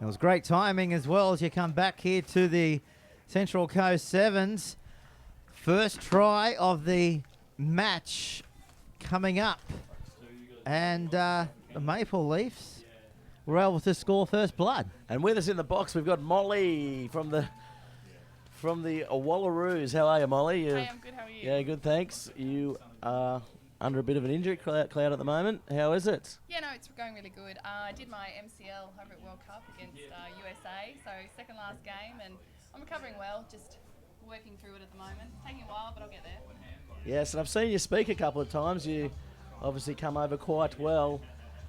It was great timing as well as you come back here to the Central Coast Sevens. First try of the match coming up. And the Maple Leafs were able to score first blood. And with us in the box, we've got Molly from the Wallaroos. How are you, Molly? Hey, I'm good. How are you? Yeah, good, thanks. You are under a bit of an injury cloud at the moment. How is it? Yeah, no, it's going really good. I did my MCL over at World Cup against USA, so second last game, and I'm recovering well, just working through it at the moment. Taking a while, but I'll get there. Yes, and I've seen you speak a couple of times. You obviously come over quite well.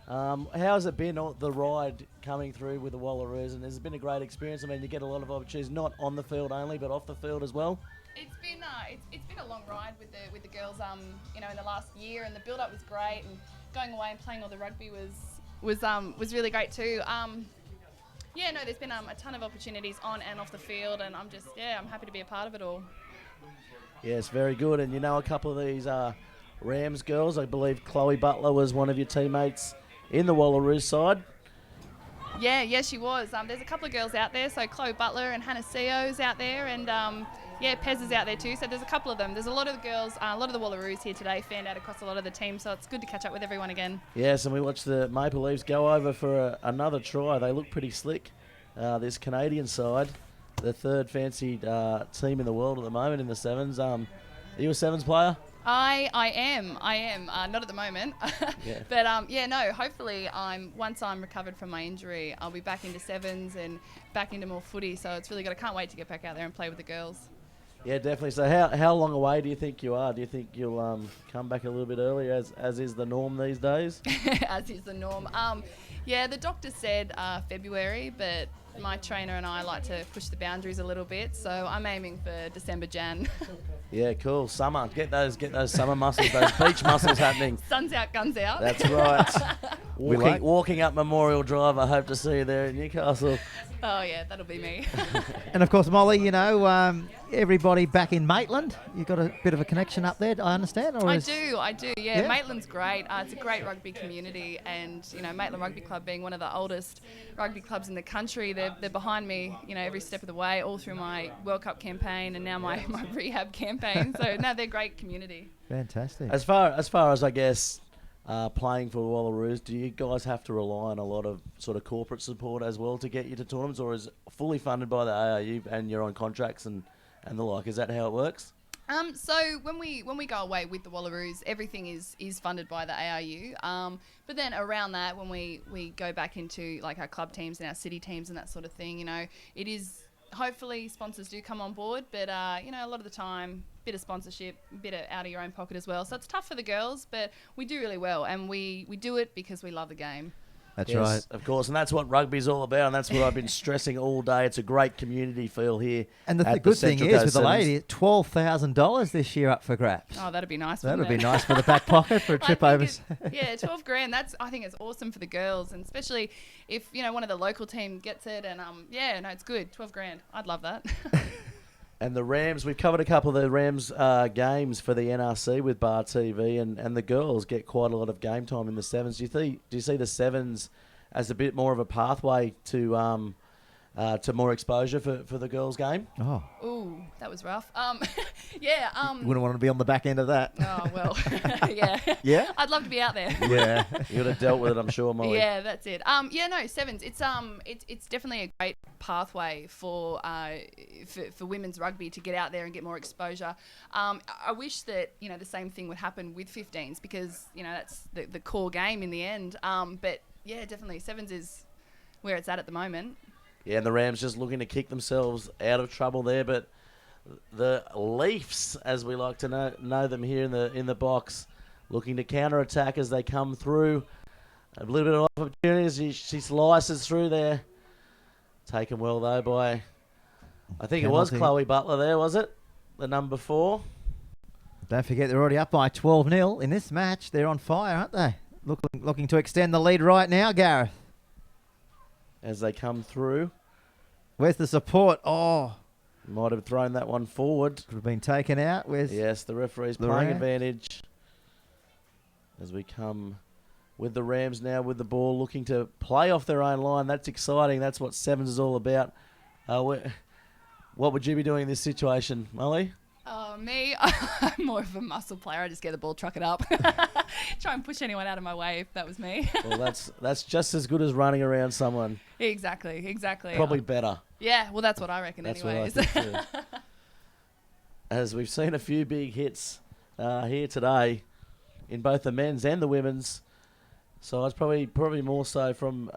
How has it been, the ride coming through with the Wallaroos? And has it been a great experience? I mean, you get a lot of opportunities, not on the field only, but off the field as well. It's been a long ride with the girls. In the last year, and the build up was great, and going away and playing all the rugby was really great too. There's been a ton of opportunities on and off the field, and I'm happy to be a part of it all. Yes, very good. And you know a couple of these Rams girls. I believe Chloe Butler was one of your teammates in the Wallaroos side. Yeah, she was. There's a couple of girls out there, so Chloe Butler and Hannah Seo's out there, and Pez is out there too, so there's a couple of them. There's a lot of the girls, a lot of the Wallaroos here today, fanned out across a lot of the teams, so it's good to catch up with everyone again. Yes, and we watched the Maple Leafs go over for another try. They look pretty slick, this Canadian side, the third fancied team in the world at the moment in the Sevens. Are you a Sevens player? I am. Not at the moment. Yeah. But hopefully once I'm recovered from my injury, I'll be back into Sevens and back into more footy. So it's really good. I can't wait to get back out there and play with the girls. Yeah, definitely. So how long away do you think you are? Do you think you'll come back a little bit earlier as is the norm these days? As is the norm. The doctor said February, but my trainer and I like to push the boundaries a little bit, so I'm aiming for December, Jan. Yeah, cool. Summer. Get those summer muscles, those beach muscles happening. Sun's out, guns out. That's right. Walking up Memorial Drive. I hope to see you there in Newcastle. Oh yeah, that'll be me. And of course, Molly, everybody back in Maitland, you've got a bit of a connection up there, I understand? I do. Yeah, Maitland's great. It's a great rugby community, and Maitland Rugby Club being one of the oldest rugby clubs in the country, they're behind me, every step of the way, all through my World Cup campaign and now my rehab campaign. So no, they're a great community. Fantastic. As far as I guess playing for the Wallaroos, do you guys have to rely on a lot of sort of corporate support as well to get you to tournaments, or is it fully funded by the ARU and you're on contracts and the like? Is that how it works? So when we go away with the Wallaroos, everything is funded by the ARU. But then around that, when we go back into like our club teams and our city teams and that sort of thing, it is hopefully sponsors do come on board, but a lot of the time, bit of sponsorship, bit of out of your own pocket as well. So it's tough for the girls, but we do really well, and we do it because we love the game. That's right. Of course, and that's what rugby's all about, and that's what I've been stressing all day. It's a great community feel here. And the good thing is with the lady, $12,000 this year up for grabs. Oh, that'd be nice. That'd be nice for the back pocket for a trip over. Yeah, $12,000. I think it's awesome for the girls, and especially if one of the local team gets it. And it's good. $12,000. I'd love that. And the Rams, we've covered a couple of the Rams games for the NRC with Bar TV, and the girls get quite a lot of game time in the Sevens. Do you see the Sevens as a bit more of a pathway to more exposure for the girls' game? Oh. Ooh, that was rough. Wouldn't want to be on the back end of that. Oh, well, yeah. Yeah? I'd love to be out there. Yeah. You would have dealt with it, I'm sure, Molly. Yeah, that's it. Sevens. It's definitely a great pathway for women's rugby to get out there and get more exposure. I wish that the same thing would happen with 15s, because that's the core game in the end. But yeah, definitely Sevens is where it's at the moment. Yeah, and the Rams just looking to kick themselves out of trouble there, but the Leafs, as we like to know them here in the box, looking to counter-attack as they come through. A little bit of opportunities. She slices through there. Taken well, though, by, I think it was Chloe Butler there, was it? The number 4. Don't forget, they're already up by 12-0 in this match. They're on fire, aren't they? Looking to extend the lead right now, Gareth. As they come through. Where's the support? Oh. Might have thrown that one forward. Could have been taken out. Yes, the referee's playing advantage as we come with the Rams now with the ball, looking to play off their own line. That's exciting. That's what Sevens is all about. What would you be doing in this situation, Molly? Me, I'm more of a muscle player. I just get the ball, truck it up. Try and push anyone out of my way if that was me. Well, that's just as good as running around someone. Exactly. Probably better. Yeah, well, that's what I reckon That's anyways. what I think too. As we've seen a few big hits here today in both the men's and the women's. So it's probably more so from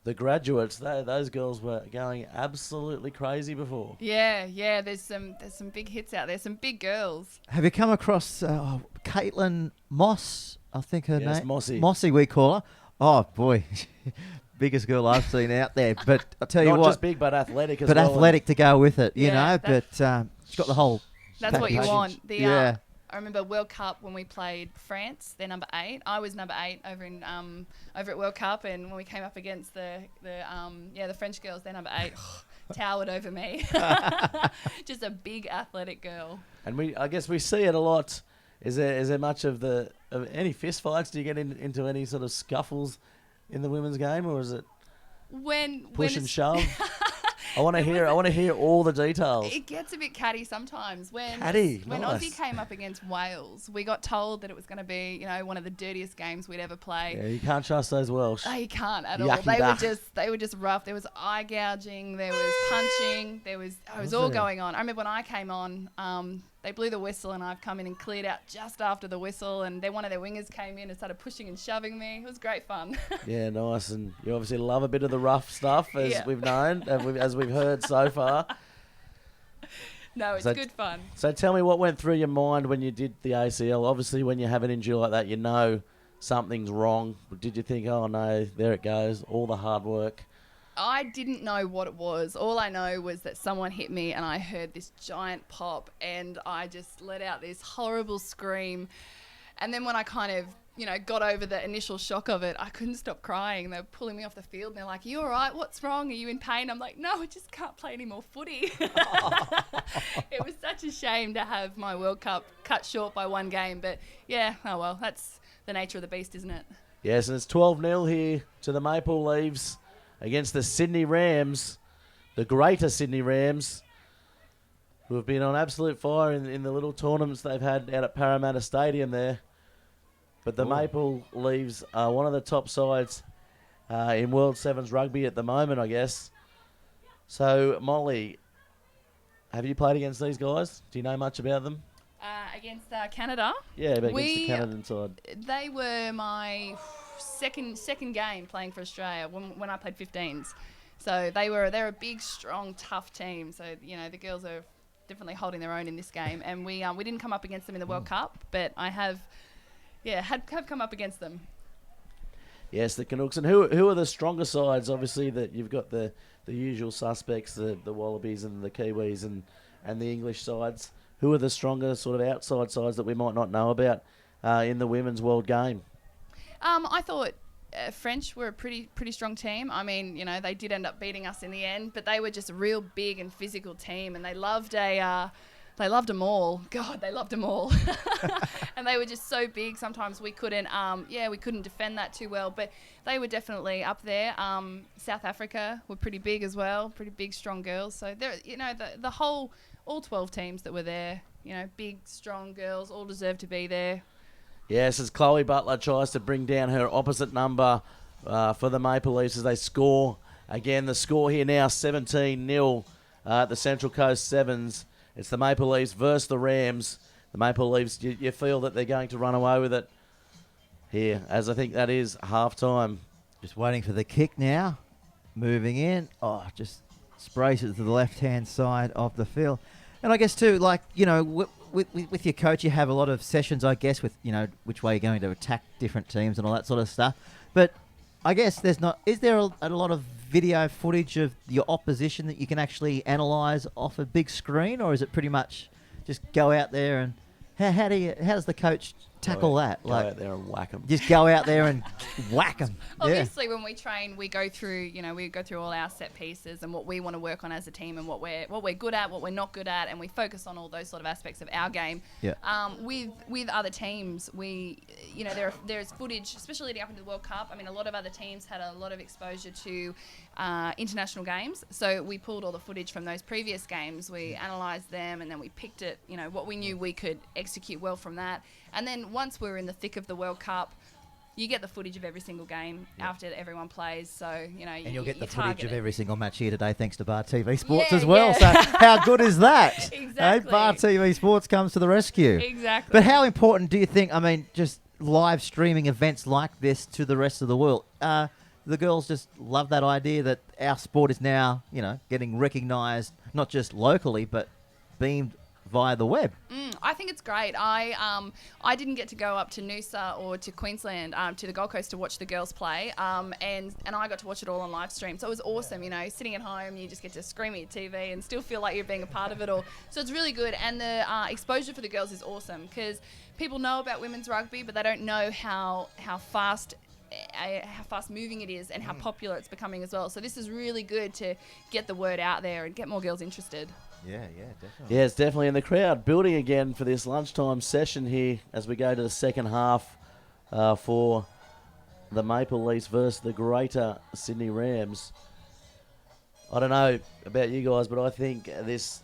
the graduates. Those girls were going absolutely crazy before. Yeah. There's some big hits out there. Some big girls. Have you come across Caitlin Moss? I think her Yes, name. Mossy. Mossy, we call her. Oh boy, biggest girl I've seen out there. But I'll tell you Not what, just big, but athletic as but well. athletic to go with it, you Yeah, know. But she's got the whole. That's what you package. want. Yeah. I remember World Cup when we played France. They're number 8. I was number 8 over at World Cup, and when we came up against the French girls, they're number 8. Towered over me. Just a big athletic girl. And I guess we see it a lot. Is there much of any fist fights? Do you get into any sort of scuffles in the women's game, or is it When push and it's- shove? I want to hear all the details. It gets a bit catty sometimes. When Nice. Aussie came up against Wales, we got told that it was going to be, one of the dirtiest games we'd ever play. Yeah, you can't trust those Welsh. Oh, you can't at all. Yucky duck. They were just rough. There was eye gouging. There was punching. It was all there? going on. I remember when I came on, they blew the whistle, and I've come in and cleared out just after the whistle. And one of their wingers came in and started pushing and shoving me. It was great fun. Yeah, nice. And you obviously love a bit of the rough stuff, as Yeah. we've known, as we've heard so far. No, it's So- good fun. So tell me what went through your mind when you did the ACL. Obviously, when you have an injury like that, you know something's wrong. Did you think, oh no, there it goes, all the hard work? I didn't know what it was. All I know was that someone hit me, and I heard this giant pop, and I just let out this horrible scream. And then when I kind of, got over the initial shock of it, I couldn't stop crying. They were pulling me off the field, and they're like, "Are you all right? What's wrong? Are you in pain?" I'm like, "No, I just can't play any more footy." It was such a shame to have my World Cup cut short by one game. But yeah, oh well, that's the nature of the beast, isn't it? Yes, and it's 12-0 here to the Maple Leaves against the Sydney Rams, the greater Sydney Rams, who have been on absolute fire in the little tournaments they've had out at Parramatta Stadium there. But the Maple Leaves are one of the top sides in World Sevens rugby at the moment, I guess. So, Molly, have you played against these guys? Do you know much about them? Against Canada. Yeah, but against the Canadian side. They were my second game playing for Australia when I played 15s. So they're a big, strong, tough team. So the girls are definitely holding their own in this game. And we didn't come up against them in the World Cup, but I have come up against them. Yes, the Canucks. And who are the stronger sides? Obviously, that you've got the usual suspects, the Wallabies and the Kiwis and the English sides. Who are the stronger sort of outside sides that we might not know about in the women's world game? I thought French were a pretty strong team. I mean, they did end up beating us in the end, but they were just a real big and physical team, and they loved them all. God, they loved them all. And they were just so big. Sometimes we couldn't defend that too well, but they were definitely up there. South Africa were pretty big as well, pretty big, strong girls. So there, the whole, all 12 teams that were there, big, strong girls, all deserve to be there. Yes, as Chloe Butler tries to bring down her opposite number for the Maple Leafs as they score. Again, the score here now 17-0 at the Central Coast Sevens. It's the Maple Leafs versus the Rams. The Maple Leafs, you feel that they're going to run away with it here, as I think that is half-time. Just waiting for the kick now. Moving in. Oh, just sprays it to the left-hand side of the field. And I guess, too, with your coach, you have a lot of sessions, I guess, with, which way you're going to attack different teams and all that sort of stuff. But I guess is there a lot of video footage of your opposition that you can actually analyse off a big screen, or is it pretty much just go out there and how does the coach tackle that? Go out there and whack them. Just go out there and whack them. Obviously, when we train, we go through all our set pieces and what we want to work on as a team and what we're good at, what we're not good at, and we focus on all those sort of aspects of our game. Yeah. With other teams, we you know, there's footage, especially leading up into the World Cup. I mean, a lot of other teams had a lot of exposure to international games. So we pulled all the footage from those previous games. We analysed them, and then we picked it, you know, what we knew we could execute well from that. And then once we were in the thick of the World Cup, you get the footage of every single game after everyone plays. So, you know, And you'll get the target footage of it. every single match here today thanks to Bar TV Sports Yeah, as well. yeah. So how good is that? Exactly. Bar TV Sports comes to the rescue. Exactly. But how important do you think, I mean, just live streaming events like this to the rest of the world? The girls just love that idea that our sport is now, you know, getting recognised, not just locally, but beamed via the web. I think it's great. I didn't get to go up to Noosa or to Queensland, to the Gold Coast to watch the girls play, and I got to watch it all on live stream. So it was awesome, you know, sitting at home, you just get to scream at your TV and still feel like you're being a part of it all. So it's really good, and the exposure for the girls is awesome because people know about women's rugby, but they don't know how fast moving it is and how popular it's becoming as well. So this is really good to get the word out there and get more girls interested. Yeah, definitely. Yeah, it's definitely in the crowd building again for this lunchtime session here as we go to the second half for the Maple Leafs versus the Greater Sydney Rams. I don't know about you guys, but I think this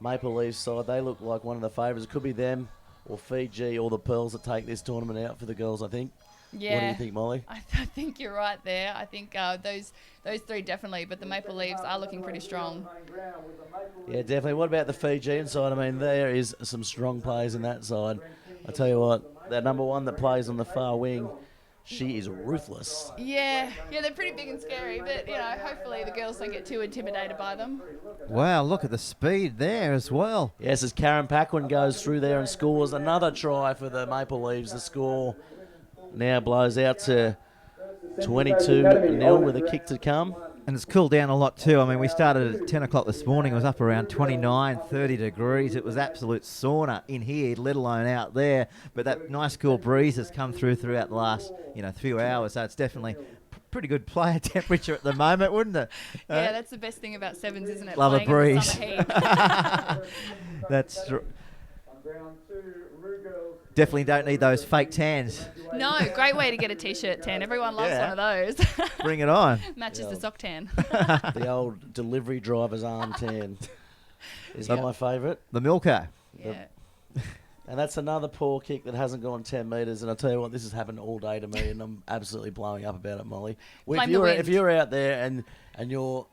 Maple Leafs side, they look like one of the favourites. It could be them or Fiji or the Pearls that take this tournament out for the girls, I think. Yeah. What do you think, Molly? I think you're right there. I think those three definitely, but the Maple Leafs are looking pretty strong. Yeah, definitely. What about the Fijian side? I mean, there is some strong players in that side. I tell you what, that number one that plays on the far wing, she is ruthless. Yeah, they're pretty big and scary, but you know, hopefully the girls don't get too intimidated by them. Wow, look at the speed there as well. Yes, as Karen Paquin goes through there and scores another try for the Maple Leafs. The score now blows out to 22-0 with a kick to come. And it's cooled down a lot too. I mean, we started at 10 o'clock this morning. It was up around 29, 30 degrees. It was absolute sauna in here, let alone out there. But that nice cool breeze has come throughout the last, few hours. So it's definitely pretty good player temperature at the moment, wouldn't it? Yeah, that's the best thing about sevens, isn't it? Love a Playing in the breeze. summer heat. That's definitely don't need those fake tans. No, great way to get a t-shirt tan. Everyone loves one of those. Bring it on. Matches the sock tan. The old delivery driver's arm tan is my favourite. The milker. Yeah. And that's another poor kick that hasn't gone 10 metres. And I tell you what, this has happened all day to me, and I'm absolutely blowing up about it, Molly. Blame If you're out there and you're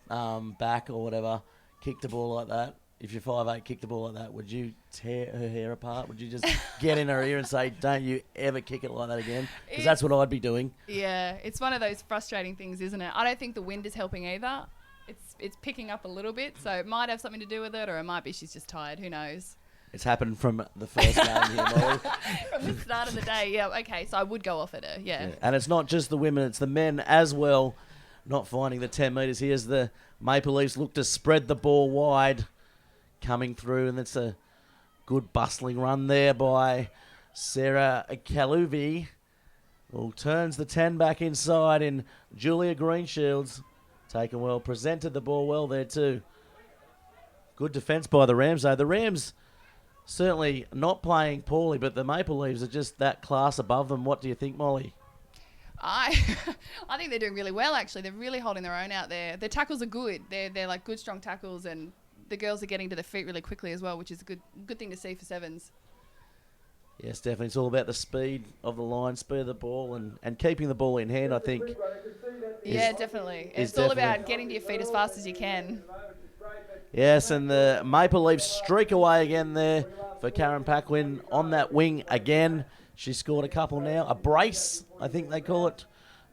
back or whatever, kick the ball like that. If you're 5'8", kick the ball like that, would you tear her hair apart? Would you just get in her ear and say, don't you ever kick it like that again? Because that's what I'd be doing. Yeah, it's one of those frustrating things, isn't it? I don't think the wind is helping either. It's picking up a little bit, so it might have something to do with it, or it might be she's just tired. Who knows? It's happened from the first game here, Molly. From the start of the day, yeah. Okay, so I would go off at her, yeah. And it's not just the women, it's the men as well, not finding the 10 metres. Here's the Maple Leafs look to spread the ball wide. Coming through, and it's a good bustling run there by Sarah Kaluvi, who turns the 10 back inside in Julia Greenshields. Taken well, presented the ball well there too. Good defence by the Rams though. The Rams certainly not playing poorly, but the Maple Leafs are just that class above them. What do you think, Molly? I think they're doing really well, actually. They're really holding their own out there. Their tackles are good. They're like good, strong tackles, and the girls are getting to their feet really quickly as well, which is a good thing to see for sevens. Yes, definitely. It's all about the speed of the line, speed of the ball, and keeping the ball in hand, I think. Yeah, definitely. It's all about getting to your feet as fast as you can. Yes, and the Maple Leafs streak away again there for Karen Paquin on that wing again. She scored a couple now. A brace, I think they call it,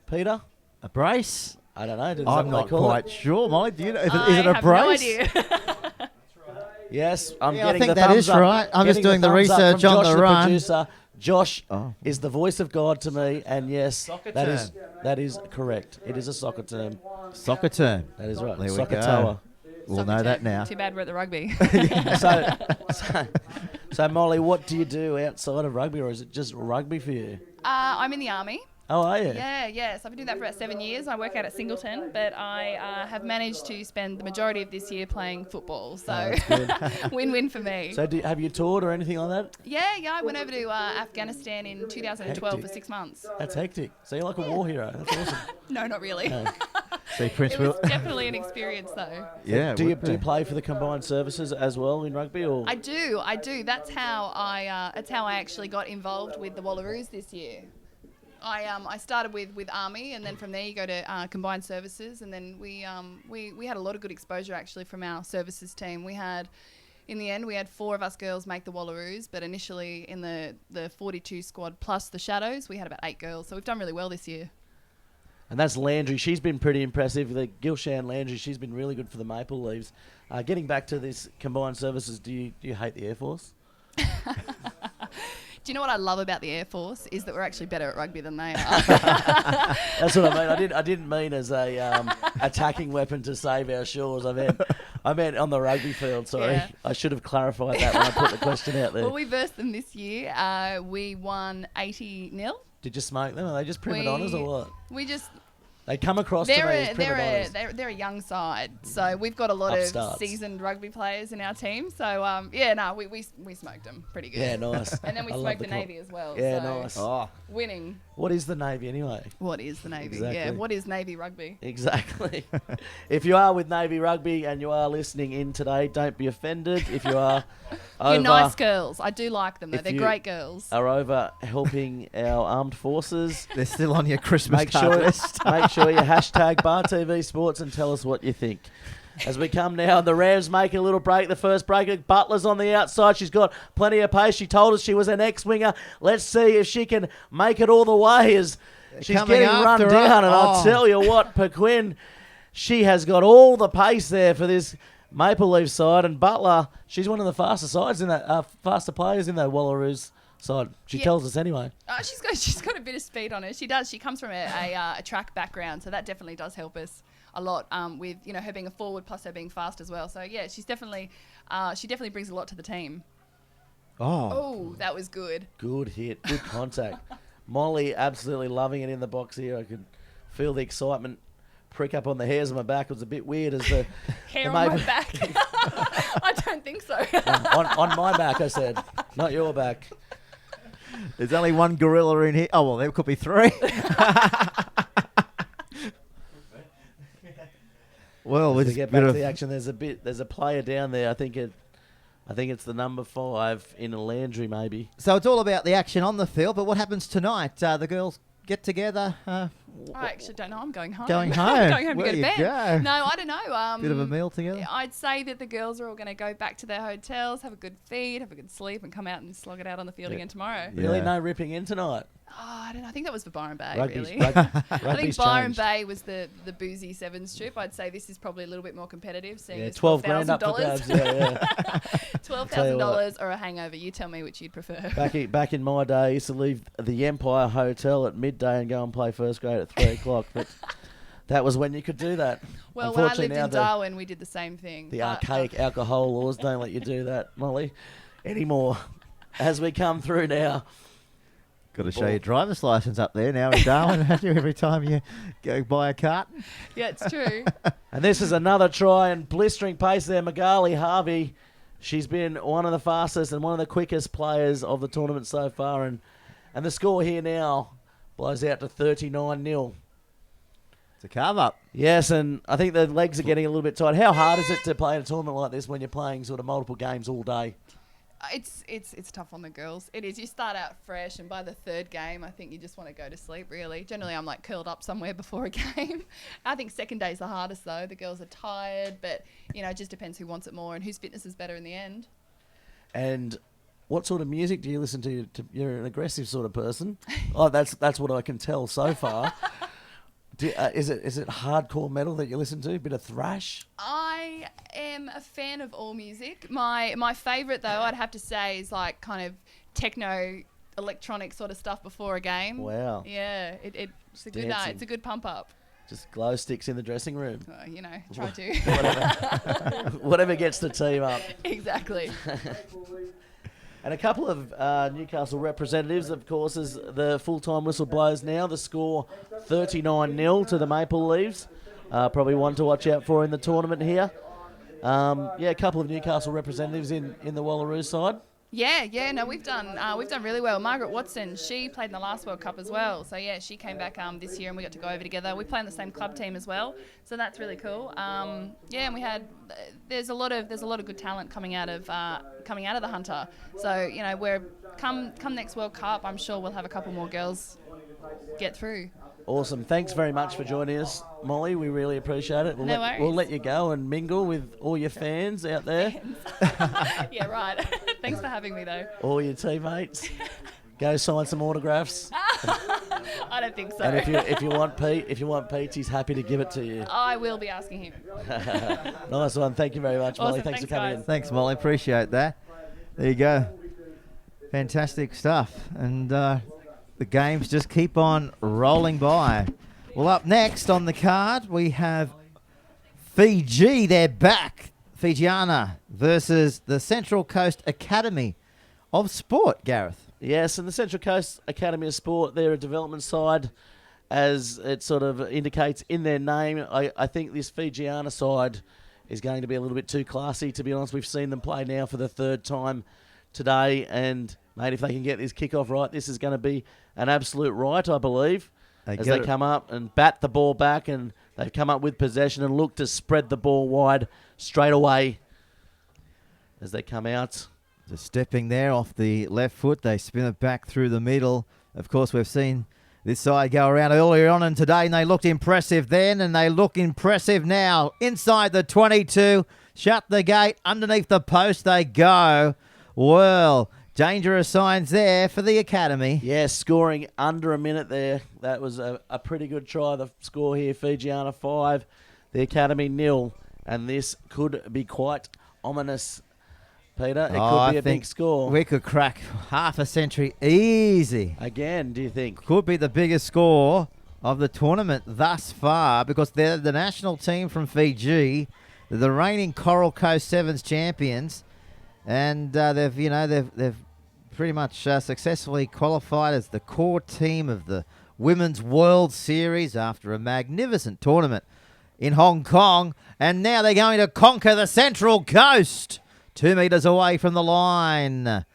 Peter. A brace? I don't know. I'm not quite sure, Molly. Do you know? Is it a I have brace? no idea. Yes, I'm Yeah, getting I think the that thumbs is up. right. I'm just Getting doing the thumbs up research from on Josh, the run. Producer. Josh Oh. is the voice of God to me, and yes, Soccer that term. is correct. It is a soccer term. Soccer term. That is right. There we Soccer go. tower. We'll Soccer know that team. now. Too bad we're at the rugby. So Molly, what do you do outside of rugby, or is it just rugby for you? I'm in the army. Oh, are you? Yeah. So I've been doing that for about 7 years. I work out at Singleton, but I have managed to spend the majority of this year playing football. So win-win for me. So have you toured or anything like that? Yeah. I went over to Afghanistan in 2012 Hectic. for 6 months. That's hectic. So you're like a war hero. That's awesome. No, not really. No. See, Prince It was Will. definitely an experience, though. Yeah. Do you would be. play for the combined services as well in rugby, or? I do. That's how I actually got involved with the Wallaroos this year. I started with Army, and then from there you go to Combined Services, and then we had a lot of good exposure actually from our services team. In the end, we had 4 of us girls make the Wallaroos, but initially in the 42 squad plus the Shadows, we had about 8 girls. So we've done really well this year. And that's Landry. She's been pretty impressive. The Gilshan Landry, she's been really good for the Maple Leaves. Getting back to this combined services, do you hate the Air Force? Do you know what I love about the Air Force is that we're actually better at rugby than they are. That's what I mean. I didn't mean as a attacking weapon to save our shores. I meant on the rugby field. Sorry, Yeah. I should have clarified that when I put the question out there. Well, we versed them this year. We won 80-0. Did you smoke them? Are they just prima donnas or what? We just They come across to me as prima donnas. they're a young side, so we've got a lot Upstarts. of seasoned rugby players in our team. So we smoked them pretty good. Yeah, nice. And then we I love smoked the the Navy as well. Yeah, so nice. Oh, winning. What is the Navy anyway? What is the Navy? Exactly. Yeah, what is Navy rugby? Exactly. If you are with Navy Rugby and you are listening in today, don't be offended. If you are You're nice girls. I do like them though. If They're you great girls. are over helping our armed forces, they're still on your Christmas make card sure list. make sure you hashtag Bar TV Sports and tell us what you think. As we come now, the Rams make a little break. The first break, Butler's on the outside. She's got plenty of pace. She told us she was an ex-winger. Let's see if she can make it all the way as she's Coming getting run after down. her. And I'll Oh. tell you what, Pequin, she has got all the pace there for this Maple Leaf side. And Butler, she's one of the faster sides in that, faster players in that Wallaroos side. She Yeah. tells us anyway. She's got a bit of speed on her. She does. She comes from a track background, so that definitely does help us a lot with her being a forward plus her being fast as well. So yeah, she's definitely she definitely brings a lot to the team. Oh, Oh, that was good. Good hit. Good contact. Molly absolutely loving it in the box here. I could feel the excitement prick up on the hairs of my back. It was a bit weird as the Hair the on my Maple- back. I don't think so. on my back, I said, not your back. there's only one gorilla in here. Oh well, there could be 3. Well, To with get back to the action, there's a player down there. I think it's the number 5 in a Landry maybe. so it's all about the action on the field. But what happens tonight? The girls get together. I actually don't know. I'm going home. Going home. I'm going home Where to go you to bed. go? No, I don't know. Bit of a meal together. I'd say that the girls are all going to go back to their hotels, have a good feed, have a good sleep, and come out and slog it out on the field again tomorrow. Yeah. Really, no ripping in tonight. Oh, I don't know. I think that was for Byron Bay, Rugby's, really. rugby's I think Byron changed. Bay was the boozy 7s trip. I'd say this is probably a little bit more competitive, seeing Yeah, as $12 grand up for grabs. $12,000. Yeah. $12,000 or a hangover. You tell me which you'd prefer. Back in my day, I used to leave the Empire Hotel at midday and go and play first grade at 3 o'clock. But that was when you could do that. Well, when I Unfortunately, lived now in Darwin, we did the same thing. the archaic alcohol laws don't let you do that, Molly, anymore. As we come through now, Got to show your driver's license up there now in Darwin. Have you every time you go buy a carton? Yeah, it's true. and this is another try and blistering pace there. Magali Harvey, she's been one of the fastest and one of the quickest players of the tournament so far. And the score here now blows out to 39-0. It's a carve up. Yes, and I think the legs are getting a little bit tight. How hard is it to play in a tournament like this when you're playing sort of multiple games all day? It's tough on the girls. It is. You start out fresh, and by the 3rd game, I think you just want to go to sleep, really. Generally, I'm like curled up somewhere before a game. I think second day's the hardest, though. The girls are tired, but, it just depends who wants it more and whose fitness is better in the end. And what sort of music do you listen to? You're an aggressive sort of person. Oh, that's what I can tell so far. Is it hardcore metal that you listen to? A bit of thrash? I am a fan of all music. My favourite, though, I'd have to say, is like kind of techno, electronic sort of stuff before a game. Wow. Yeah, it's a good Dancing. it's a good pump up. Just glow sticks in the dressing room. Try to. Whatever gets the team up. Exactly. And a couple of Newcastle representatives, of course, as the full-time whistle blows now. The score 39-0 to the Maple Leafs. Probably one to watch out for in the tournament here. A couple of Newcastle representatives in the Wallaroo side. Yeah, no, we've done really well. Margaret Watson, she played in the last World Cup as well. So yeah, she came back this year and we got to go over together. We play in the same club team as well, so that's really cool. And we had there's a lot of good talent coming out of the Hunter. So we're come next World Cup, I'm sure we'll have a couple more girls get through. Awesome. Thanks very much for joining us, Molly. We really appreciate it. We'll let you go and mingle with all your fans out there. Yeah, right. Thanks for having me, though. All your teammates. Go sign some autographs. I don't think so. And if you want Pete, he's happy to give it to you. I will be asking him. Nice one. Thank you very much, Molly. Awesome. Thanks for coming guys. in. Thanks, Molly. Appreciate that. There you go. Fantastic stuff. And the games just keep on rolling by. Well, up next on the card, we have Fiji. They're back. Fijiana versus the Central Coast Academy of Sport, Gareth. Yes, and the Central Coast Academy of Sport, they're a development side, as it sort of indicates in their name. I think this Fijiana side is going to be a little bit too classy, to be honest. We've seen them play now for the third time today, and mate, if they can get this kickoff right, this is going to be an absolute right, I believe, as they come up and bat the ball back, and they've come up with possession and look to spread the ball wide straight away as they come out. Just stepping there off the left foot, they spin it back through the middle. Of course, we've seen this side go around earlier on in today, and they looked impressive then, and they look impressive now. Inside the 22, shut the gate, underneath the post they go. Well, dangerous signs there for the Academy. Yeah, scoring under a minute there. That was a pretty good try. The score here, Fijiana 5, the Academy 0. And this could be quite ominous, Peter. It could be a big score. We could crack half a century easy. Again, do you think? Could be the biggest score of the tournament thus far, because they're the national team from Fiji. They're the reigning Coral Coast Sevens champions. And they've pretty much successfully qualified as the core team of the Women's World Series after a magnificent tournament in Hong Kong. And now they're going to conquer the Central Coast, 2 metres away from the line.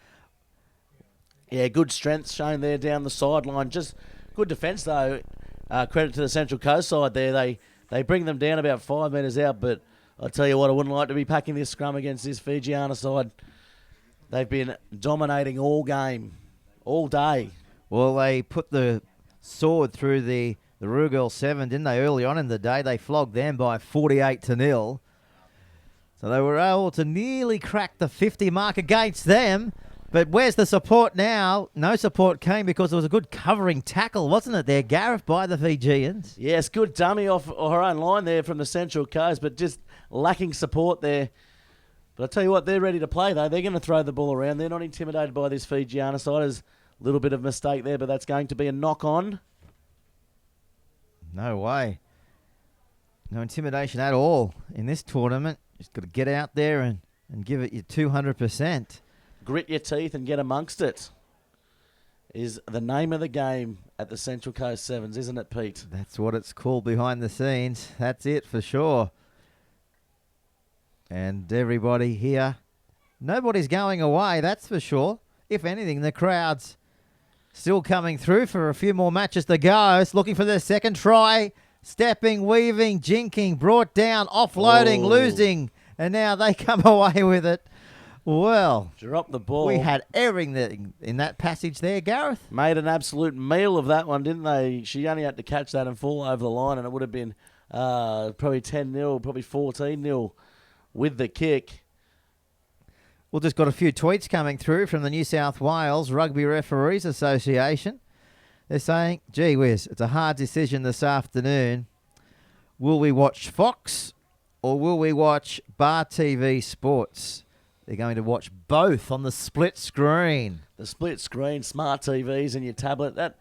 Yeah, good strength shown there down the sideline. Just good defence, though. Credit to the Central Coast side there. They bring them down about 5 metres out, but I'll tell you what, I wouldn't like to be packing this scrum against this Fijiana side. They've been dominating all game, all day. Well, they put the sword through the Rugel 7, didn't they, early on in the day? They flogged them by 48-0. So they were able to nearly crack the 50 mark against them. But where's the support now? No support came because there was a good covering tackle, wasn't it there, Gareth, by the Fijians? Yes, good dummy off her own line there from the Central Coast, but just lacking support there. But I'll tell you what, they're ready to play, though. They're going to throw the ball around. They're not intimidated by this Fijiana side. There's a little bit of mistake there, but that's going to be a knock-on. No way. No intimidation at all in this tournament. Just got to get out there and give it your 200%. Grit your teeth and get amongst it is the name of the game at the Central Coast Sevens, isn't it, Pete? That's what it's called behind the scenes. That's it for sure. And everybody here, nobody's going away, that's for sure. If anything, the crowd's still coming through for a few more matches to go. It's looking for their second try. Stepping, weaving, jinking, brought down, offloading, losing. And now they come away with it. Well, drop the ball. We had everything in that passage there, Gareth. Made an absolute meal of that one, didn't they? She only had to catch that and fall over the line, and it would have been probably 10-0, probably 14-0 with the kick. Well, just got a few tweets coming through from the New South Wales Rugby Referees Association. They're saying, gee whiz, it's a hard decision this afternoon. Will we watch Fox or will we watch Bar TV Sports? They're going to watch both on the split screen. The split screen, smart TVs and your tablet, that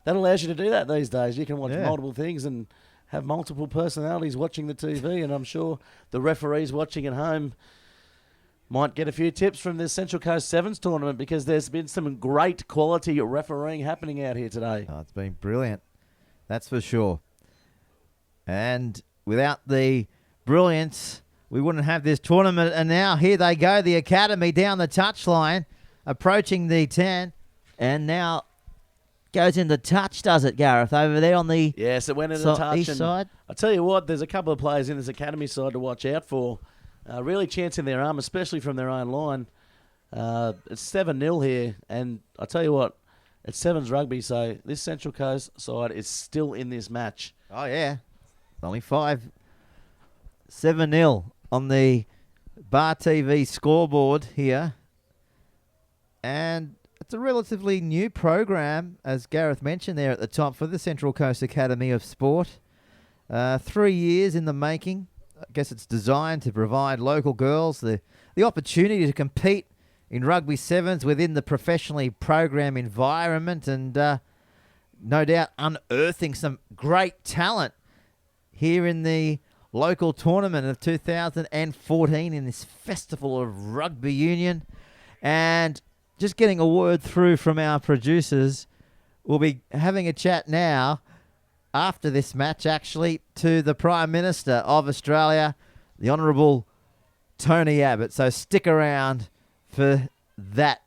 allows you to do that these days. You can watch multiple things and have multiple personalities watching the TV, and I'm sure the referees watching at home might get a few tips from this Central Coast Sevens tournament because there's been some great quality refereeing happening out here today. Oh, it's been brilliant. That's for sure. And without the brilliance, we wouldn't have this tournament. And now here they go, the Academy down the touchline, approaching the 10. And now goes into touch, does it, Gareth, over there on the Yes, it went into touch. east side? I tell you what, there's a couple of players in this Academy side to watch out for. Really chancing their arm, especially from their own line. It's 7-0 here. And I tell you what, it's Sevens rugby, so this Central Coast side is still in this match. Oh, yeah. Only 5. 7-0 on the Bar TV scoreboard here. And it's a relatively new program, as Gareth mentioned there at the top, for the Central Coast Academy of Sport. 3 years in the making. I guess it's designed to provide local girls the opportunity to compete in rugby sevens within the professionally program environment, and no doubt unearthing some great talent here in the local tournament of 2014 in this Festival of Rugby Union. And just getting a word through from our producers, we'll be having a chat now after this match, actually, to the Prime Minister of Australia, the Honourable Tony Abbott. So stick around for that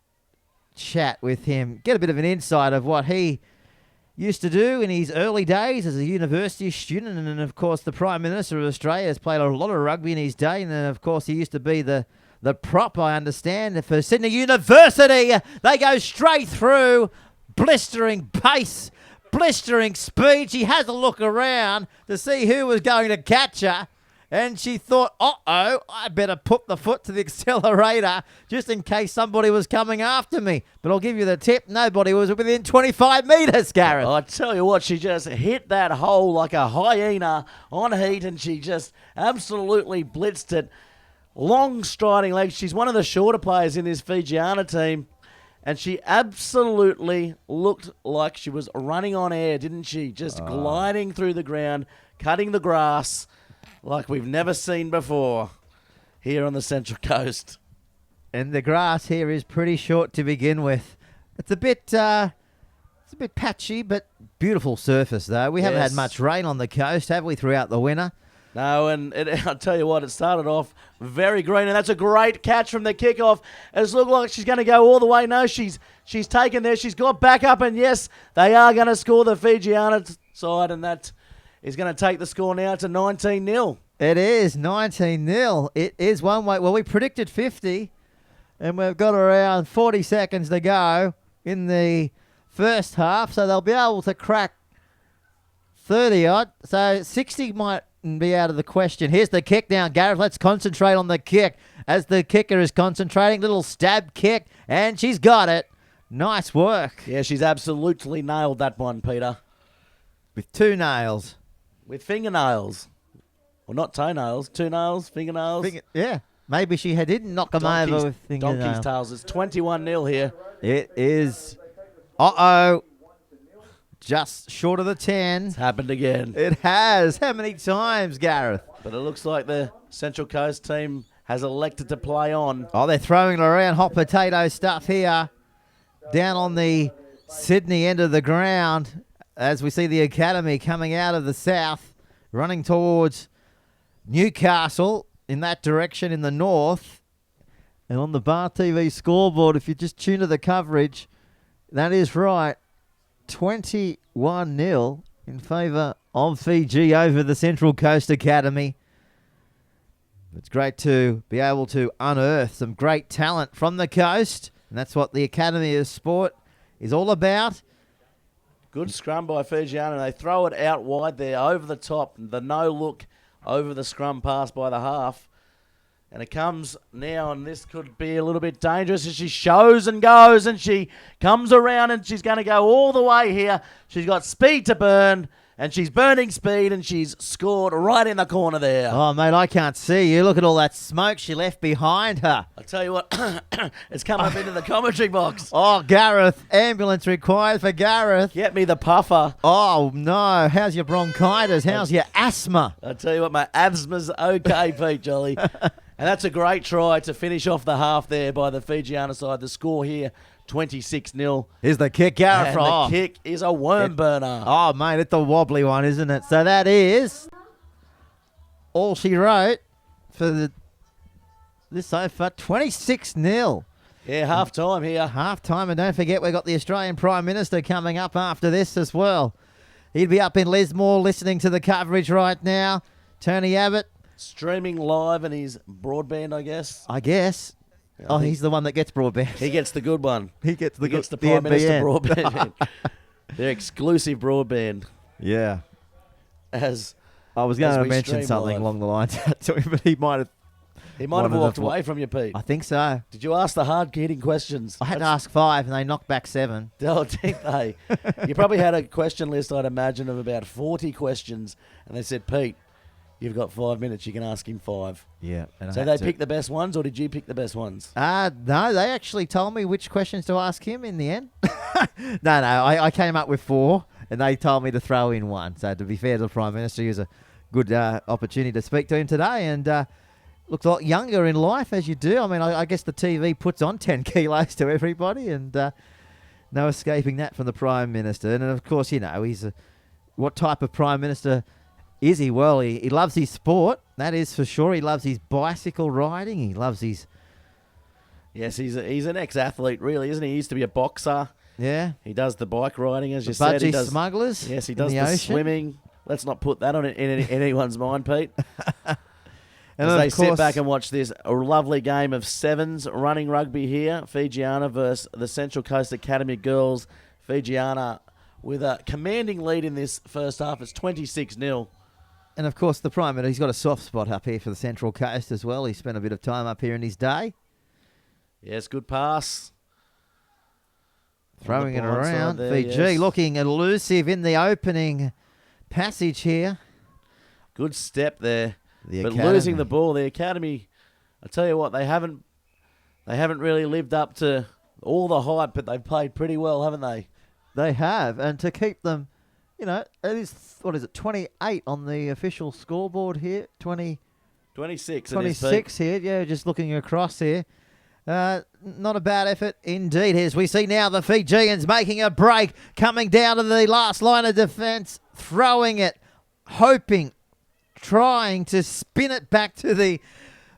chat with him. Get a bit of an insight of what he used to do in his early days as a university student. And, of course, the Prime Minister of Australia has played a lot of rugby in his day. And, of course, he used to be the prop, I understand, for Sydney University. They go straight through, blistering pace, blistering speed. She has a look around to see who was going to catch her. And she thought, uh-oh, I better put the foot to the accelerator just in case somebody was coming after me. But I'll give you the tip, nobody was within 25 metres, Gareth. I tell you what, she just hit that hole like a hyena on heat, and she just absolutely blitzed it. Long striding legs. She's one of the shorter players in this Fijiana team, and she absolutely looked like she was running on air, didn't she? Just gliding through the ground, cutting the grass like we've never seen before here on the Central Coast. And the grass here is pretty short to begin with. It's a bit patchy, but beautiful surface, though. We haven't had much rain on the coast, have we, throughout the winter? No, and I'll tell you what, it started off very green, and that's a great catch from the kickoff. It looked like she's going to go all the way. No, she's taken there. She's got back up, and yes, they are going to score the Fijiana side, and that is going to take the score now to 19-0. It is 19-0. It is one way. Well, we predicted 50, and we've got around 40 seconds to go in the first half, so they'll be able to crack 30-odd. So 60 might be out of the question. Here's the kick now, Gareth. Let's concentrate on the kick as the kicker is concentrating. Little stab kick, and she's got it. Nice work. Yeah, she's absolutely nailed that one, Peter. With 2 nails. With fingernails. Well, not toenails. 2 nails, fingernails. Yeah. Maybe she didn't knock them over with fingernails. Donkey's tails. It's 21-0 here. It is. Uh-oh. Just short of the 10. It's happened again. It has. How many times, Gareth? But it looks like the Central Coast team has elected to play on. Oh, they're throwing it around. Hot potato stuff here. Down on the Sydney end of the ground as we see the Academy coming out of the south, running towards Newcastle in that direction in the north. And on the Bar TV scoreboard, if you just tune to the coverage, that is right. 21-0 in favour of Fiji over the Central Coast Academy. It's great to be able to unearth some great talent from the coast, and that's what the Academy of Sport is all about. Good scrum by Fijiana. They throw it out wide there, over the top. The no-look over the scrum pass by the half. And it comes now, and this could be a little bit dangerous as she shows and goes, and she comes around, and she's going to go all the way here. She's got speed to burn, and she's burning speed, and she's scored right in the corner there. Oh, mate, I can't see you. Look at all that smoke she left behind her. I tell you what, it's come up into the commentary box. Oh, Gareth. Ambulance required for Gareth. Get me the puffer. Oh, no. How's your bronchitis? How's your asthma? I tell you what, my asthma's okay, Pete Jolly. And that's a great try to finish off the half there by the Fijiana side. The score here, 26-0. Here's the kick, Gareth. And the kick is a worm burner. Oh, mate, it's a wobbly one, isn't it? So that is all she wrote for this so far. 26-0. Yeah, half time here. Half time, and don't forget we've got the Australian Prime Minister coming up after this as well. He'd be up in Lismore listening to the coverage right now. Tony Abbott. Streaming live and his broadband, I guess. Oh, he's the one that gets broadband. He gets the good one. He gets the Prime Minister NBN. broadband. Their exclusive broadband. Yeah. As I was going as to we mention stream something live. along the lines to him, but he might have walked wanted to- away from you, Pete. I think so. Did you ask the hard-hitting questions? I had to ask 5, and they knocked back 7. Oh, did they? You probably had a question list, I'd imagine, of about 40 questions, and they said, Pete, you've got 5 minutes, you can ask him 5. Yeah. And So they picked the best ones, or did you pick the best ones? No, they actually told me which questions to ask him in the end. No, I came up with 4, and they told me to throw in 1. So to be fair to the Prime Minister, he was a good opportunity to speak to him today, and looks a lot younger in life, as you do. I mean, I guess the TV puts on 10 kilos to everybody, and no escaping that from the Prime Minister. And of course, you know, what type of Prime Minister is he? Well, he loves his sport, that is for sure. He loves his bicycle riding. He loves his... Yes, he's an ex-athlete, really, isn't he? He used to be a boxer. Yeah. He does the bike riding, as you said. He Budgie does smugglers. Yes, he in does the the ocean. swimming. Let's not put that on in anyone's mind, Pete. And As of they sit course- back and watch this a lovely game of sevens running rugby here. Fijiana versus the Central Coast Academy girls. Fijiana with a commanding lead in this first half. It's 26-0. And of course, the Prime Minister, he's got a soft spot up here for the Central Coast as well. He spent a bit of time up here in his day. Yes, good pass. Throwing it On the blind side around. there, Fiji yes. looking elusive in the opening passage here. Good step there. The But Academy. losing the ball, the Academy, I tell you what, they haven't really lived up to all the hype, but they've played pretty well, haven't they? They have. And to keep them, you know, it is, 28 on the official scoreboard here. 26. it is, 26 here. Yeah, just looking across here. Not a bad effort indeed. As we see now the Fijians making a break, coming down to the last line of defence, throwing it, hoping, trying to spin it back to the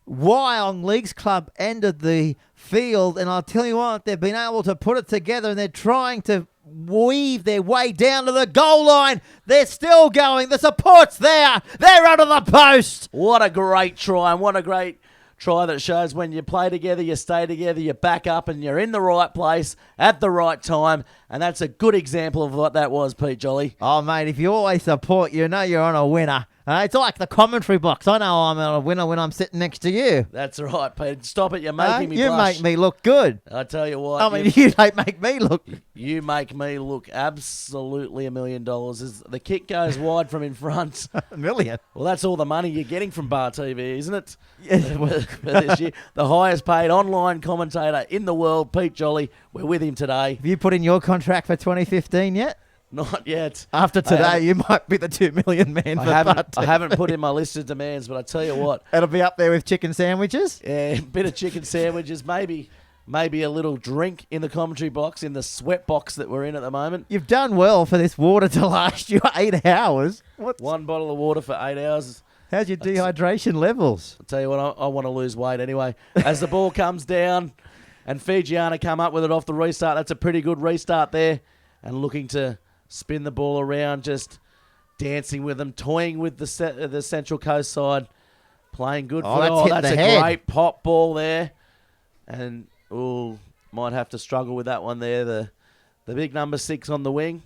Wyong Leagues Club end of the field. And I'll tell you what, they've been able to put it together, and they're trying to weave their way down to the goal line. They're still going. The support's there. They're under the post. What a great try, and what a great try that shows when you play together, you stay together, you back up, and you're in the right place at the right time. And that's a good example of what that was, Pete Jolly. Oh, mate, if you always support, you know you're on a winner. It's like the commentary box. I know I'm on a winner when I'm sitting next to you. That's right, Pete. Stop it. You're making me You blush. make me look good. I tell you what. I mean, you don't make me look... You make me look absolutely $1 million. As the kick goes wide from in front. $1 million. Well, that's all the money you're getting from Bar TV, isn't it? Yeah, well- For this year. The highest paid online commentator in the world, Pete Jolly. We're with him today. Have you put in your contract for 2015 yet? Not yet. After I today, haven't- you might be the $2 million man for I haven't put in my list of demands, but I tell you what, It'll be up there with chicken sandwiches. a bit of chicken sandwiches, maybe a little drink in the commentary box, in the sweat box that we're in at the moment. You've done well for this water to last you 8 hours. One bottle of water for 8 hours. How's your dehydration levels? I'll tell you what, I want to lose weight anyway. As the ball comes down and Fijiana come up with it off the restart, that's a pretty good restart there. And looking to spin the ball around, just dancing with them, toying with the Central Coast side, playing good. That's hit the a head. great pop ball there. And, might have to struggle with that one there. The big number 6 on the wing.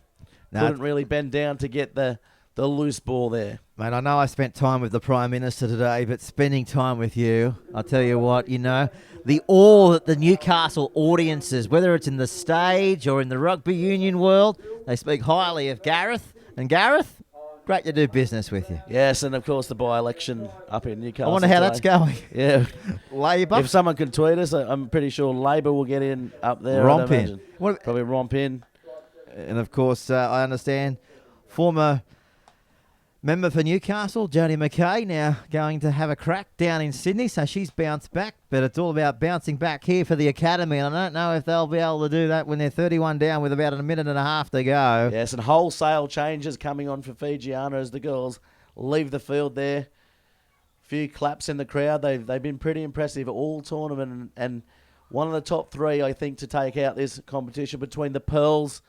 No, Couldn't really bend down to get the loose ball there. Mate, I know I spent time with the Prime Minister today, but spending time with you, I'll tell you what, you know, the awe that the Newcastle audiences, whether it's in the stage or in the rugby union world, they speak highly of Gareth. And Gareth, great to do business with you. Yes, and of course the by-election up in Newcastle. I wonder how today. that's going. Yeah. Labor? If someone can tweet us, I'm pretty sure Labor will get in up there. Romp I'd in. imagine. What- Probably romp in. And of course, I understand former member for Newcastle, Jodie McKay, now going to have a crack down in Sydney. So she's bounced back, but it's all about bouncing back here for the academy. And I don't know if they'll be able to do that when they're 31 down with about a minute and a half to go. Yes, and wholesale changes coming on for Fijiana as the girls leave the field there. Few claps in the crowd. They've been pretty impressive all tournament, and one of the top three, I think, to take out this competition between the Pearls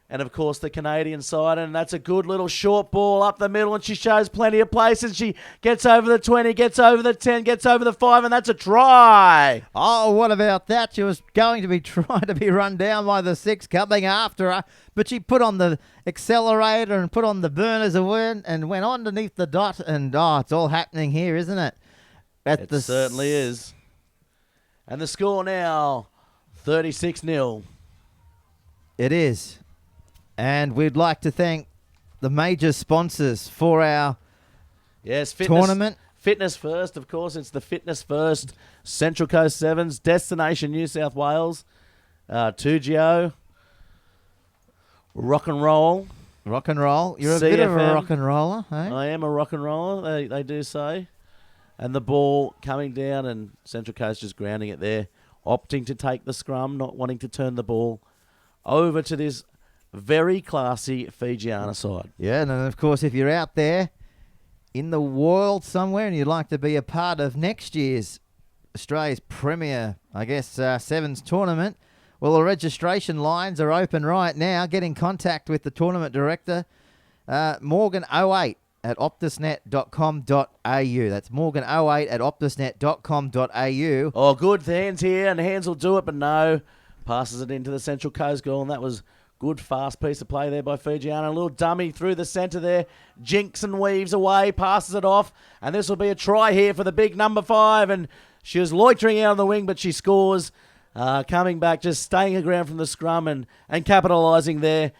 and, of course, the Canadian side. And that's a good little short ball up the middle, and she shows plenty of places. She gets over the 20, gets over the 10, gets over the 5, and that's a try. Oh, what about that? She was going to be trying to be run down by the 6 coming after her, but she put on the accelerator and put on the burners and went underneath the dot. And, it's all happening here, isn't it? It certainly is. And the score now, 36-0. It is. And we'd like to thank the major sponsors for our tournament. Fitness First, of course. It's the Fitness First Central Coast Sevens, Destination New South Wales, 2GO, Rock and Roll. Rock and roll. You're a CFM. bit of a rock and roller, eh? I am a rock and roller, they do say. And the ball coming down, and Central Coast just grounding it there, opting to take the scrum, not wanting to turn the ball over to this very classy Fijiana side. Yeah, and of course, if you're out there in the world somewhere and you'd like to be a part of next year's Australia's premier, Sevens tournament, well, the registration lines are open right now. Get in contact with the tournament director, Morgan08 at optusnet.com.au. That's Morgan08 at optusnet.com.au. Oh, good hands here, and hands will do it, but no. Passes it into the Central Coast goal, and that was good, fast piece of play there by Fijiana. A little dummy through the centre there. Jinks and weaves away, passes it off. And this will be a try here for the big number 5. And she was loitering out on the wing, but she scores. Coming back, just staying her ground from the scrum and capitalising there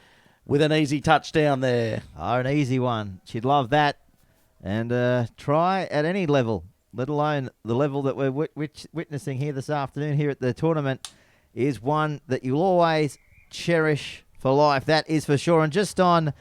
with an easy touchdown there. Oh, an easy one. She'd love that. And try at any level, let alone the level that we're witnessing here this afternoon here at the tournament, is one that you'll always cherish for life. That is for sure. And just on,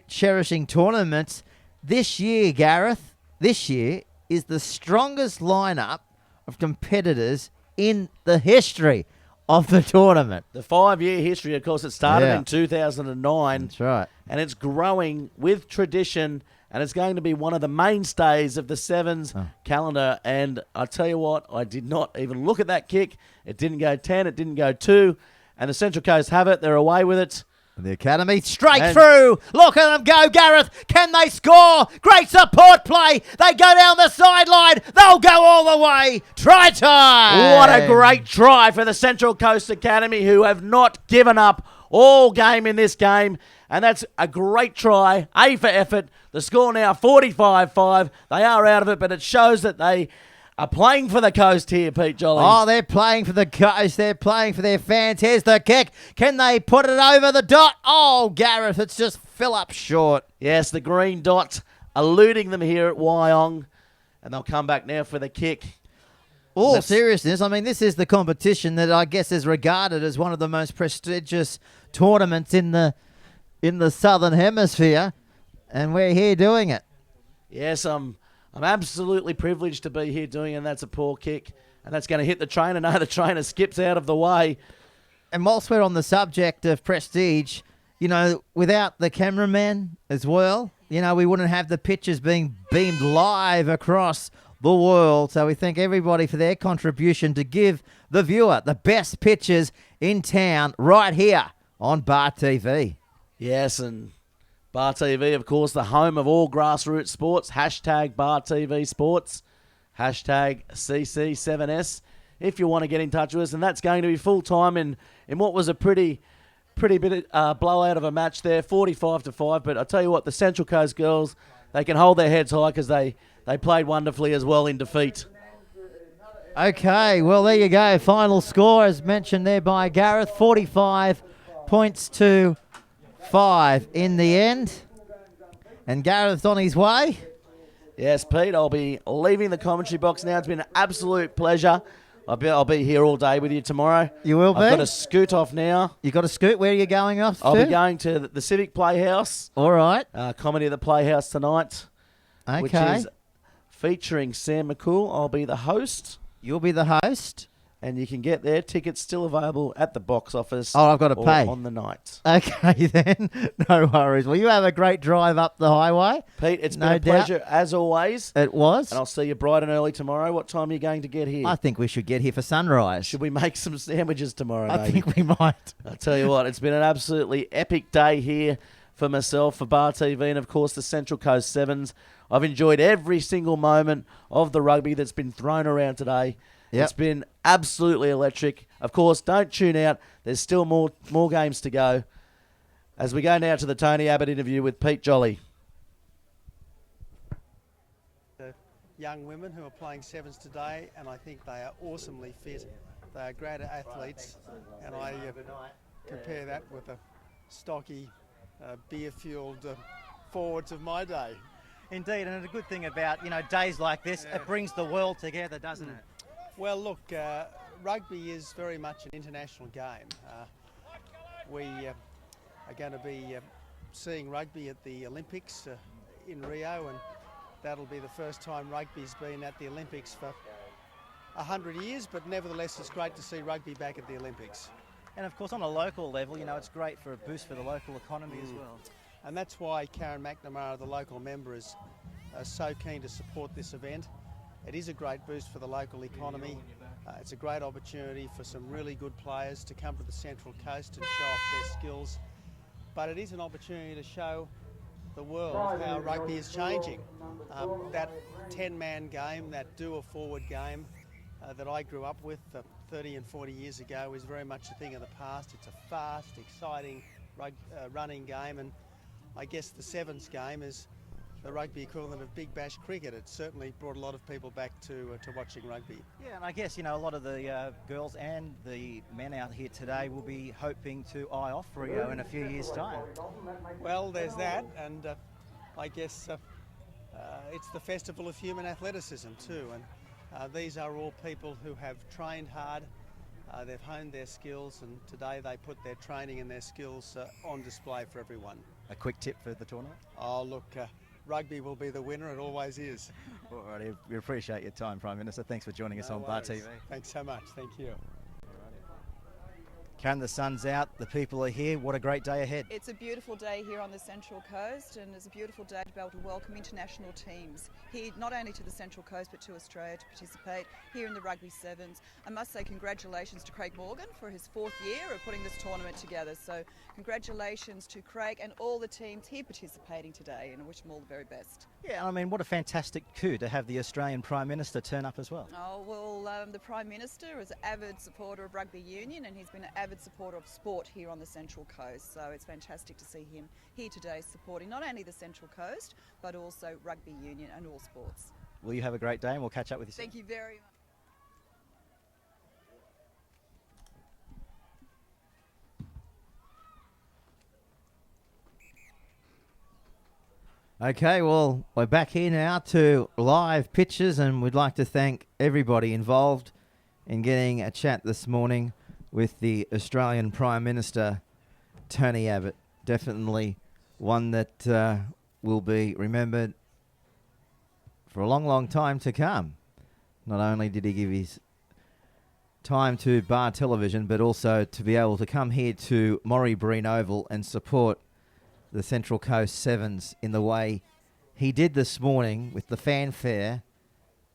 cherishing tournaments, this year, Gareth, is the strongest lineup of competitors in the history of the tournament. The 5-year history, of course, it started in 2009. That's right. And it's growing with tradition, and it's going to be one of the mainstays of the Sevens calendar. And I tell you what, I did not even look at that kick. It didn't go 10, it didn't go 2. And the Central Coast have it. They're away with it. The academy straight through. Look at them go, Gareth. Can they score? Great support play. They go down the sideline. They'll go all the way. Try time. What a great try for the Central Coast Academy, who have not given up all game in this game. And that's a great try. A for effort. The score now 45-5. They are out of it, but it shows that they are playing for the coast here, Pete Jolly. Oh, they're playing for the coast. They're playing for their fans. Here's the kick. Can they put it over the dot? Oh, Gareth, it's just fill up short. Yes, the green dot eluding them here at Wyong. And they'll come back now for the kick. All seriousness, I mean, this is the competition that I guess is regarded as one of the most prestigious tournaments in the Southern Hemisphere. And we're here doing it. Yes, I'm absolutely privileged to be here doing it, and that's a poor kick. And that's going to hit the trainer. No, the trainer skips out of the way. And whilst we're on the subject of prestige, without the cameraman as well, we wouldn't have the pictures being beamed live across the world. So we thank everybody for their contribution to give the viewer the best pictures in town right here on Bar TV. Yes, and Bar TV, of course, the home of all grassroots sports. Hashtag Bar TV Sports. Hashtag CC7s. If you want to get in touch with us, and that's going to be full time in what was a pretty bit blowout of a match there, 45-5. But I tell you what, the Central Coast girls, they can hold their heads high because they played wonderfully as well in defeat. Okay, well there you go. Final score, as mentioned there by Gareth, 45 points to 5 in the end. And Gareth's on his way. Yes, Pete, I'll be leaving the commentary box now. It's been an absolute pleasure I'll be here all day with you tomorrow. You will be? I've got to scoot off now. You got to scoot? Where are you going off I'll to? be going to the Civic Playhouse. All right. Comedy at the Playhouse tonight. Okay. Which is featuring Sam McCool. I'll be the host. You'll be the host. And you can get there. Tickets still available at the box office. Oh, I've got to pay. On the night. Okay, then. No worries. Well, you have a great drive up the highway. Pete, it's No been a doubt. pleasure as always. It was. And I'll see you bright and early tomorrow. What time are you going to get here? I think we should get here for sunrise. Should we make some sandwiches tomorrow, I maybe? think we might. I'll tell you what, it's been an absolutely epic day here for myself, for Bar TV, and of course the Central Coast Sevens. I've enjoyed every single moment of the rugby that's been thrown around today. Yep. It's been absolutely electric. Of course, don't tune out. There's still more games to go. As we go now to the Tony Abbott interview with Pete Jolly. The young women who are playing sevens today, and I think they are awesomely fit. They are great athletes, and I compare that with the stocky, beer-fueled forwards of my day. Indeed, and a good thing about days like this, it brings the world together, doesn't it? Well, look, rugby is very much an international game. We are going to be seeing rugby at the Olympics in Rio, and that'll be the first time rugby's been at the Olympics for 100 years, but nevertheless it's great to see rugby back at the Olympics. And of course on a local level, it's great for a boost for the local economy as well. And that's why Karen McNamara, the local member, is so keen to support this event. It is a great boost for the local economy. It's a great opportunity for some really good players to come to the Central Coast and show off their skills. But it is an opportunity to show the world how rugby is changing. That 10-man game, that do-a-forward game that I grew up with 30 and 40 years ago is very much a thing of the past. It's a fast, exciting running game, and I guess the sevens game is the rugby equivalent of Big Bash cricket. It certainly brought a lot of people back to watching rugby. Yeah, and I guess, a lot of the girls and the men out here today will be hoping to eye off Rio in a few years' time. Well, there's that, and I guess it's the festival of human athleticism too, and these are all people who have trained hard, they've honed their skills, and today they put their training and their skills on display for everyone. A quick tip for the tournament? Oh, look, rugby will be the winner, it always is. Alrighty, we appreciate your time, Prime Minister. Thanks for joining us on Bar TV. Thanks so much, thank you. Karen, the sun's out, the people are here. What a great day ahead. It's a beautiful day here on the Central Coast, and it's a beautiful day to be able to welcome international teams here, not only to the Central Coast but to Australia to participate here in the Rugby Sevens. I must say congratulations to Craig Morgan for his 4th year of putting this tournament together. So congratulations to Craig and all the teams here participating today, and I wish them all the very best. Yeah, what a fantastic coup to have the Australian Prime Minister turn up as well. Oh, well, the Prime Minister is an avid supporter of rugby union, and he's been an avid supporter of sport here on the Central Coast. So it's fantastic to see him here today supporting not only the Central Coast, but also rugby union and all sports. Well, you have a great day, and we'll catch up with you soon. Thank you very much. Okay, well, we're back here now to live pitches, and we'd like to thank everybody involved in getting a chat this morning with the Australian Prime Minister, Tony Abbott. Definitely one that will be remembered for a long, long time to come. Not only did he give his time to Bar Television, but also to be able to come here to Morrie Breen Oval and support the Central Coast Sevens in the way he did this morning with the fanfare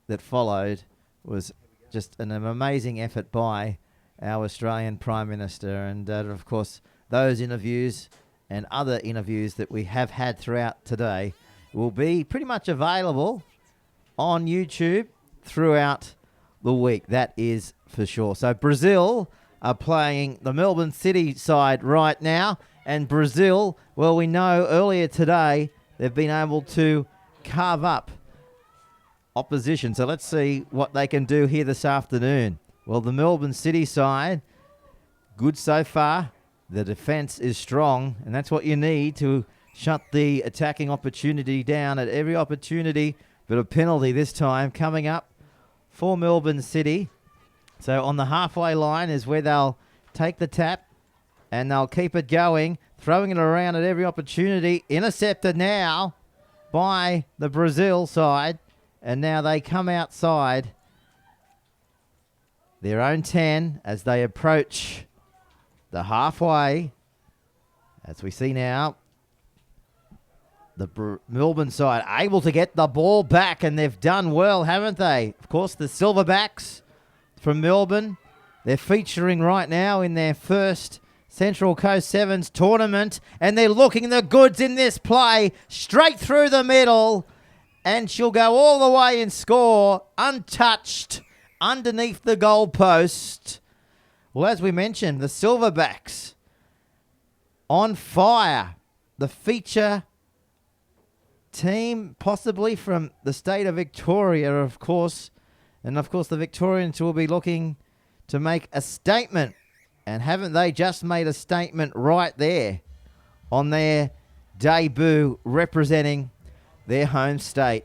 that followed. Was just an amazing effort by our Australian Prime Minister. And of course, those interviews and other interviews that we have had throughout today will be pretty much available on YouTube throughout the week. That is for sure. So Brazil are playing the Melbourne City side right now. And Brazil, well, we know earlier today they've been able to carve up opposition. So let's see what they can do here this afternoon. Well, the Melbourne City side, good so far. The defence is strong, and that's what you need to shut the attacking opportunity down at every opportunity. But a penalty this time coming up for Melbourne City. So on the halfway line is where they'll take the tap and they'll keep it going, throwing it around at every opportunity. Intercepted now by the Brazil side. And now they come outside their own 10 as they approach the halfway. As we see now, the Melbourne side able to get the ball back, and they've done well, haven't they? Of course, the Silverbacks from Melbourne, they're featuring right now in their first Central Coast Sevens tournament, and they're looking the goods in this play, straight through the middle, and she'll go all the way and score untouched underneath the goalpost. Well, as we mentioned, the Silverbacks on fire. The feature team possibly from the state of Victoria, of course. And, of course, the Victorians will be looking to make a statement. And haven't they just made a statement right there on their debut representing their home state?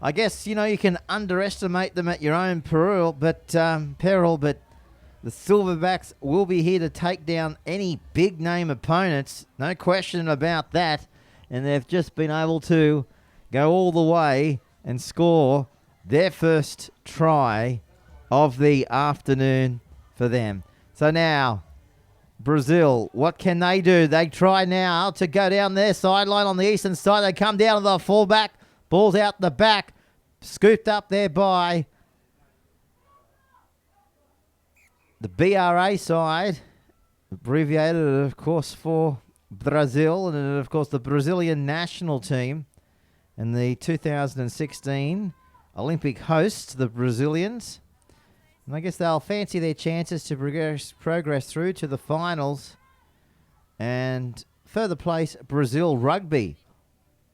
I guess, you know, you can underestimate them at your own peril, but the Silverbacks will be here to take down any big-name opponents. No question about that. And they've just been able to go all the way and score their first try of the afternoon for them. So now, Brazil, what can they do? They try now to go down their sideline on the eastern side. They come down to the fullback. Ball's out the back. Scooped up there by the BRA side. Abbreviated, of course, for Brazil. And, of course, the Brazilian national team. And the 2016 Olympic hosts, the Brazilians. And I guess they'll fancy their chances to progress through to the finals and further place Brazil rugby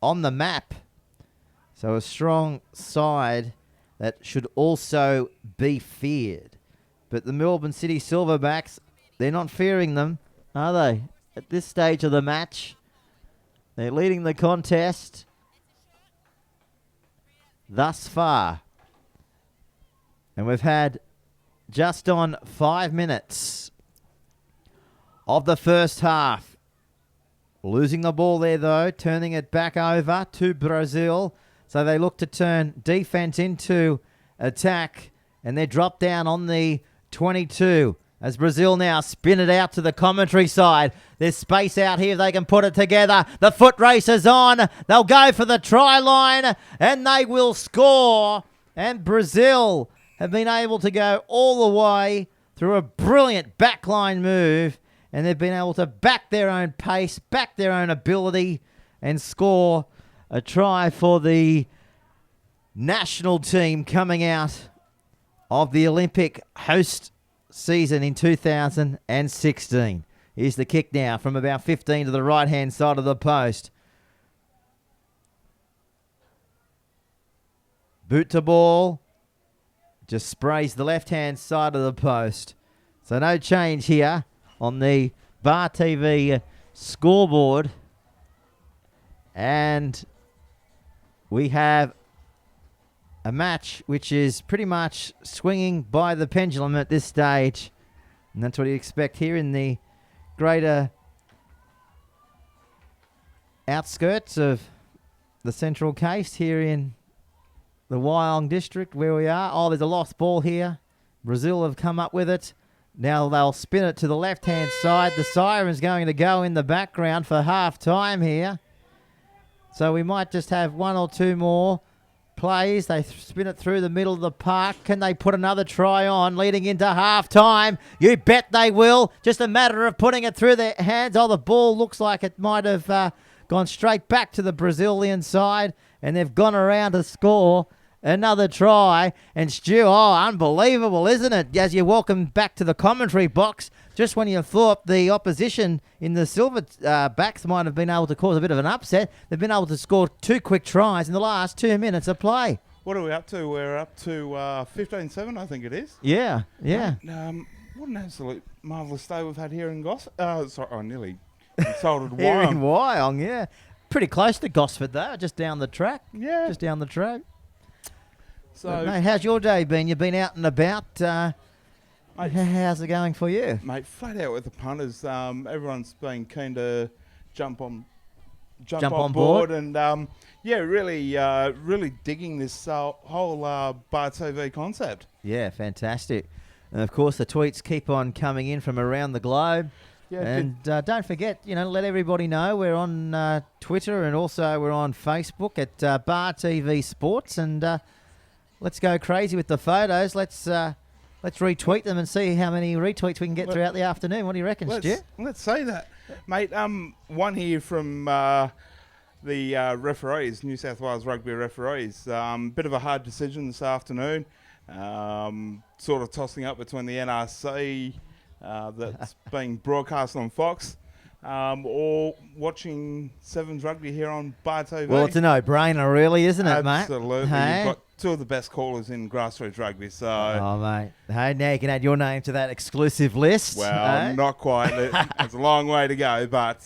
on the map. So a strong side that should also be feared. But the Melbourne City Silverbacks, they're not fearing them, are they? At this stage of the match, they're leading the contest thus far. And we've had just on 5 minutes of the first half. Losing the ball there, though, turning it back over to Brazil. So they look to turn defense into attack, and they're dropped down on the 22. As Brazil now spin it out to the commentary side. There's space out here. They can put it together. The foot race is on. They'll go for the try line, and they will score. And Brazil have been able to go all the way through a brilliant backline move, and they've been able to back their own pace, back their own ability, and score a try for the national team coming out of the Olympic host season in 2016. Here's the kick now from about 15 to the right-hand side of the post. Boot to ball. Just sprays the left-hand side of the post. So no change here on the Bar TV scoreboard. And we have a match which is pretty much swinging by the pendulum at this stage. And that's what you expect here in the greater outskirts of the Central Coast here in the Wyong district where we are. Oh, there's a lost ball here. Brazil have come up with it. Now they'll spin it to the left-hand side. The siren's going to go in the background for half-time here. So we might just have one or two more plays. They spin it through the middle of the park. Can they put another try on leading into half-time? You bet they will. Just a matter of putting it through their hands. Oh, the ball looks like it might have gone straight back to the Brazilian side, and they've gone around to score another try. And Stu, oh, unbelievable, isn't it? As you welcome back to the commentary box, just when you thought the opposition in the Silverbacks might have been able to cause a bit of an upset, they've been able to score two quick tries in the last 2 minutes of play. What are we up to? We're up to 15-7, I think it is. Yeah. What an absolute marvellous day we've had here in I nearly insulted Wyong. Here in Wyong, yeah. Pretty close to Gosford, though, just down the track. Yeah. Just down the track. So, Mate, how's your day been? You've been out and about. Mate, How's it going for you? mate, flat out with the punters. Everyone's been keen to jump on board. and really digging this whole Bar TV concept. Yeah, fantastic. And of course, the tweets keep on coming in from around the globe. Yeah, And don't forget, let everybody know we're on Twitter and also we're on Facebook at Bar TV Sports. And let's go crazy with the photos. Let's retweet them and see how many retweets we can get throughout the afternoon. What do you reckon, Stu? Let's say that, mate. One here from the referees, New South Wales rugby referees. Bit of a hard decision this afternoon. Sort of tossing up between the NRC that's being broadcast on Fox, or watching Sevens rugby here on Bar TV. Well, it's a no-brainer, really, isn't it, mate? Absolutely. Hey? You've got two of the best callers in grassroots rugby, so... Oh, mate. Hey, now you can add your name to that exclusive list. Well, hey? not quite. It's a long way to go, but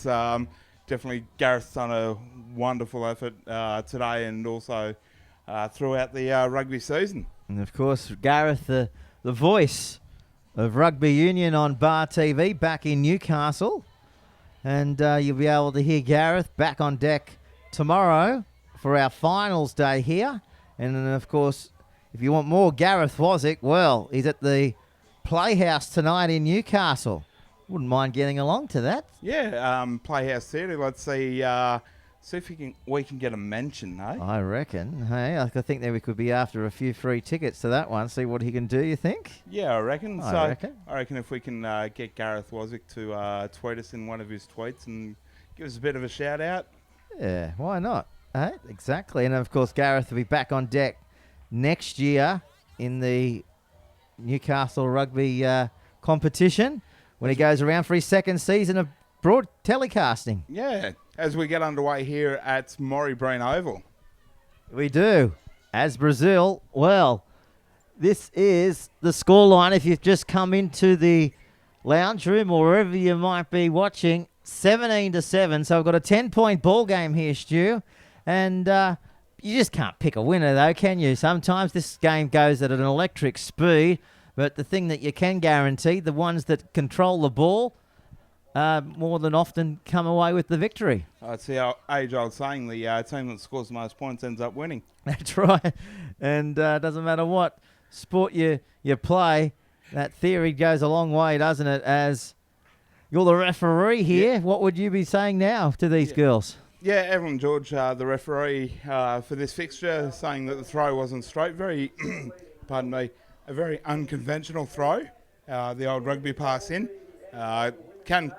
definitely Gareth's done a wonderful effort today and also throughout the rugby season. And, of course, Gareth, the voice of rugby union on Bar TV back in Newcastle. And you'll be able to hear Gareth back on deck tomorrow for our finals day here. And then, of course, if you want more Gareth Wozick, well, he's at the Playhouse tonight in Newcastle. Wouldn't mind getting along to that. Yeah, Playhouse Theatre. Let's see if we can get a mention, eh? I reckon. Hey, I think that we could be after a few free tickets to that one. See what he can do, you think? Yeah, I reckon. I reckon if we can get Gareth Wozick to tweet us in one of his tweets and give us a bit of a shout out. Yeah, why not? Hey, exactly. And, of course, Gareth will be back on deck next year in the Newcastle rugby competition when he goes around for his second season of broad telecasting. Yeah, as we get underway here at Morrie Breen Oval. We do. As Brazil, well, this is the scoreline. If you've just come into the lounge room or wherever you might be watching, 17-7. So we've got a 10-point ball game here, Stu. And you just can't pick a winner, though, can you? Sometimes this game goes at an electric speed. But the thing that you can guarantee, the ones that control the ball, more than often come away with the victory. It's the age-old saying, the team that scores the most points ends up winning. That's right. And doesn't matter what sport you play, that theory goes a long way, doesn't it? As you're the referee here, what would you be saying now to these girls? Yeah, Evelyn George, the referee for this fixture, saying that the throw wasn't straight. Very, pardon me, a very unconventional throw. The old rugby pass in. Can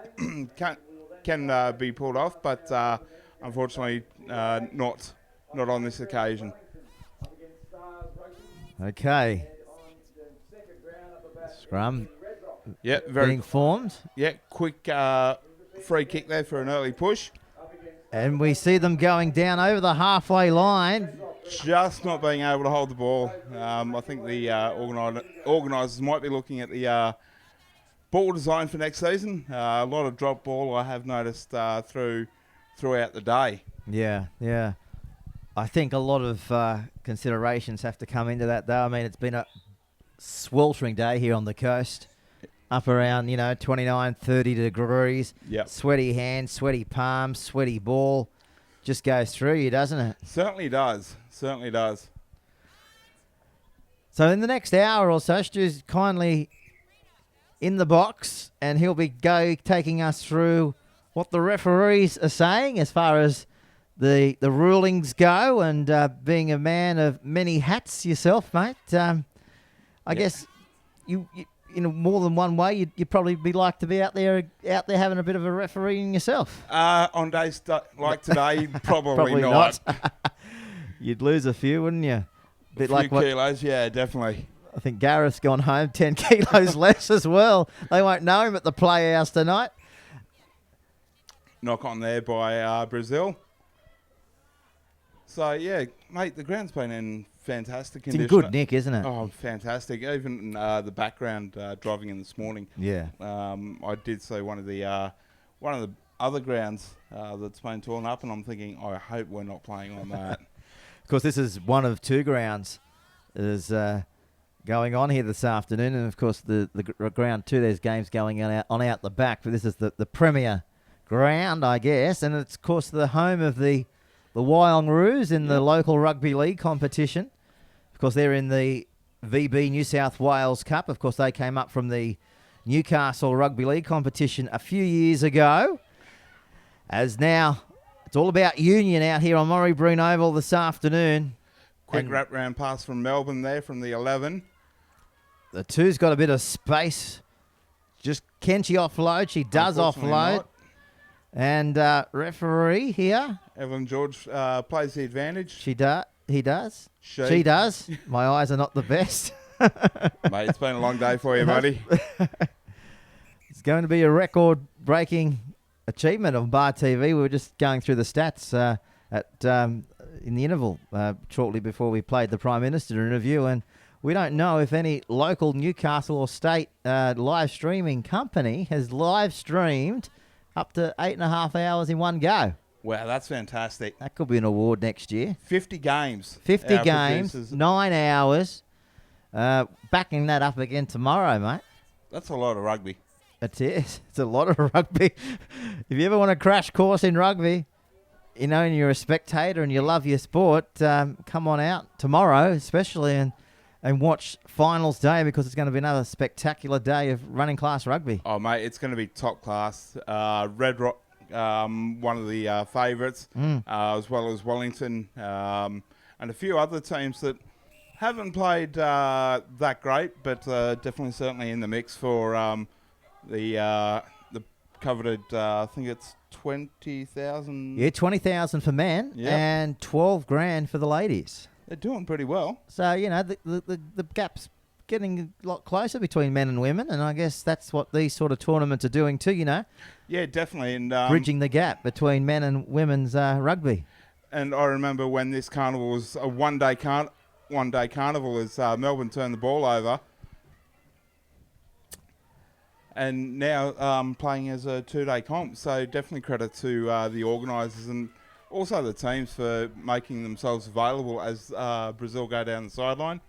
be pulled off, but unfortunately not on this occasion. Okay. Scrum. Yeah, Being formed. Yeah, quick free kick there for an early push. And we see them going down over the halfway line. Just not being able to hold the ball. I think the organisers might be looking at the ball design for next season. A lot of drop ball I have noticed throughout the day. Yeah. I think a lot of considerations have to come into that, though. I mean, it's been a sweltering day here on the coast. Up around, 29, 30 degrees. Yep. Sweaty hands, sweaty palms, sweaty ball. Just goes through you, doesn't it? Certainly does. So in the next hour or so, Stu's kindly in the box, and he'll be taking us through what the referees are saying as far as the rulings go, and being a man of many hats yourself, mate. I guess you in more than one way, you'd probably be like to be out there having a bit of a refereeing yourself. On days like today, probably not. You'd lose a few, wouldn't you? A few kilos, yeah, definitely. I think Gareth's gone home 10 kilos less as well. They won't know him at the Playhouse tonight. Knock on there by Brazil. So, yeah, mate, the ground's been in fantastic condition. It's in good nick, isn't it? Oh, fantastic. Even the background driving in this morning. Yeah. I did see one of the other grounds that's been torn up, and I'm thinking, I hope we're not playing on that. Of course, this is one of two grounds is going on here this afternoon. And, of course, the ground too, there's games going on out the back. But this is the premier ground, I guess. And it's, of course, the home of the Wylongaroos in the local rugby league competition. Of course, they're in the VB New South Wales Cup. Of course, they came up from the Newcastle Rugby League competition a few years ago. As now, it's all about union out here on Murray Breen Oval this afternoon. Quick wrap round pass from Melbourne there from the 11. The two's got a bit of space. Just can she offload? She does offload. Not. And referee here. Evelyn George plays the advantage. He does. She does. My eyes are not the best. Mate, it's been a long day for you, buddy. It's going to be a record-breaking achievement on Bar TV. We were just going through the stats in the interval shortly before we played the Prime Minister interview, and we don't know if any local Newcastle or state live streaming company has live streamed up to 8.5 hours in one go. Wow, that's fantastic. That could be an award next year. 50 games. 50 Our games, producers. 9 hours. Backing that up again tomorrow, mate. That's a lot of rugby. It is. It's a lot of rugby. If you ever want a crash course in rugby, you know, and you're a spectator and you love your sport, come on out tomorrow, especially, and watch finals day, because it's going to be another spectacular day of running class rugby. Oh, mate, it's going to be top class. Red Rock, one of the favourites, as well as Wellington, and a few other teams that haven't played that great, but definitely certainly in the mix for the coveted, I think it's 20,000. Yeah, 20,000 for men and 12 grand for the ladies. They're doing pretty well. So, you know, the gap's getting a lot closer between men and women, and I guess that's what these sort of tournaments are doing too, you know. Yeah, definitely. And bridging the gap between men and women's rugby. And I remember when this carnival was a one-day carnival as Melbourne turned the ball over. And now playing as a two-day comp. So definitely credit to the organisers and also the teams for making themselves available as Brazil go down the sideline.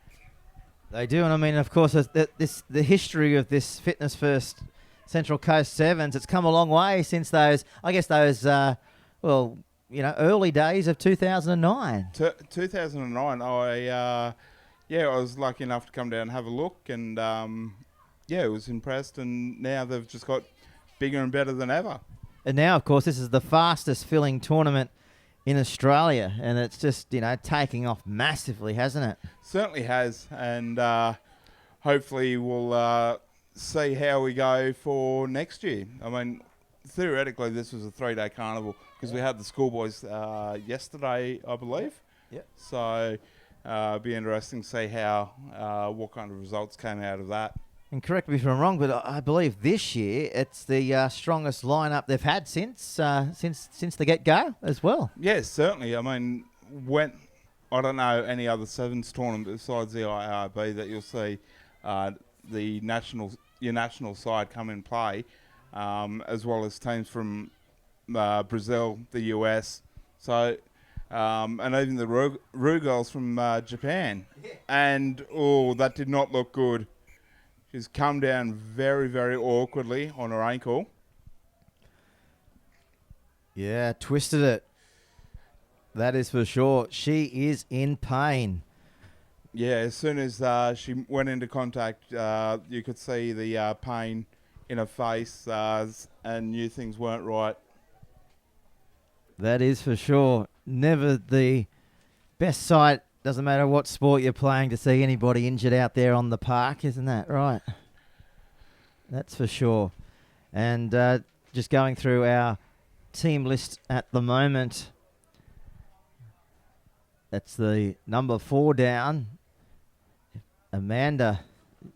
They do, and I mean, of course, the history of this Fitness First Central Coast Sevens, it's come a long way since those early days of 2009. 2009, I was lucky enough to come down and have a look, and I was impressed, and now they've just got bigger and better than ever. And now, of course, this is the fastest filling tournament in Australia, and it's just, you know, taking off massively, hasn't it? Certainly has, and hopefully we'll see how we go for next year. I mean, theoretically, this was a 3-day carnival because we had the schoolboys yesterday, I believe. Yeah. So it'll be interesting to see how what kind of results came out of that. And correct me if I'm wrong, but I believe this year it's the strongest lineup they've had since the get-go as well. Yes, certainly. I mean, I don't know any other sevens tournament besides the IRB that you'll see your national side come and play, as well as teams from Brazil, the US, so and even the Roo girls from Japan. Yeah. And that did not look good. She's come down very, very awkwardly on her ankle. Yeah, twisted it. That is for sure. She is in pain. Yeah, as soon as she went into contact, you could see the pain in her face and knew things weren't right. That is for sure. Never the best sight. Doesn't matter what sport you're playing, to see anybody injured out there on the park, isn't that right? That's for sure. And just going through our team list at the moment, that's the number 4 down. Amanda,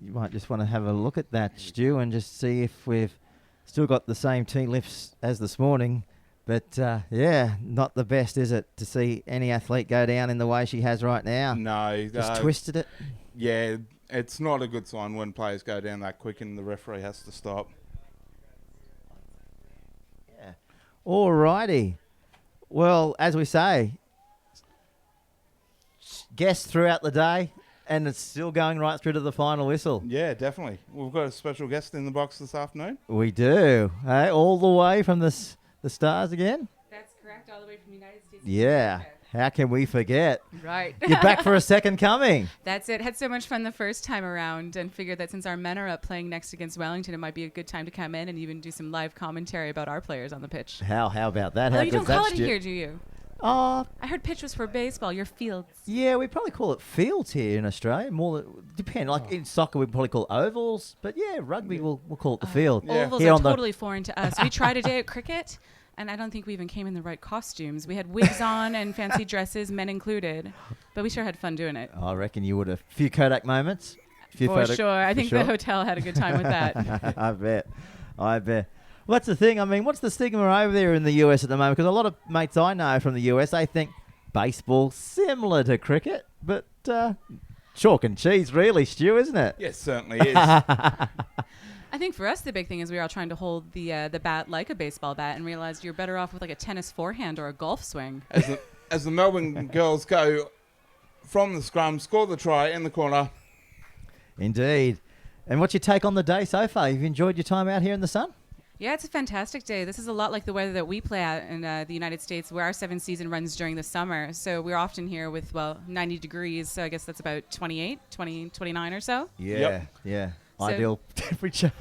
you might just want to have a look at that, Stu, and just see if we've still got the same team lifts as this morning. But, not the best, is it, to see any athlete go down in the way she has right now? No. Just twisted it? Yeah, it's not a good sign when players go down that quick and the referee has to stop. Yeah. All righty. Well, as we say, guests throughout the day And it's still going right through to the final whistle. Yeah, definitely. We've got a special guest in the box this afternoon. We do. Hey, all the way from the Stars again? That's correct, all the way from the United States. Yeah. How can we forget? Right. You're back for a second coming. That's it. Had so much fun the first time around and figured that since our men are up playing next against Wellington, it might be a good time to come in and even do some live commentary about our players on the pitch. How about that? Oh, How you don't good's call that, it Stu? here, do you? Oh, I heard pitch was for baseball. Your fields. yeah, we probably call it fields here in Australia. More depend. Like in soccer, we probably call ovals. But yeah, rugby, we'll call it the field. Yeah. Ovals Here are on the- totally foreign to us. We tried a day at cricket, and I don't think we even came in the right costumes. We had wigs on and fancy dresses, men included. But we sure had fun doing it. I reckon you would have. A few Kodak moments. For sure. I for think sure. the hotel had a good time with that. I bet. Well, that's the thing. I mean, what's the stigma over there in the US at the moment? Because a lot of mates I know from the US, they think baseball similar to cricket, but chalk and cheese, really, Stu, isn't it? Yes, certainly is. I think for us, the big thing is we were all trying to hold the bat like a baseball bat and realized you're better off with like a tennis forehand or a golf swing. As the Melbourne girls go from the scrum, score the try in the corner. Indeed. And what's your take on the day so far? You've enjoyed your time out here in the sun? Yeah, it's a fantastic day. This is a lot like the weather that we play out in the United States, where our 7th season runs during the summer. So we're often here with, 90 degrees. So I guess that's about 29 or so. Yeah. So- Ideal temperature.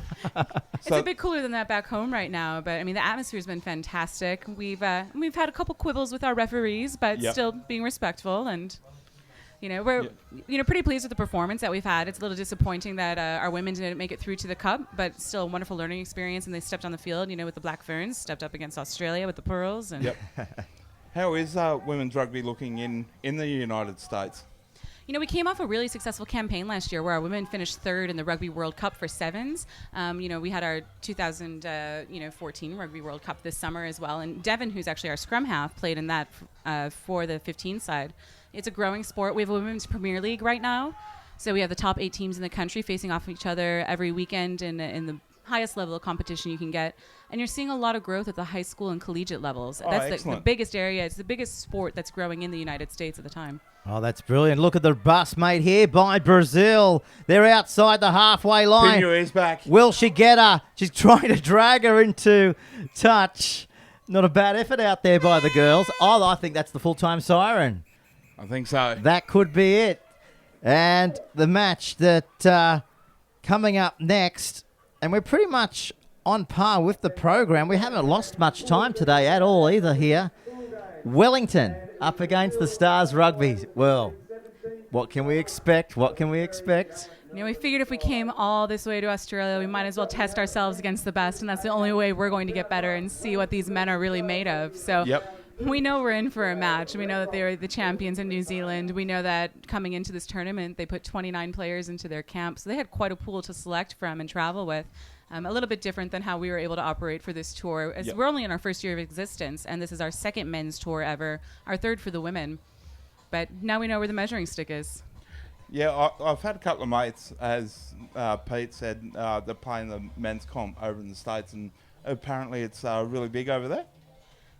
It's a bit cooler than that back home right now, but I mean the atmosphere's been fantastic. We've had a couple quibbles with our referees, but Yep. still being respectful, and we're pretty pleased with the performance that we've had. It's a little disappointing that our women didn't make it through to the cup, but still a wonderful learning experience. And they stepped on the field, with the Black Ferns, stepped up against Australia with the Pearls, and Yep. How is women's rugby looking in the United States? we came off a really successful campaign last year where our women finished 3rd in the Rugby World Cup for sevens. We had our 2014 Rugby World Cup this summer as well. And Devon, who's actually our scrum half, played in that for the 15 side. It's a growing sport. We have a women's Premier League right now. So we have the top 8 teams in the country facing off each other every weekend in the highest level of competition you can get. And you're seeing a lot of growth at the high school and collegiate levels. Oh, That's the excellent. biggest area. It's the biggest sport that's growing in the United States at the time. Oh, that's brilliant. Look at the bus made here by Brazil. They're outside the halfway line. Pinu is back. Will she get her? She's trying to drag her into touch. Not a bad effort out there by the girls. Oh, I think that's the full-time siren. I think so. That could be it. And the match that coming up next, and we're pretty much on par with the program. We haven't lost much time today at all either here. Wellington up against the Stars Rugby. Well, what can we expect? We figured if we came all this way to Australia, we might as well test ourselves against the best, and that's the only way we're going to get better and see what these men are really made of. So we know we're in for a match. We know that they're the champions in New Zealand. We know that coming into this tournament, they put 29 players into their camp, so they had quite a pool to select from and travel with. A little bit different than how we were able to operate for this tour. As we're only in our first year of existence, and this is our 2nd men's tour ever, our 3rd for the women. But now we know where the measuring stick is. Yeah, I've had a couple of mates, as Pete said, they're playing the men's comp over in the States, and apparently it's really big over there.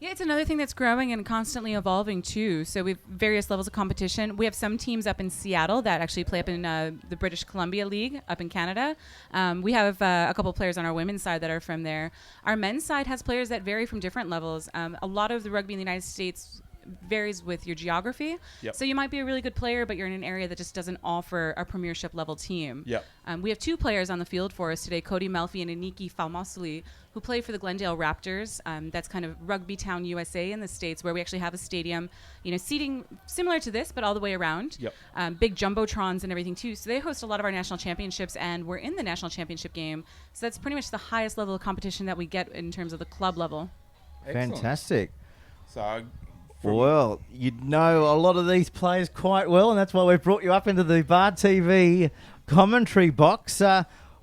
Yeah, it's another thing that's growing and constantly evolving too. So we have various levels of competition. We have some teams up in Seattle that actually play up in the British Columbia League up in Canada. We have a couple players on our women's side that are from there. Our men's side has players that vary from different levels. A lot of the rugby in the United States varies with your geography. So you might be a really good player, but you're in an area that just doesn't offer a premiership level team. We have 2 players on the field for us today, Cody Melfi and Aniki Falmosuli, who play for the Glendale Raptors. That's kind of Rugby Town, USA in the States, where we actually have a stadium, seating similar to this, but all the way around. Big jumbotrons and everything too. So they host a lot of our national championships, and we're in the national championship game. So that's pretty much the highest level of competition that we get in terms of the club level. Excellent. Fantastic. So, Well, you know a lot of these players quite well, and that's why we've brought you up into the Bar TV commentary box.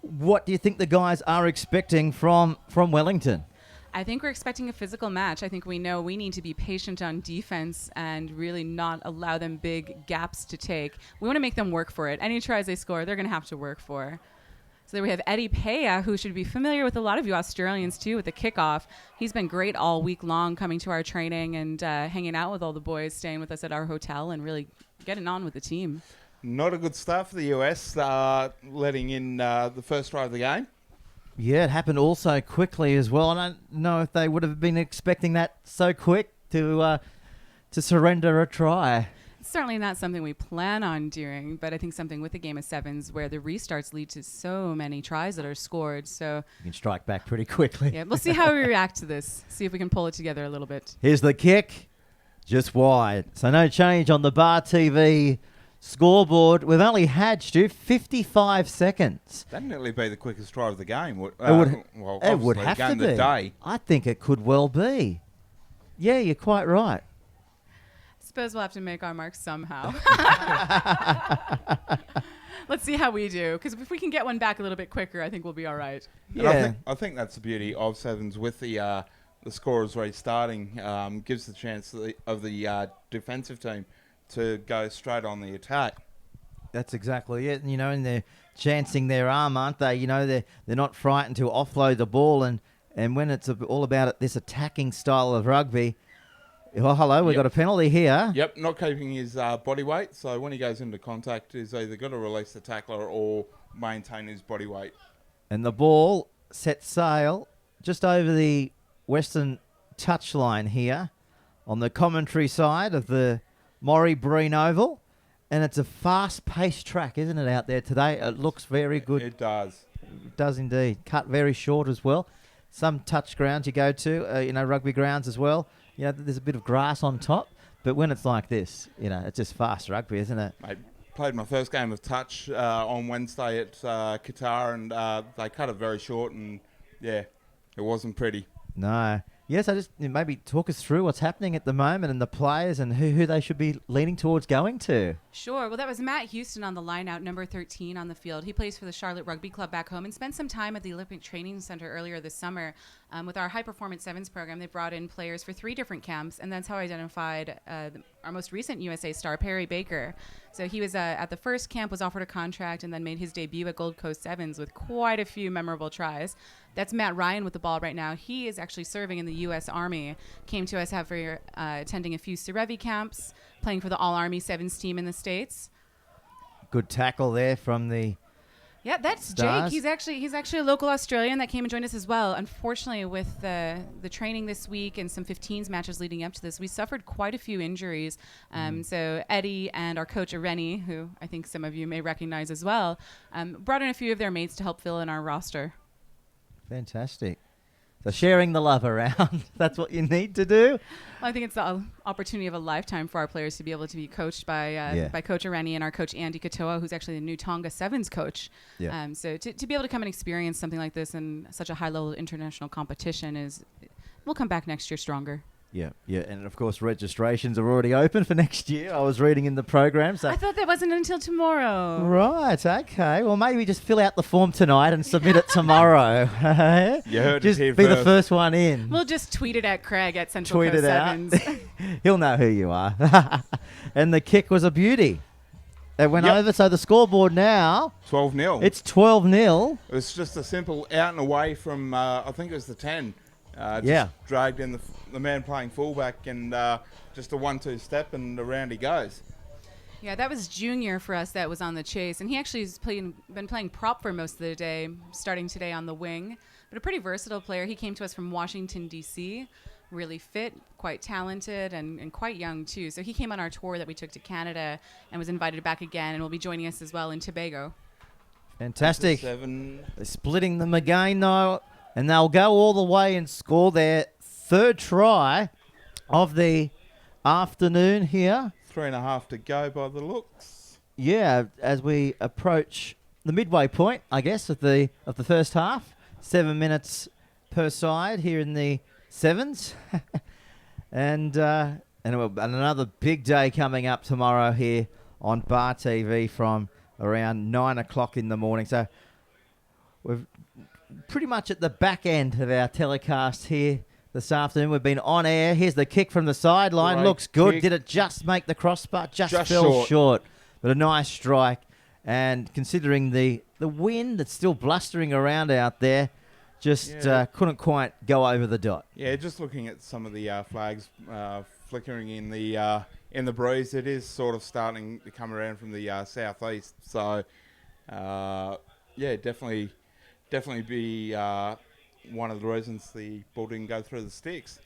What do you think the guys are expecting from Wellington? I think we're expecting a physical match. I think we know we need to be patient on defense and really not allow them big gaps to take. We want to make them work for it. Any tries they score, they're going to have to work for. So there we have Eddie Pea, who should be familiar with a lot of you Australians too with the kickoff. He's been great all week long coming to our training and hanging out with all the boys, staying with us at our hotel and really getting on with the team. Not a good start for the US, letting in the first try of the game. Yeah, it happened all so quickly as well. I don't know if they would have been expecting that so quick to surrender a try. It's certainly not something we plan on doing, but I think something with a game of sevens where the restarts lead to so many tries that are scored. So You can strike back pretty quickly. yeah, we'll see how we react to this. See if we can pull it together a little bit. Here's the kick, just wide. So no change on the Bar TV scoreboard. We've only had, Stu, 55 seconds. That'd nearly be the quickest try of the game. It would obviously, have game to of the be. day. I think it could well be. Yeah, you're quite right. Suppose we'll have to make our marks somehow. Let's see how we do, because if we can get one back a little bit quicker, I think we'll be all right. And Yeah. I think that's the beauty of sevens with the scorers restarting. Gives the chance of the defensive team to go straight on the attack. That's exactly it. You know, and they're chancing their arm, aren't they? You know, they're not frightened to offload the ball, and when it's all about this attacking style of rugby. Oh, hello, we've Yep. got a penalty here. Yep, not keeping his body weight. So when he goes into contact, he's either got to release the tackler or maintain his body weight. And the ball sets sail just over the western touchline here on the commentary side of the Maury Breen Oval. And it's a fast-paced track, isn't it, out there today? It looks very good. It does. It does indeed. Cut very short as well. Some touch grounds you go to, rugby grounds as well. You know, there's a bit of grass on top. But when it's like this, it's just fast rugby, isn't it? I played my first game of touch on Wednesday at Qatar, and they cut it very short, and yeah, it wasn't pretty. No. Yes, I just maybe talk us through what's happening at the moment and the players and who they should be leaning towards going to. Sure. Well, that was Matt Houston on the line out, number 13 on the field. He plays for the Charlotte Rugby Club back home and spent some time at the Olympic Training Center earlier this summer. With our High Performance Sevens program, they brought in players for 3 different camps, and that's how I identified our most recent USA star, Perry Baker. So he was at the first camp, was offered a contract, and then made his debut at Gold Coast Sevens with quite a few memorable tries. That's Matt Ryan with the ball right now. He is actually serving in the U.S. Army. Came to us after attending a few Serevi camps, playing for the All-Army Sevens team in the States. Good tackle there from the... Yeah, that's Stars. Jake. He's actually a local Australian that came and joined us as well. Unfortunately, with the training this week and some 15s matches leading up to this, we suffered quite a few injuries. So Eddie and our coach Irene, who I think some of you may recognize as well, brought in a few of their mates to help fill in our roster. Fantastic. So sharing the love around, that's what you need to do. Well, I think it's the opportunity of a lifetime for our players to be able to be coached by Coach Irene and our coach Andy Katoa, who's actually the new Tonga Sevens coach. Yeah. So to be able to come and experience something like this in such a high-level international competition we'll come back next year stronger. Yeah, and of course registrations are already open for next year. I was reading in the program. So I thought that wasn't until tomorrow. Right, okay. Well, maybe just fill out the form tonight and submit it tomorrow. You heard just it here be the first. first one in. We'll just tweet it at Craig at Central Tweet Coast it out. Sevens. He'll know who you are. And the kick was a beauty. It went Yep. over, so the scoreboard now, 12-0. it's 12-0. It was just a simple out and away from, I think it was the 10. Yeah. Just dragged in the man playing fullback, and just a 1-2 step, and around he goes. Yeah, that was Junior for us that was on the chase. And he actually has been playing prop for most of the day, starting today on the wing. But a pretty versatile player. He came to us from Washington, D.C., really fit, quite talented, and quite young, too. So he came on our tour that we took to Canada and was invited back again, and will be joining us as well in Tobago. Fantastic. 7. They're splitting them again, though, and they'll go all the way and score their third try of the afternoon here. 3.5 to go by the looks. Yeah, as we approach the midway point, I guess, of the first half. 7 minutes per side here in the Sevens. and another big day coming up tomorrow here on Bar TV from around 9 o'clock in the morning. So we're pretty much at the back end of our telecast here this afternoon. We've been on air. Here's the kick from the sideline. Great Looks good. kick. Did it just make the crossbar? Just Just fell short. But a nice strike. And considering the wind that's still blustering around out there, just couldn't quite go over the dot. Yeah, just looking at some of the flags flickering in the breeze, it is sort of starting to come around from the southeast. So, definitely be one of the reasons the ball didn't go through the sticks.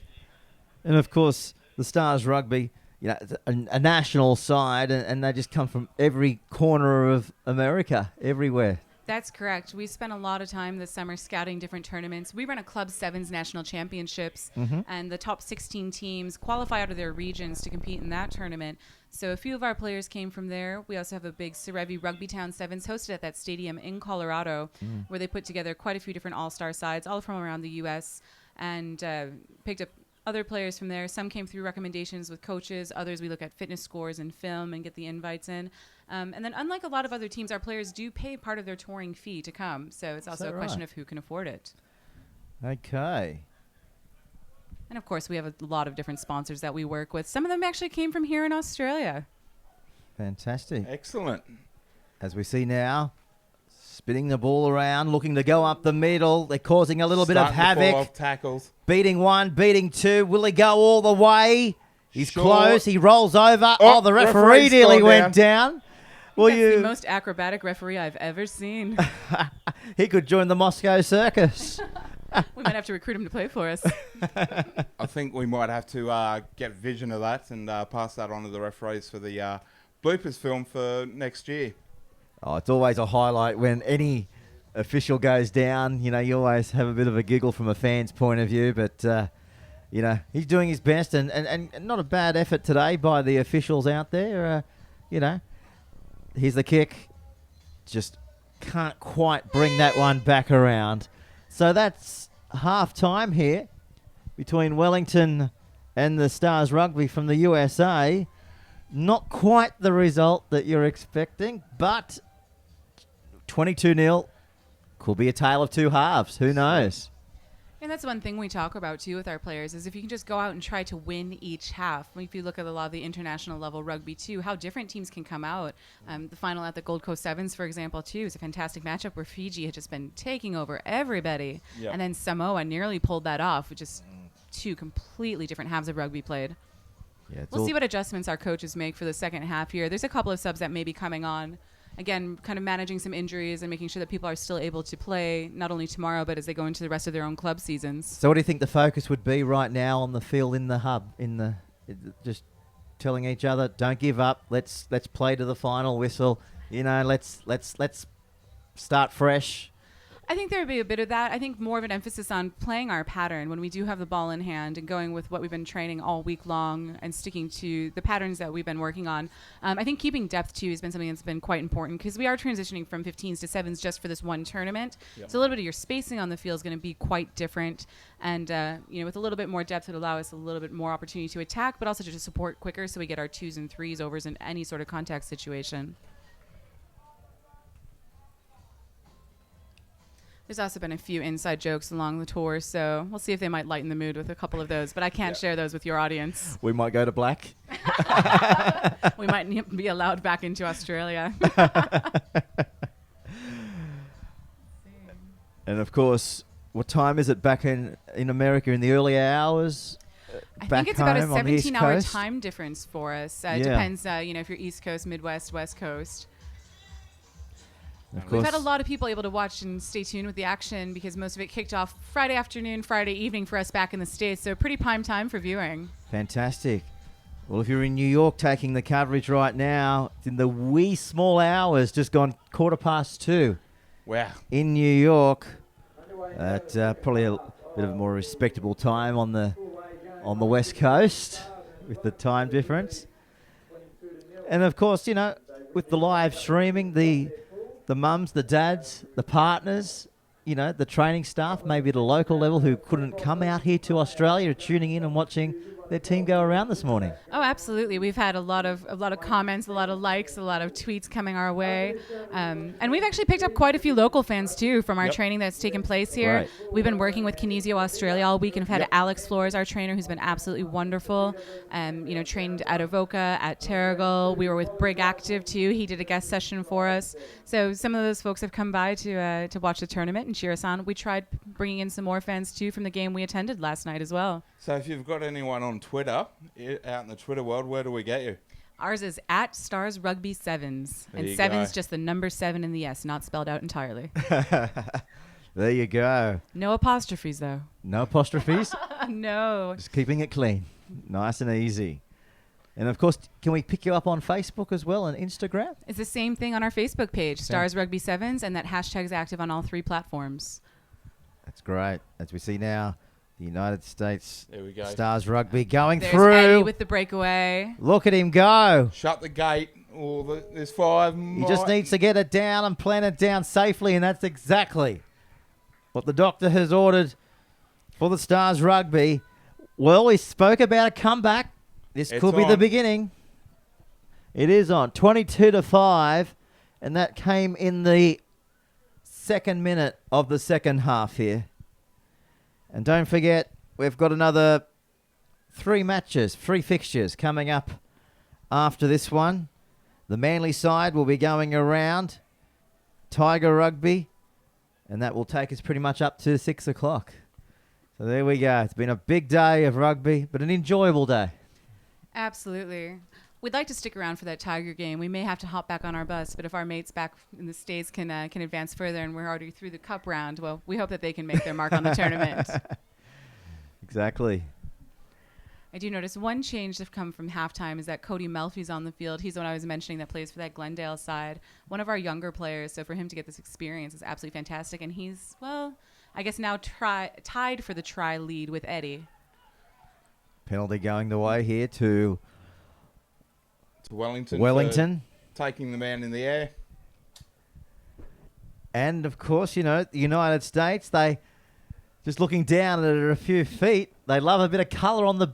And of course, the Stars Rugby, it's a national side, and they just come from every corner of America, everywhere. That's correct. We spent a lot of time this summer scouting different tournaments. We run a Club 7s national championships, and the top 16 teams qualify out of their regions to compete in that tournament. So a few of our players came from there. We also have a big Serevi Rugby Town 7s hosted at that stadium in Colorado, where they put together quite a few different all-star sides, all from around the U.S., and picked up other players from there. Some came through recommendations with coaches. Others we look at fitness scores and film and get the invites in. And then unlike a lot of other teams, our players do pay part of their touring fee to come. So it's also a question of who can afford it. Okay. And of course, we have a lot of different sponsors that we work with. Some of them actually came from here in Australia. Fantastic. Excellent. As we see now, spinning the ball around, looking to go up the middle. They're causing a little bit of Starting to fall havoc. off tackles. Beating one, beating two. Will he go all the way? He's Short. close. He rolls over. Oh, The referee referee's nearly gone went down. Well, That's the most acrobatic referee I've ever seen. he could join the Moscow Circus. We might have to recruit him to play for us. I think we might have to get vision of that and pass that on to the referees for the bloopers film for next year. Oh, it's always a highlight when any official goes down. You always have a bit of a giggle from a fan's point of view, but he's doing his best, and not a bad effort today by the officials out there. Here's the kick. Just can't quite bring that one back around. So that's half time here between Wellington and the Stars Rugby from the USA. Not quite the result that you're expecting, but 22-0 could be a tale of two halves. Who knows? And that's one thing we talk about, too, with our players, is if you can just go out and try to win each half. If you look at a lot of the international level rugby, too, how different teams can come out. The final at the Gold Coast Sevens, for example, too, is a fantastic matchup where Fiji had just been taking over everybody. Yep. And then Samoa nearly pulled that off, which is two completely different halves of rugby played. Yeah, we'll see what adjustments our coaches make for the second half here. There's a couple of subs that may be coming on. Again, kind of managing some injuries and making sure that people are still able to play, not only tomorrow, but as they go into the rest of their own club seasons. So what do you think the focus would be right now on the field in the hub? Just telling each other, don't give up. Let's play to the final whistle. Let's start fresh. I think there would be a bit of that. I think more of an emphasis on playing our pattern when we do have the ball in hand and going with what we've been training all week long and sticking to the patterns that we've been working on. I think keeping depth, too, has been something that's been quite important because we are transitioning from 15s to 7s just for this one tournament. Yep. So a little bit of your spacing on the field is going to be quite different. And, with a little bit more depth, it'll allow us a little bit more opportunity to attack, but also to support quicker so we get our 2s and 3s overs in any sort of contact situation. There's also been a few inside jokes along the tour, so we'll see if they might lighten the mood with a couple of those, but I can't share those with your audience. We might go to black. We might be allowed back into Australia. And of course, what time is it back in America? In the early hours? I think it's about a 17-hour time difference for us. It depends, if you're East Coast, Midwest, West Coast. We've had a lot of people able to watch and stay tuned with the action because most of it kicked off Friday afternoon, Friday evening for us back in the States. So pretty prime time for viewing. Fantastic. Well, if you're in New York taking the coverage right now, it's in the wee small hours, just gone 2:15. Wow. In New York. At probably a bit of a more respectable time on the West Coast with the time difference. And of course, with the live streaming, the mums, the dads, the partners, the training staff, maybe at a local level who couldn't come out here to Australia, are tuning in and watching their team go around this morning? Oh, absolutely. We've had a lot of comments, a lot of likes, a lot of tweets coming our way, and we've actually picked up quite a few local fans too from our training that's taken place here. Right. We've been working with Kinesio Australia all week and have had Alex Flores, our trainer, who's been absolutely wonderful. Trained at Avoca, at Terrigal. We were with Brig Active too. He did a guest session for us. So some of those folks have come by to watch the tournament and cheer us on. We tried bringing in some more fans too from the game we attended last night as well. So if you've got anyone on Twitter, out in the Twitter world, where do we get you? Ours is at Stars Rugby Sevens. There And you Sevens go. just the number 7 in the S, not spelled out entirely. There you go. No apostrophes though. No apostrophes. No. Just keeping it clean. Nice and easy. And of course, can we pick you up on Facebook as well and Instagram? It's the same thing on our Facebook page, Stars Rugby Sevens, and that hashtag's active on all 3 platforms. That's great. As we see now, the United States There we go. Stars Rugby going There's through. Eddie with the breakaway. Look at him go. Shut the gate. There's 5. He just needs to get it down and plant it down safely, and that's exactly what the doctor has ordered for the Stars Rugby. Well, we spoke about a comeback. This It's could be the on. beginning. It is on 22-5, and that came in the 2nd minute of the second half here. And don't forget, we've got another 3 fixtures coming up after this one. The Manly side will be going around Tiger Rugby, and that will take us pretty much up to 6 o'clock. So there we go. It's been a big day of rugby, but an enjoyable day. Absolutely. We'd like to stick around for that Tiger game. We may have to hop back on our bus, but if our mates back in the States can advance further and we're already through the cup round, well, we hope that they can make their mark on the tournament. Exactly. I do notice one change that's come from halftime is that Cody Melfi's on the field. He's the one I was mentioning that plays for that Glendale side. One of our younger players, so for him to get this experience is absolutely fantastic. And he's, well, I guess now tied for the try lead with Eddie. Penalty going the way here to Wellington. Wellington. for taking the man in the air. And, of course, the United States, they just looking down at it a few feet, they love a bit of colour on the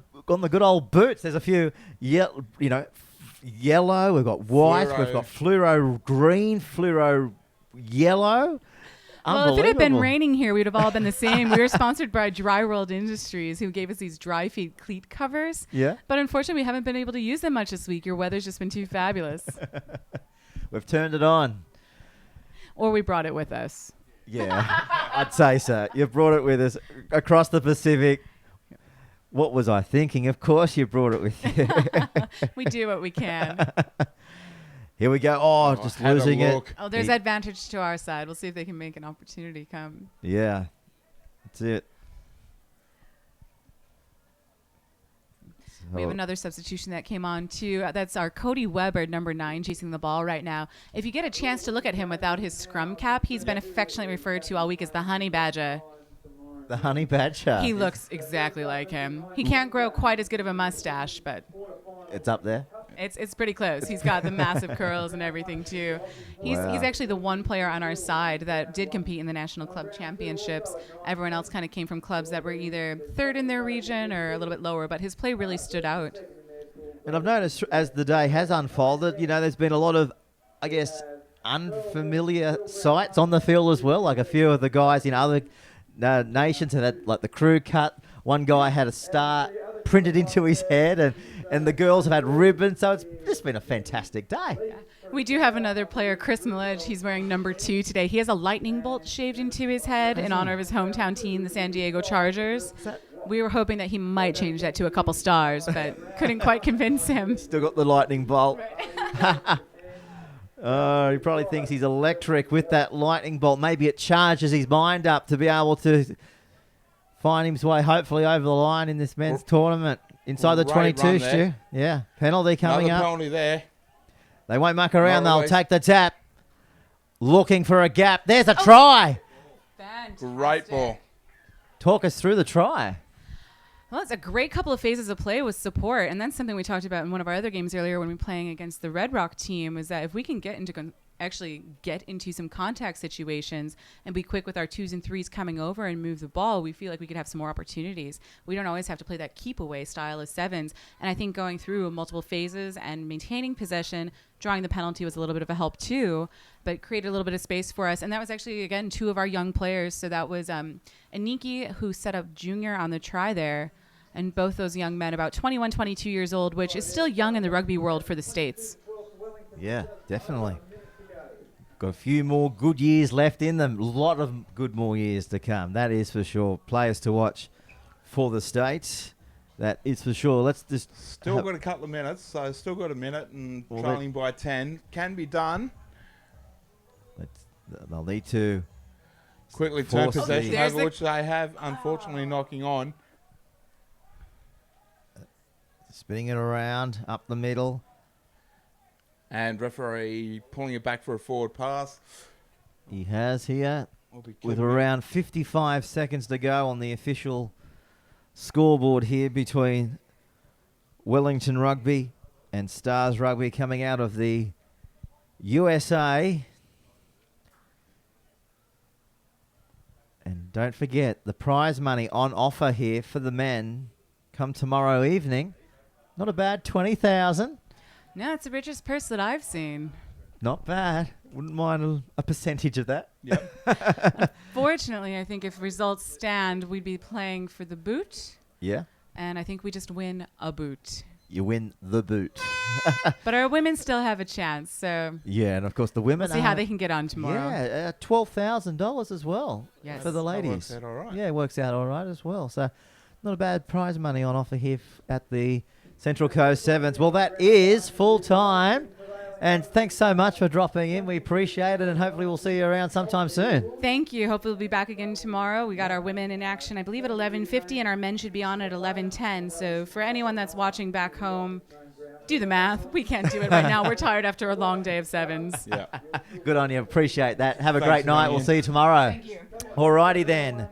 good old boots. There's a few, yellow. We've got white. Fluoro. We've got fluoro green, fluoro yellow. Well, if it had been Unbelievable. raining here, we'd have all been the same. We were sponsored by Dry World Industries, who gave us these dry feet cleat covers. Yeah. But unfortunately, we haven't been able to use them much this week. Your weather's just been too fabulous. We've turned it on. Or we brought it with us. Yeah, I'd say so. You brought it with us across the Pacific. What was I thinking? Of course you brought it with you. We do what we can. Here we go. Oh, just had a losing it. look. Oh, there's advantage to our side. We'll see if they can make an opportunity come. Yeah, that's it. We have So- another substitution that came on too. That's our Cody Weber, number 9, chasing the ball right now. If you get a chance to look at him without his scrum cap, he's been affectionately referred to all week as the Honey Badger. The Honey Badger. He looks exactly like him. He can't grow quite as good of a mustache, but It's up there. it's pretty close. He's got the massive curls and everything too. He's Wow. actually the one player on our side that did compete in the National Club Championships. Everyone else kind of came from clubs that were either third in their region or a little bit lower, but his play really stood out. And I've noticed as the day has unfolded, there's been a lot of, I guess, unfamiliar sights on the field as well. Like a few of the guys in other nations had, like the crew cut. One guy had a star printed into his head, and the girls have had ribbons. So it's just been a fantastic day. We do have another player, Chris Milledge. He's wearing number 2 today. He has a lightning bolt shaved into his head in honor of his hometown team, the San Diego Chargers. We were hoping that he might change that to a couple stars, but couldn't quite convince him. Still got the lightning bolt. Oh, he probably thinks he's electric with that lightning bolt. Maybe it charges his mind up to be able to find his way, hopefully, over the line in this men's tournament. Inside the Great 22, run Stu. there. Yeah, penalty coming Another up. penalty there. They won't muck around. Not They'll always. take the tap. Looking for a gap. There's a try. Great ball. Talk us through the try. Well, it's a great couple of phases of play with support, and that's something we talked about in one of our other games earlier when we were playing against the Red Rock team, is that if we can get into actually get into some contact situations and be quick with our 2s and 3s coming over and move the ball, we feel like we could have some more opportunities. We don't always have to play that keep away style as 7s. And I think going through multiple phases and maintaining possession, drawing the penalty was a little bit of a help too, but created a little bit of space for us. And that was actually, again, 2 of our young players. So that was Aniki, who set up junior on the try there. And both those young men, about 21, 22 years old, which is still young in the rugby world for the States. Yeah, definitely. Got a few more good years left in them. A lot of good more years to come. That is for sure. Players to watch for the States. That is for sure. Let's just... Still got a couple of minutes, so still got a minute and trailing by 10. Can be done. They'll need to... Quickly turn possession There's over, which they have, unfortunately, knocking on. Spinning it around, up the middle. And referee pulling it back for a forward pass. He has here, with around 55 seconds to go on the official scoreboard here between Wellington Rugby and Stars Rugby coming out of the USA. And don't forget, the prize money on offer here for the men come tomorrow evening. Not a bad 20,000. No, it's the richest purse that I've seen. Not bad. Wouldn't mind a percentage of that. Yep. Fortunately, I think if results stand, we'd be playing for the boot. Yeah. And I think we just win a boot. You win the boot. But our women still have a chance, so Yeah, and of course the women we'll see how they can get on tomorrow. Yeah, $12,000 as well Yes. for the ladies. Works out all right. Yeah, it works out all right as well. So not a bad prize money on offer here at the Central Coast Sevens. Well, that is full time. And thanks so much for dropping in. We appreciate it, and hopefully we'll see you around sometime soon. Thank you. Hopefully we'll be back again tomorrow. We got our women in action, I believe, at 11:50, and our men should be on at 11:10. So for anyone that's watching back home, do the math. We can't do it right now. We're tired after a long day of 7s. Yeah. Good on you. Appreciate that. Have a Thanks great for night. coming We'll in. see you tomorrow. Thank you. All righty then.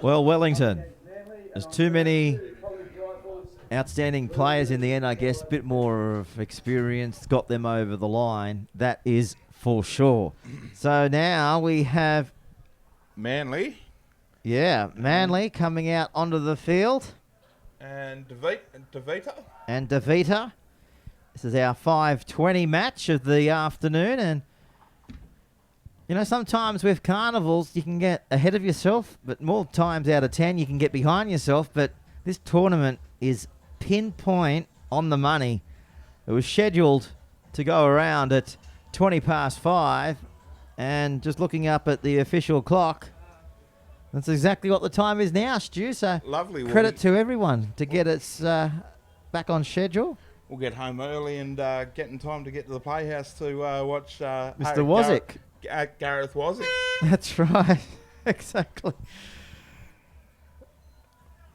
Well, Wellington, there's too many outstanding players in the end, I guess. A bit more of experience got them over the line. That is for sure. So now we have, Manly Manly coming out onto the field. and Divita. And Divita. This is our 5:20 match of the afternoon. And, you know, sometimes with carnivals, you can get ahead of yourself, but more times out of 10, you can get behind yourself. But this tournament is pinpoint on the money. It was scheduled to go around at 5:20, and just looking up at the official clock, that's exactly what the time is now, Stu. So Lovely. credit to everyone to get us back on schedule. We'll get home early and get in time to get to the playhouse to watch Mr. Wozick. Gareth Wozick. That's right. Exactly.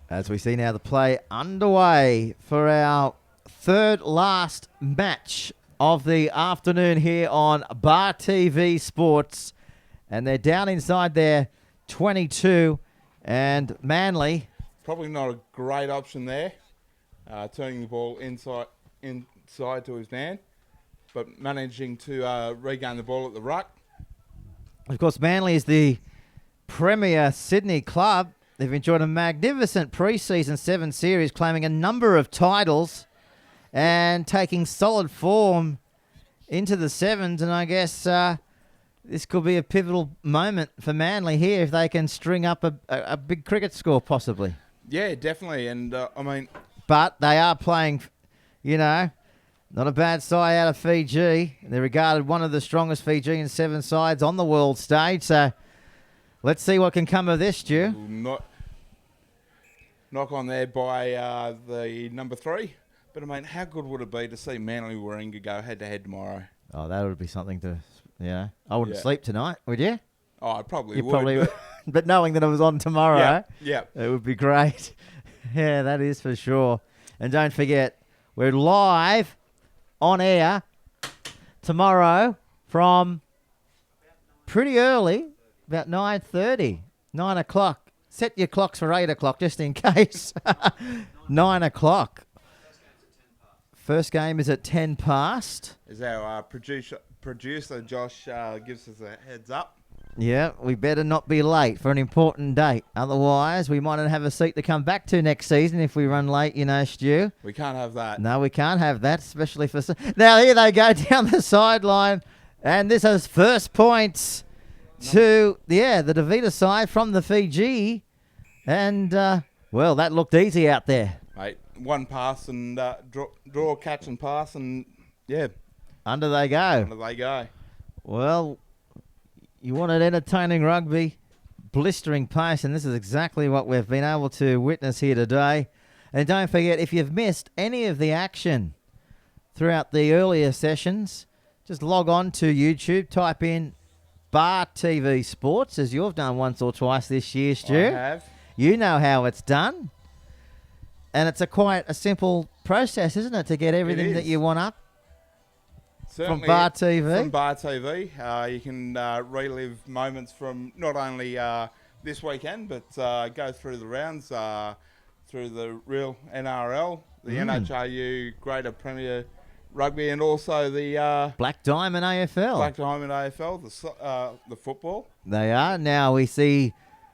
As we see now the play underway for our third last match of the afternoon here on Bar TV Sports. And they're down inside their 22. And Manly, Probably not a great option there. Turning the ball inside to his man. But managing to regain the ball at the ruck. of course, Manly is the premier Sydney club. They've enjoyed a magnificent pre-season 7 series, claiming a number of titles and taking solid form into the 7s. And I guess this could be a pivotal moment for Manly here if they can string up a big cricket score, possibly. Yeah, definitely. And, I mean... But they are playing, you know, not a bad side out of Fiji. They're regarded one of the strongest Fijian 7 sides on the world stage. So let's see what can come of this, Stu. Knock on there by the number 3. But, I mean, how good would it be to see Manly Warringah go head-to-head tomorrow? Oh, that would be something to, you know. I wouldn't Yeah. sleep tonight, would you? Oh, I probably You would. probably but would. But knowing that it was on tomorrow, yeah. it would be great. Yeah, that is for sure. And don't forget, we're live on air tomorrow from pretty early, about 9:30, 9 o'clock. Set your clocks for 8 o'clock just in case. 9 o'clock. First game is at 10 past. As our producer producer Josh gives us a heads up. Yeah, we better not be late for an important date. Otherwise, we might not have a seat to come back to next season if we run late, you know, Stu. We can't have that. No, we can't have that, especially for... Now, here they go down the sideline. And this is first points to, the Divita side from the Fiji. And, well, that looked easy out there. Mate, one pass and draw, catch and pass and, yeah. Under they go. Under they go. Well, you wanted entertaining rugby, blistering pace, and this is exactly what we've been able to witness here today. And don't forget, if you've missed any of the action throughout the earlier sessions, just log on to YouTube, type in Bar TV Sports, as you've done once or twice this year, Stu. I have. You know how it's done. And it's quite a simple process, isn't it, to get everything that you want up? Certainly from Bar TV? From Bar TV. You can relive moments from not only this weekend, but go through the rounds, through the real NRL, the NHRU Greater Premier Rugby, and also the Black Diamond AFL. Black Diamond AFL, the football. They are. Now we see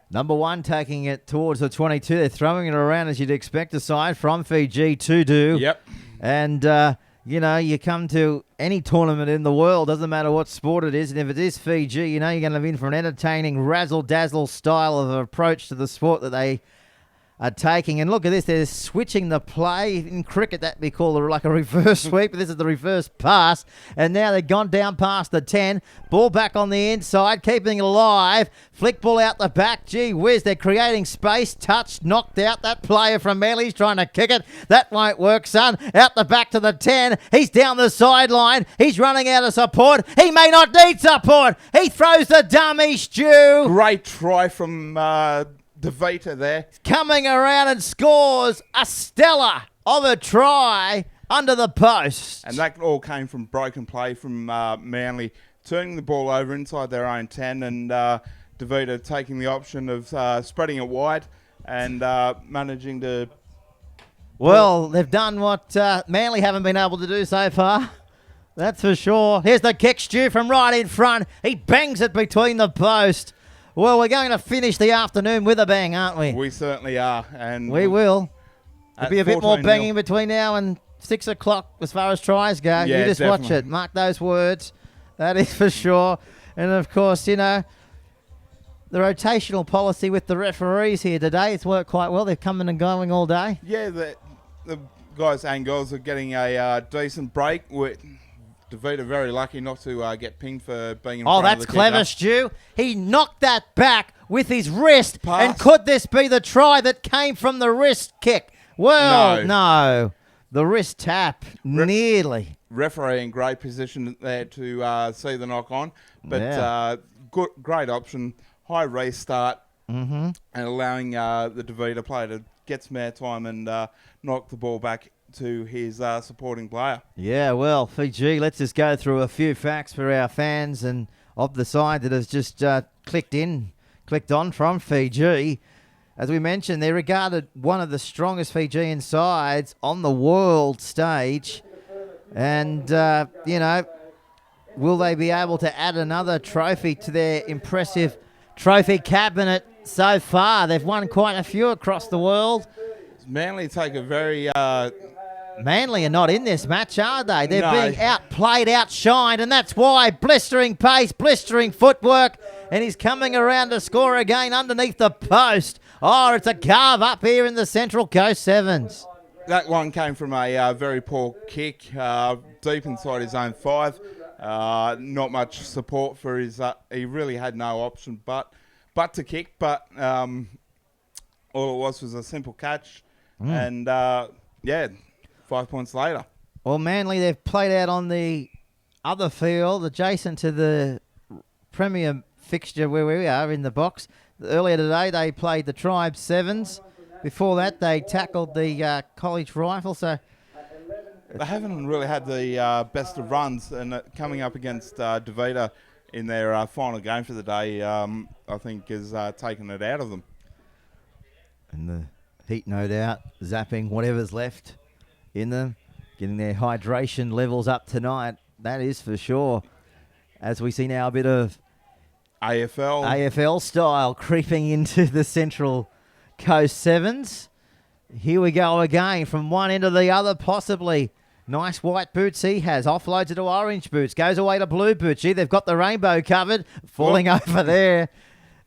number one taking it towards the 22. They're throwing it around as you'd expect, aside from Fiji to do. Yep. And, you know, you come to any tournament in the world, doesn't matter what sport it is, and if it is Fiji, you know you're going to be in for an entertaining, razzle-dazzle style of approach to the sport that they are taking. And look at this, they're switching the play. In cricket, that'd be called like a reverse sweep, but this is the reverse pass. And now they've gone down past the 10. Ball back on the inside, keeping it alive. Flick ball out the back. Gee whiz, they're creating space. Touched, knocked out. That player from Manly's trying to kick it. That won't work, son. Out the back to the 10. He's down the sideline. He's running out of support. He may not need support. He throws the dummy, Stu. Great try from Divita there. Coming around and scores a stellar of a try under the post. And that all came from broken play from Manly, turning the ball over inside their own 10, and Divita taking the option of spreading it wide and managing to... Well, they've done what Manly haven't been able to do so far. That's for sure. Here's the kick, Stu, from right in front. He bangs it between the post. Well, we're going to finish the afternoon with a bang, aren't we? We certainly are. And we will. There'll be a bit more 14-0. banging between now and 6 o'clock as far as tries go. Yeah, you just definitely. watch it. Mark those words. That is for sure. And, of course, you know, the rotational policy with the referees here today, it's worked quite well. They've come in and going all day. Yeah, the guys and girls are getting a decent break. Divita very lucky not to get pinged for being in front of the that's clever, kicker. Stu. He knocked that back with his wrist. Pass. And could this be the try that came from the wrist kick? Well, no. The wrist tap, nearly. Referee in great position there to see the knock on. But great option. High restart. And allowing the Divita player to get some airtime and knock the ball back to his supporting player. Yeah, well, Fiji, let's just go through a few facts for our fans and of the side that has just clicked on from Fiji. As we mentioned, they're regarded one of the strongest Fijian sides on the world stage. And, you know, will they be able to add another trophy to their impressive trophy cabinet so far? They've won quite a few across the world. Manly take a very... Manly are not in this match, are they? They're No. being outplayed, outshined, and that's why. Blistering pace, blistering footwork, and he's coming around to score again underneath the post. Oh, it's a carve up here in the Central Coast Sevens. That one came from a very poor kick, deep inside his own 5. Not much support for his... he really had no option but to kick, but all it was a simple catch. And, 5 points later. Well, Manly, they've played out on the other field, adjacent to the Premier fixture where we are in the box. Earlier today, they played the Tribe Sevens. Before that, they tackled the College Rifle. So They haven't really had the best of runs, and coming up against Divita in their final game for the day, I think has taken it out of them. And the heat, no doubt, zapping whatever's left in them, getting their hydration levels up tonight. That is for sure. as we see now a bit of AFL. style creeping into the Central Coast Sevens. Here we go again from one end to the other, possibly. Nice white boots he has. Offloads it to orange boots. Goes away to blue boots. Gee, they've got the rainbow covered. Falling over there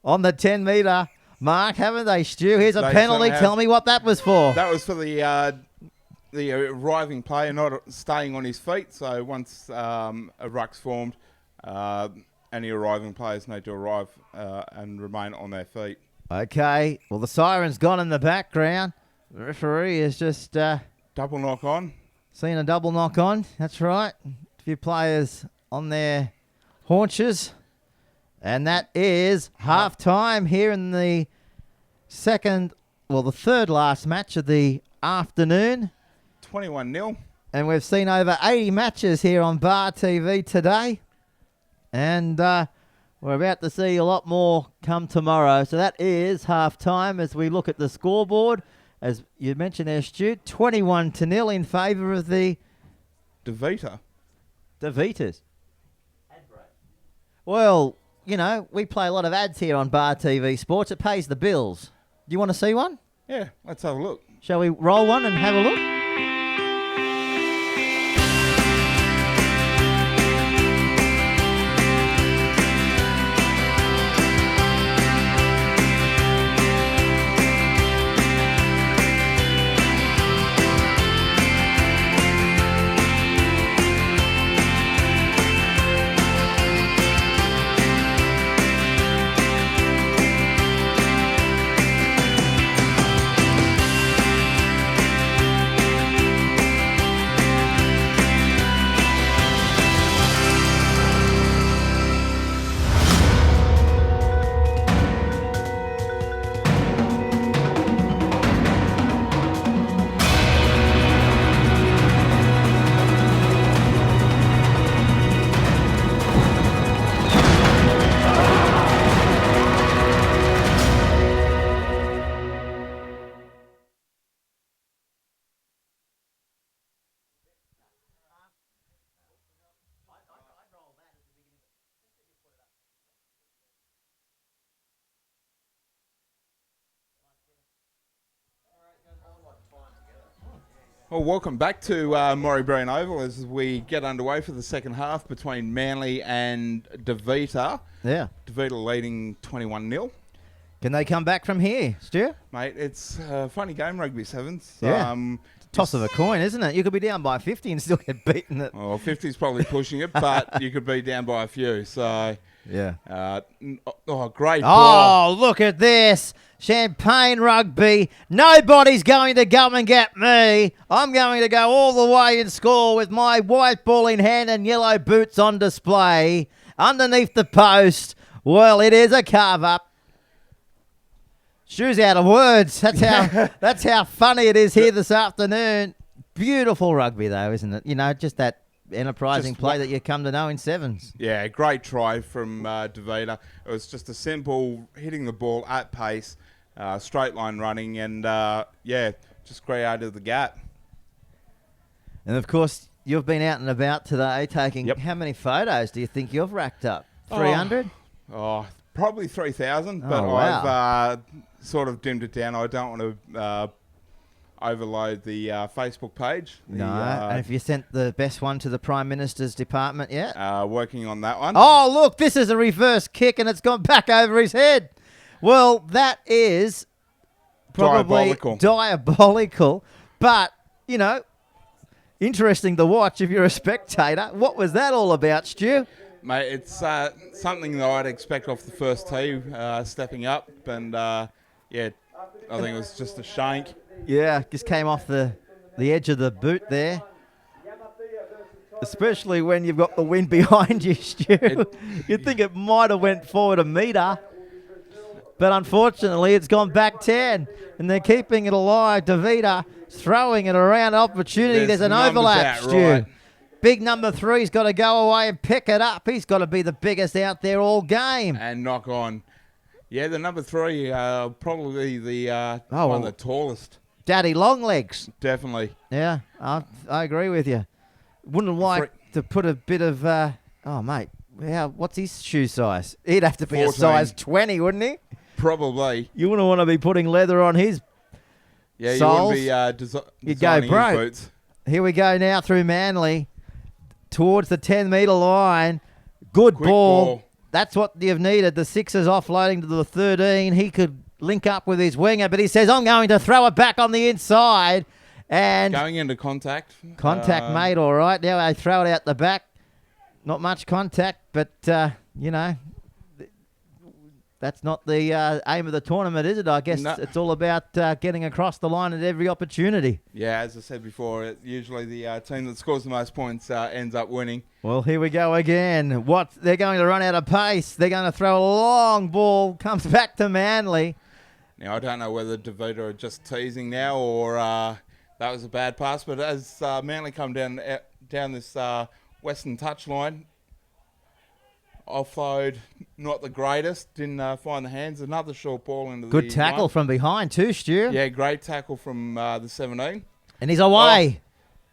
on the 10-metre mark, haven't they, Stu? Here's a penalty. Tell me what that was for. That was for the arriving player not staying on his feet. So once a ruck's formed, any arriving players need to arrive and remain on their feet. Okay. Well, the siren's gone in the background. The referee is just Double knock on. seeing a double knock on. That's right. A few players on their haunches. And that is half-time here in the the third last match of the afternoon. 21-0. And we've seen over 80 matches here on Bar TV today. And we're about to see a lot more come tomorrow. So that is half-time as we look at the scoreboard. As you mentioned there, Stu, 21-0 in favour of the Divita. Divitas. Well, you know, we play a lot of ads here on Bar TV Sports. It pays the bills. Do you want to see one? Yeah, let's have a look. Shall we roll one and have a look? Well, welcome back to Maury Breen Oval as we get underway for the second half between Manly and Divita. Yeah. Divita leading 21-0. Can they come back from here, Stu? Mate, it's a funny game, Rugby Sevens. Yeah. Toss of a coin, isn't it? You could be down by 50 and still get beaten. At 50's probably pushing it, but you could be down by a few. So, yeah. Great ball. Oh, look at this. Champagne rugby. Nobody's going to come and get me. I'm going to go all the way and score with my white ball in hand and yellow boots on display. Underneath the post. Well, it is a carve-up. Shoes out of words. That's how funny it is here this afternoon. Beautiful rugby, though, isn't it? You know, just that enterprising play that you come to know in sevens. Yeah, great try from Divita. It was just a simple hitting the ball at pace, straight line running, and just created the gap. And of course, you've been out and about today taking how many photos do you think you've racked up? 300? Probably 3,000, but wow. I've sort of dimmed it down. I don't want to overload the Facebook page. And if you sent the best one to the Prime Minister's department yet? Working on that one. Oh, look, this is a reverse kick and it's gone back over his head. Well, that is probably diabolical. But, you know, interesting to watch if you're a spectator. What was that all about, Stu? Mate, it's something that I'd expect off the first tee, stepping up. And, I think it was just a shank. Yeah, just came off the edge of the boot there. Especially when you've got the wind behind you, Stu. You'd think it might have went forward a metre. But unfortunately, it's gone back 10. And they're keeping it alive. Divita throwing it around. Opportunity. There's an overlap, Stu. Right. Big number 3's got to go away and pick it up. He's got to be the biggest out there all game. And knock on. Yeah, the number 3, probably the one of the tallest. Daddy Longlegs. Definitely. Yeah, I agree with you. Wouldn't like to put a bit of... mate, what's his shoe size? He'd have to be 14. a size 20, wouldn't he? Probably. You wouldn't want to be putting leather on his Yeah, you soles. wouldn't be You'd go designing his broke. boots. Here we go now through Manly towards the 10-metre line. Good Quick ball. ball. That's what you've needed. The Sixers offloading to the 13. He could link up with his winger, but he says, I'm going to throw it back on the inside. And Going into contact. contact made all right. Now they throw it out the back. Not much contact, but, that's not the aim of the tournament, is it? I guess No. it's all about getting across the line at every opportunity. Yeah, as I said before, usually the team that scores the most points ends up winning. Well, here we go again. They're going to run out of pace. They're going to throw a long ball. Comes back to Manly. Now, I don't know whether Divita are just teasing now or that was a bad pass, but as Manly come down this western touchline, offload, not the greatest, didn't find the hands. Another short ball into the Good tackle one. from behind too, Stu. Yeah, great tackle from the 17. And he's away.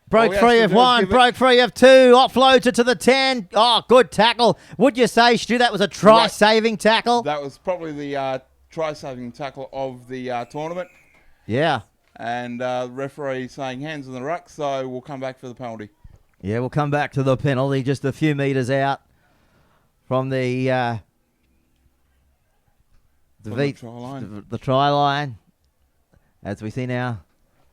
Broke All he has free to of do is one, give it- broke free of two, offloads it to the 10. Oh, good tackle. Would you say, Stu, that was a try-saving tackle? That was probably the try-saving tackle of the tournament. Yeah. And referee saying hands in the ruck, so we'll come back for the penalty. Yeah, we'll come back to the penalty just a few metres out from the From try line. the try line. As we see now,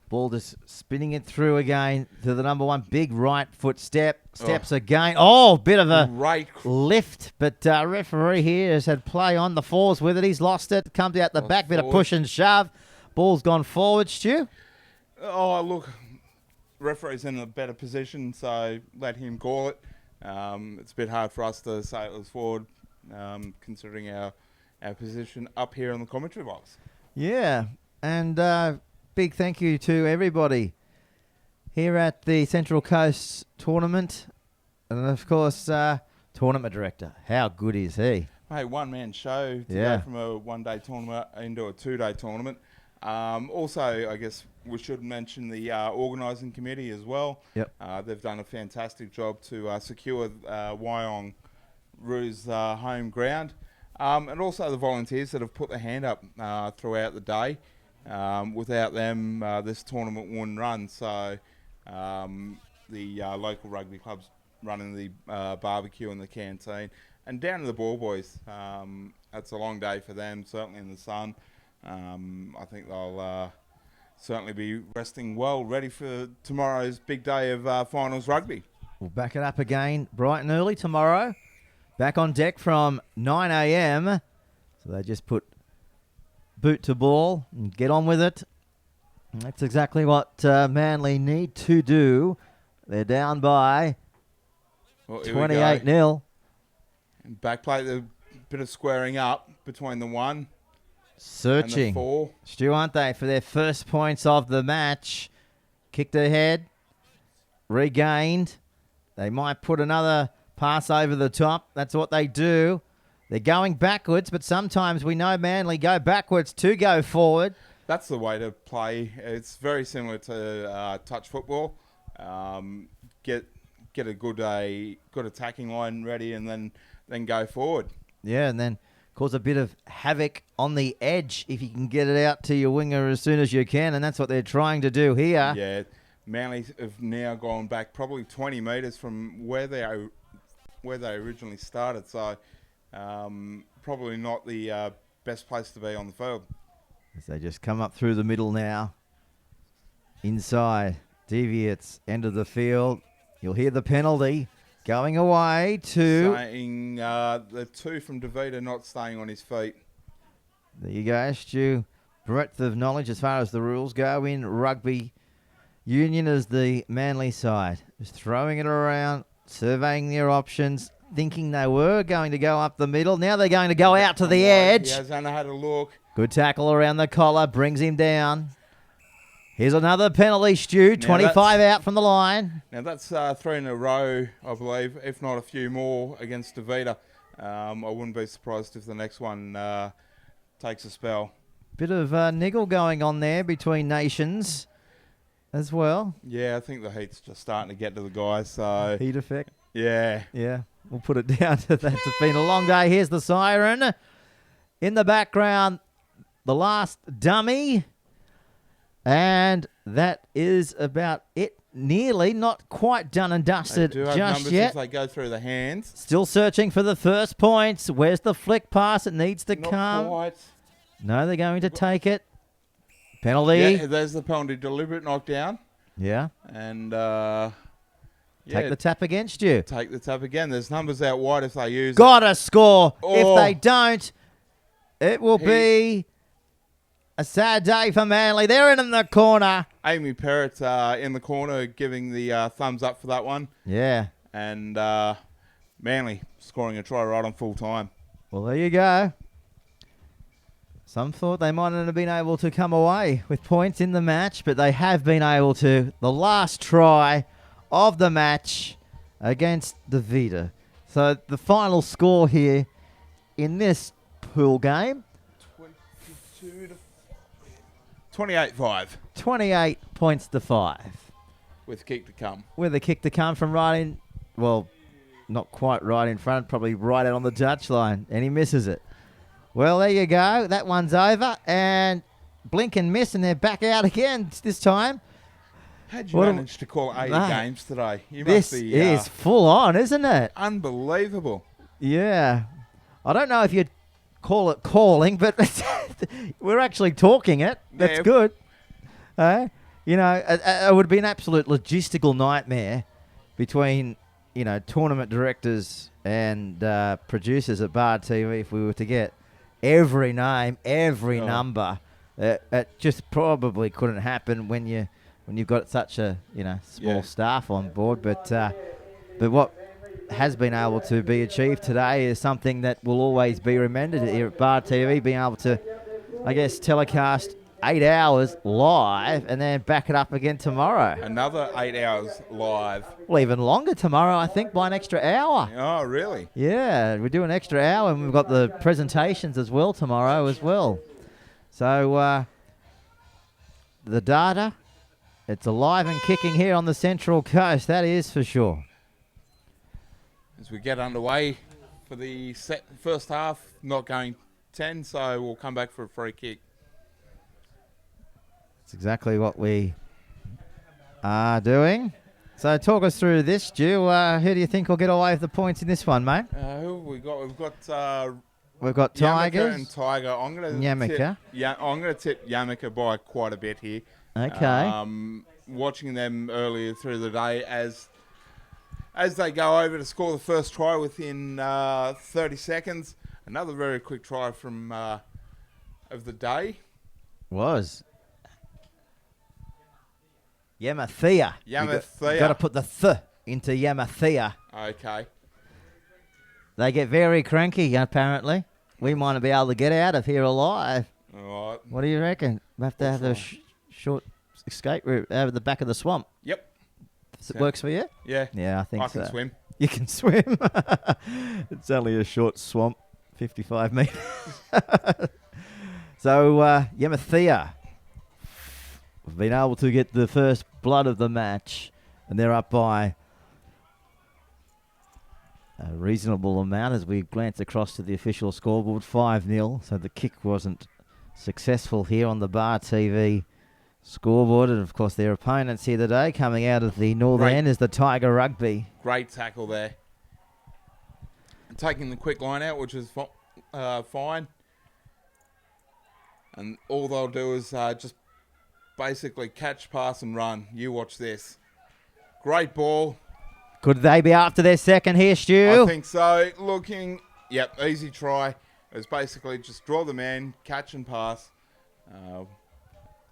ball just spinning it through again to the number one. Big right foot steps again. Oh, bit of a Great. lift, but referee here has had play on the fours with it. He's lost it. Comes out the Lost back, bit of forward. push and shove. Ball's gone forward, Stu. Oh, look, referee's in a better position, so let him call it. It's a bit hard for us to say it was forward, considering our position up here in the commentary box. Yeah, and big thank you to everybody here at the Central Coast tournament. And, of course, tournament director. How good is he? Hey, one-man show to Yeah. go from a one-day tournament into a two-day tournament. Also, I guess we should mention the organising committee as well. Yep. They've done a fantastic job to secure Wyong Roo's home ground. And also the volunteers that have put their hand up throughout the day. Without them, this tournament wouldn't run. So the local rugby clubs running the barbecue in the canteen. And down to the ball boys. It's a long day for them, certainly in the sun. I think they'll certainly be resting well, ready for tomorrow's big day of finals rugby. We'll back it up again bright and early tomorrow. Back on deck from 9 a.m. So they just put boot to ball and get on with it. And that's exactly what Manly need to do. They're down by Well, here we go. 28-0. And back play, the bit of squaring up between the 1 and the Searching. 4. Stu, aren't they, for their first points of the match. Kicked ahead. Regained. They might put another pass over the top. That's what they do. They're going backwards, but sometimes we know Manly go backwards to go forward. That's the way to play. It's very similar to touch football. Get a good attacking line ready, and then go forward. Yeah, and then cause a bit of havoc on the edge if you can get it out to your winger as soon as you can, and that's what they're trying to do here. Yeah, Manly have now gone back probably 20 metres from where they originally started. So probably not the best place to be on the field. As they just come up through the middle now. Inside, deviates, end of the field. You'll hear the penalty going away to... Saying the 2 from Divita not staying on his feet. There you go, Stu. Breadth of knowledge as far as the rules go in rugby union as the Manly side. Just throwing it around, surveying their options, thinking they were going to go up the middle. Now they're going to go out to the edge. He has had a look. Good tackle around the collar, brings him down. Here's another penalty, Stu. 25 out from the line. Now that's 3 in a row, I believe, if not a few more against Divita. I wouldn't be surprised if the next one takes a spell. Bit of niggle going on there between nations as well. Yeah, I think the heat's just starting to get to the guys. So Heat effect. yeah, Yeah. We'll put it down to that. It's been a long day. Here's the siren. In the background, the last dummy. And that is about it. Nearly, not quite done and dusted They do have just numbers yet. if they go through the hands. Still searching for the first points. Where's the flick pass? It needs to Not come. quite. No, they're going to take it. Penalty. Yeah, there's the penalty. Deliberate knockdown. Yeah. And Take the tap against you. take the tap again. There's numbers out wide if they use Gotta score. If Oh. they don't, it will be a sad day for Manly. They're in the corner. it. Amy Perrott in the corner giving the thumbs up for that one. Yeah. And Manly scoring a try right on full time. Well, there you go. Some thought they might not have been able to come away with points in the match, but they have been able to. The last try of the match against Divita. So the final score here in this pool game, 28-5 28 points to 5. with kick to come. With a kick to come from right in, well, not quite right in front, probably right out on the touchline, and he misses it. Well, there you go. That one's over, and blink and miss, and they're back out again this time. How'd you What a- manage to call 80 Mate, games today? You This must be is full on, isn't it? unbelievable. Yeah. I don't know if you'd call it calling, but we're actually talking it. That's Yeah. good. You know, it would be an absolute logistical nightmare between, you know, tournament directors and producers at Bar TV if we were to get every name, every Oh. number. It just probably couldn't happen when you've got such a, you know, small Yeah. staff on board. But what has been able to be achieved today is something that will always be remembered here at Bar TV, being able to, I guess, telecast 8 hours live and then back it up again tomorrow. Another 8 hours live. Well, even longer tomorrow, I think, by an extra hour. Oh, really? Yeah, we do an extra hour, and we've got the presentations as well tomorrow as well. So the data, it's alive and kicking here on the Central Coast, that is for sure. As we get underway for the first half, not going 10, so we'll come back for a free kick. That's exactly what we are doing. So talk us through this, Stu. Who do you think will get away with the points in this one, mate? Who have we got? We've got We've got Yamaka and Tigers. Tiger. I'm going to Yamaka. I'm going to tip Yamaka by quite a bit here. Okay. Watching them earlier through the day as they go over to score the first try within 30 seconds. Another very quick try from of the day. Was. Yamathea. Yamathea. Got to put the th into Yamathea. Okay. They get very cranky, apparently. We might not be able to get out of here alive. All right. What do you reckon? We have to have a short escape route over the back of the swamp. Yep. Does it works for you? Yeah. Yeah, I think I so. can swim. You can swim. It's only a short swamp, 55 metres. So, Yamathea have been able to get the first blood of the match, and they're up by a reasonable amount as we glance across to the official scoreboard, 5-0. So the kick wasn't successful here on the Bar TV scoreboard. And, of course, their opponents here today coming out of the northern Right. end is the Tiger Rugby. Great tackle there. Taking the quick line out, which is fine. And all they'll do is just basically catch, pass, and run. You watch this. Great ball. Could they be after their second here, Stu? I think so. Yep, easy try. It was basically just draw the man, catch and pass.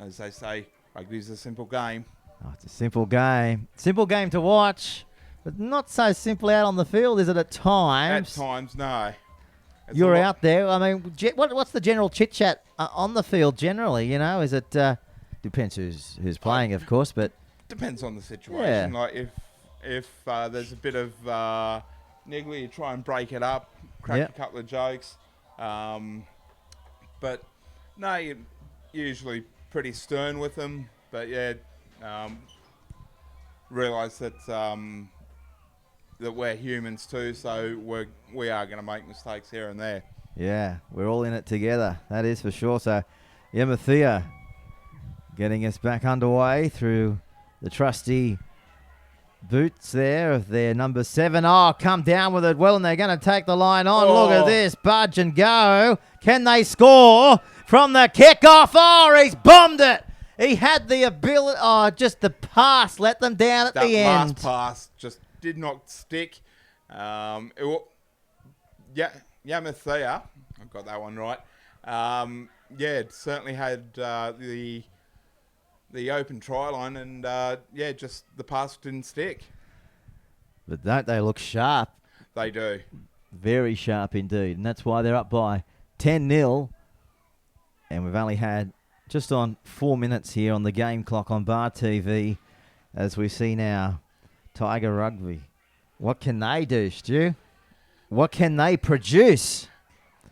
As they say, rugby's a simple game. Oh, it's a simple game. Simple game to watch, but not so simple out on the field, is it at times? At times, no. It's You're a lot- out there. I mean, what's the general chit-chat on the field generally? You know, is it... depends who's playing, of course, but... Depends on the situation. Yeah. Like if there's a bit of niggly, you try and break it up, crack Yep. a couple of jokes. But no, you're usually pretty stern with them. But yeah, realise that that we're humans too, so we are going to make mistakes here and there. Yeah, we're all in it together. That is for sure. So, Mafia getting us back underway through the trusty boots there of their number 7. Oh, come down with it well, and they're going to take the line on. Oh. Look at this. Budge and go. Can they score from the kickoff? Oh, he's bombed it. He had the ability. Oh, just the pass let them down at That the end. last pass just did not stick. Yamathea, I've got that one right. It certainly had the open try line, and just the pass didn't stick. But don't they look sharp? They do. Very sharp indeed. And that's why they're up by 10-0. And we've only had just on 4 minutes here on the game clock on Bar TV as we see now Tiger Rugby. What can they do, Stu? What can they produce?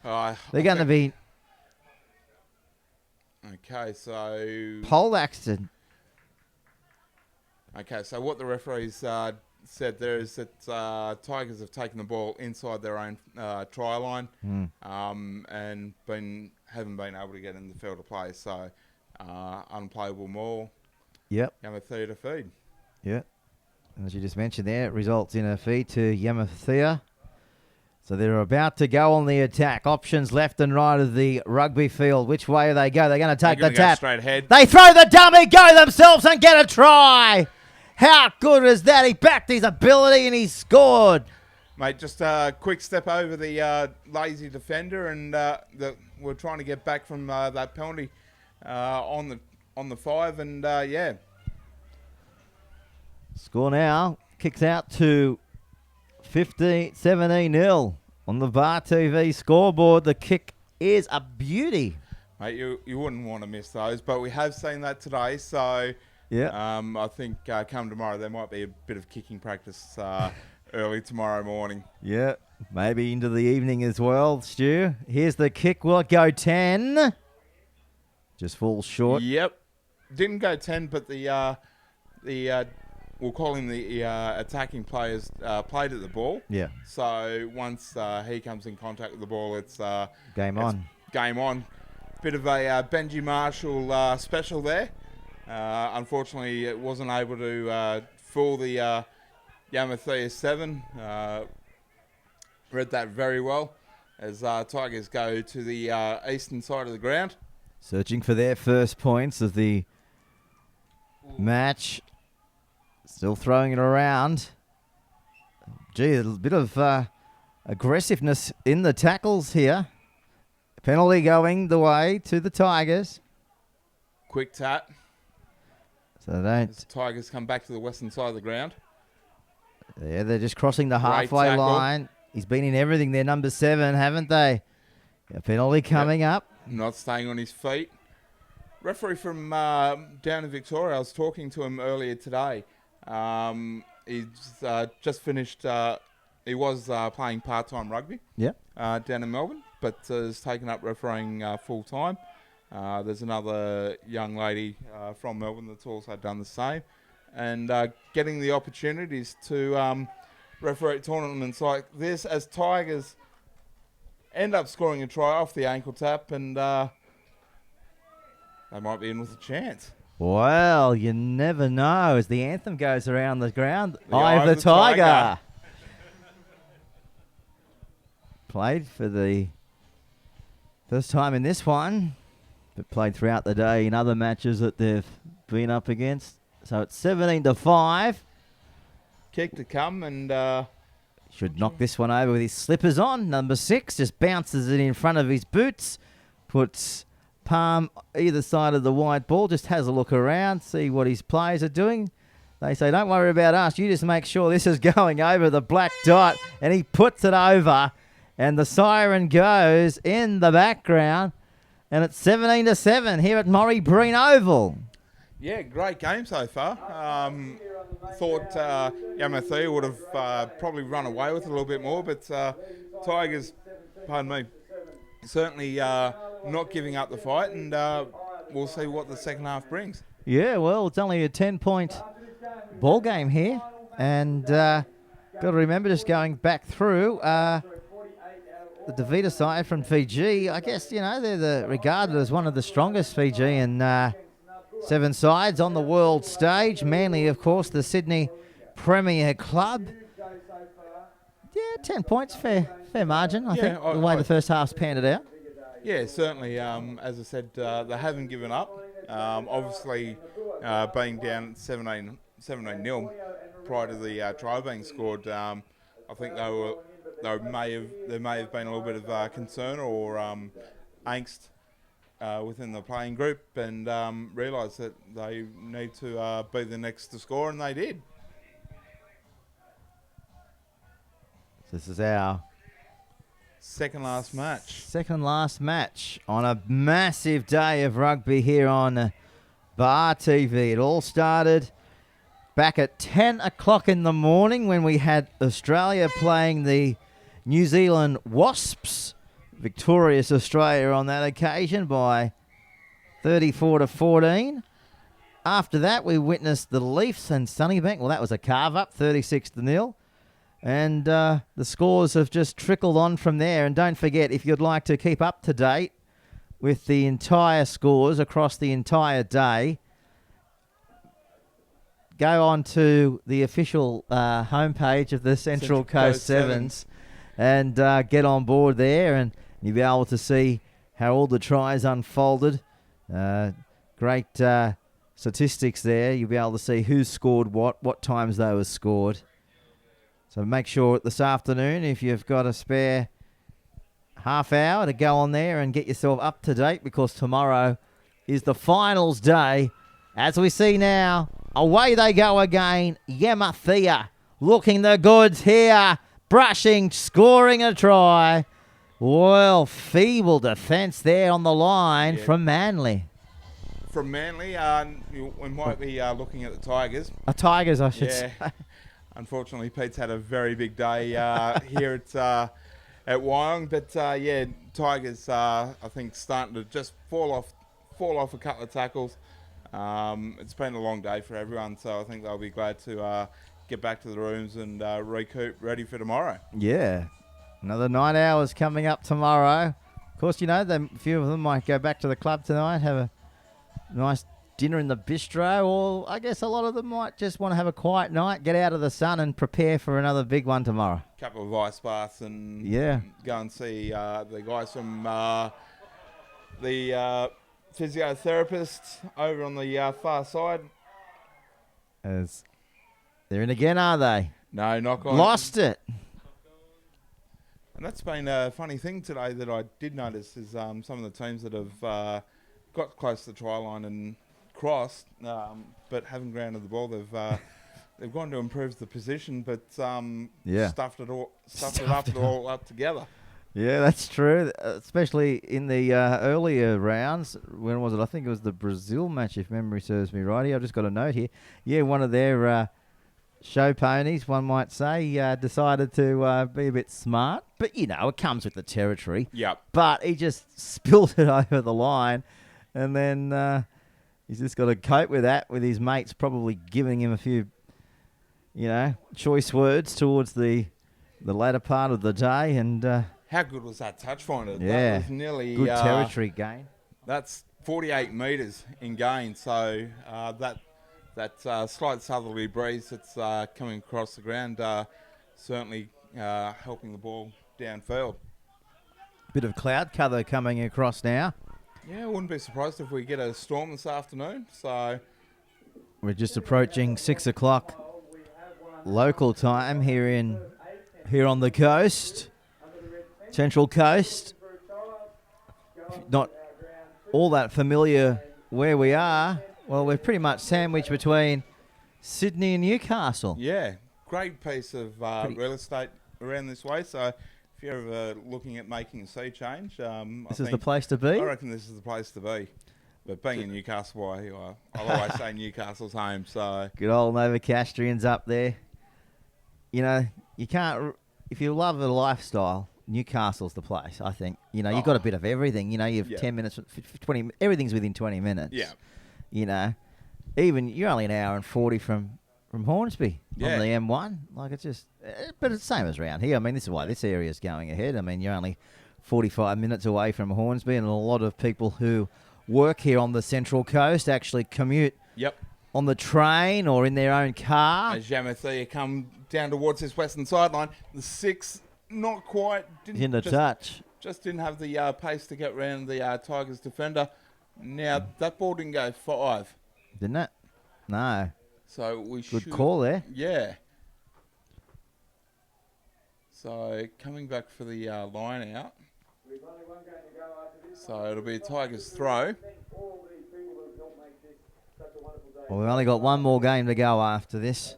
They're going to be Okay, so poleaxed. Okay, so what the referees said there is that Tigers have taken the ball inside their own try line and haven't been able to get in the field of play. So unplayable maul. Yep. Yamathea to feed. Yep. And as you just mentioned there, it results in a feed to Yamathea. So they're about to go on the attack. Options left and right of the rugby field. Which way do they go? They're going to take the tap. Go straight ahead. They throw the dummy, go themselves and get a try. How good is that? He backed his ability and he scored. Mate, just a quick step over the lazy defender, and we're trying to get back from that penalty on the 5, and Score now. Kicks out to 17-0 on the Bar TV scoreboard. The kick is a beauty. Mate, you wouldn't want to miss those, but we have seen that today, so I think come tomorrow there might be a bit of kicking practice early tomorrow morning. Yeah, maybe into the evening as well, Stu. Here's the kick. Will it go 10? Just falls short. Yep. Didn't go 10, but the we'll call him the attacking players played at the ball. Yeah. So once he comes in contact with the ball, it's Game on. Game on. Bit of a Benji Marshall special there. Unfortunately, it wasn't able to fool the Yamathea 7. Read that very well as Tigers go to the eastern side of the ground. Searching for their first points of the match. Still throwing it around. Gee, a bit of aggressiveness in the tackles here. Penalty going the way to the Tigers. Quick tap. So they don't. As Tigers come back to the western side of the ground. Yeah, they're just crossing the Great halfway tackle. line. He's been in everything. They're number 7, haven't they? A penalty coming up. Not staying on his feet. Referee from down in Victoria, I was talking to him earlier today. He's just finished. He was playing part-time rugby. Yeah. Down in Melbourne, but has taken up refereeing full-time. There's another young lady from Melbourne that's also done the same, and getting the opportunities to referee tournaments like this as Tigers end up scoring a try off the ankle tap, and they might be in with a chance. Well, you never know as the anthem goes around the ground. The Eye of the Tiger. Played for the first time in this one, but played throughout the day in other matches that they've been up against. So it's 17-5. Kick to come, and should knock this one over with his slippers on. Number 6 just bounces it in front of his boots, puts palm either side of the white ball, just has a look around, see what his players are doing. They say, don't worry about us, you just make sure this is going over the black dot, and he puts it over, and the siren goes in the background, and it's 17-7 here at Murray Breen Oval. yeah, great game so far. Thought Yamathea would have probably run away with it a little bit more, but Tigers, pardon me, certainly not giving up the fight, and we'll see what the second half brings. Yeah, well, it's only a 10-point ball game here, and Got to remember, just going back through, the Divita side from Fiji, I guess, they're regarded as one of the strongest Fijian seven sides on the world stage. Manly, of course, the Sydney Premier Club. Yeah, 10 points, fair margin, I think, the way the first half's panned it out. Yeah, certainly. As I said, they haven't given up. Obviously, being down 17-0 prior to the try being scored, I think there may have been a little bit of concern or angst within the playing group, and realised that they need to be the next to score, and they did. This is our second last match on a massive day of rugby here on Bar TV. It all started back at 10 o'clock in the morning when we had Australia playing the New Zealand Wasps. Victorious Australia on that occasion by 34-14. After that, we witnessed the Leafs and Sunnybank. Well, that was a carve-up, 36-0. And the scores have just trickled on from there. And don't forget, if you'd like to keep up to date with the entire scores across the entire day, go on to the official homepage of the Central Coast Sevens and get on board there, and you'll be able to see how all the tries unfolded. Great statistics there. You'll be able to see who scored what times they were scored. So make sure this afternoon, if you've got a spare half hour, to go on there and get yourself up to date, because tomorrow is the finals day. As we see now, away they go again. Mafia looking the goods here. Brushing, scoring a try. Well, feeble defence there on the line from Manly. From Manly, we might be looking at the Tigers. Tigers, I should say. Unfortunately, Pete's had a very big day here at Wyong, but Tigers I think starting to just fall off a couple of tackles. It's been a long day for everyone, so I think they'll be glad to get back to the rooms and recoup, ready for tomorrow. Yeah, another 9 hours coming up tomorrow. Of course, a few of them might go back to the club tonight, have a nice dinner in the bistro, or I guess a lot of them might just want to have a quiet night, get out of the sun and prepare for another big one tomorrow. Couple of ice baths and go and see the guys from the physiotherapists over on the far side. As they're in again, are they? No, knock on. Lost it. And that's been a funny thing today that I did notice is some of the teams that have got close to the try line and crossed, but haven't grounded the ball. They've gone to improve the position, but stuffed it all up together. Yeah, that's true. Especially in the earlier rounds. When was it? I think it was the Brazil match, if memory serves me right. I've just got a note here. Yeah, one of their show ponies, one might say, decided to be a bit smart. But, it comes with the territory. Yep. But he just spilled it over the line, and then he's just got to cope with that, with his mates probably giving him a few, choice words towards the latter part of the day. And how good was that touch finder? Yeah, that was nearly good territory gain. That's 48 metres in gain. So that slight southerly breeze that's coming across the ground certainly helping the ball downfield. Bit of cloud cover coming across now. Yeah, I wouldn't be surprised if we get a storm this afternoon. So we're just approaching 6 o'clock local time here on the coast, Central Coast. Not all that familiar where we are. Well, we're pretty much sandwiched between Sydney and Newcastle. Yeah, great piece of real estate around this way. So if you're ever looking at making a sea change, this is the place to be? I reckon this is the place to be. But being in Newcastle, I'll always say Newcastle's home. So good old Novocastrians up there. You can't, if you love the lifestyle, Newcastle's the place, I think. You've got a bit of everything. You've 10 minutes, 20, everything's within 20 minutes. Yeah. Even you're only an hour and 40 from from Hornsby Yeah. on the M1. Like, it's just, but it's the same as around here. I mean, this is why this area is going ahead. I mean, you're only 45 minutes away from Hornsby, and a lot of people who work here on the Central Coast actually commute Yep. on the train or in their own car. As Yamathea come down towards this western sideline, the 6 not quite In the touch. Just didn't have the pace to get around the Tigers defender. Now that ball didn't go 5, Didn't it? No. so we Good call there. Yeah. So coming back for the line out. So it'll be a Tigers throw. Well, we've only got one more game to go after this.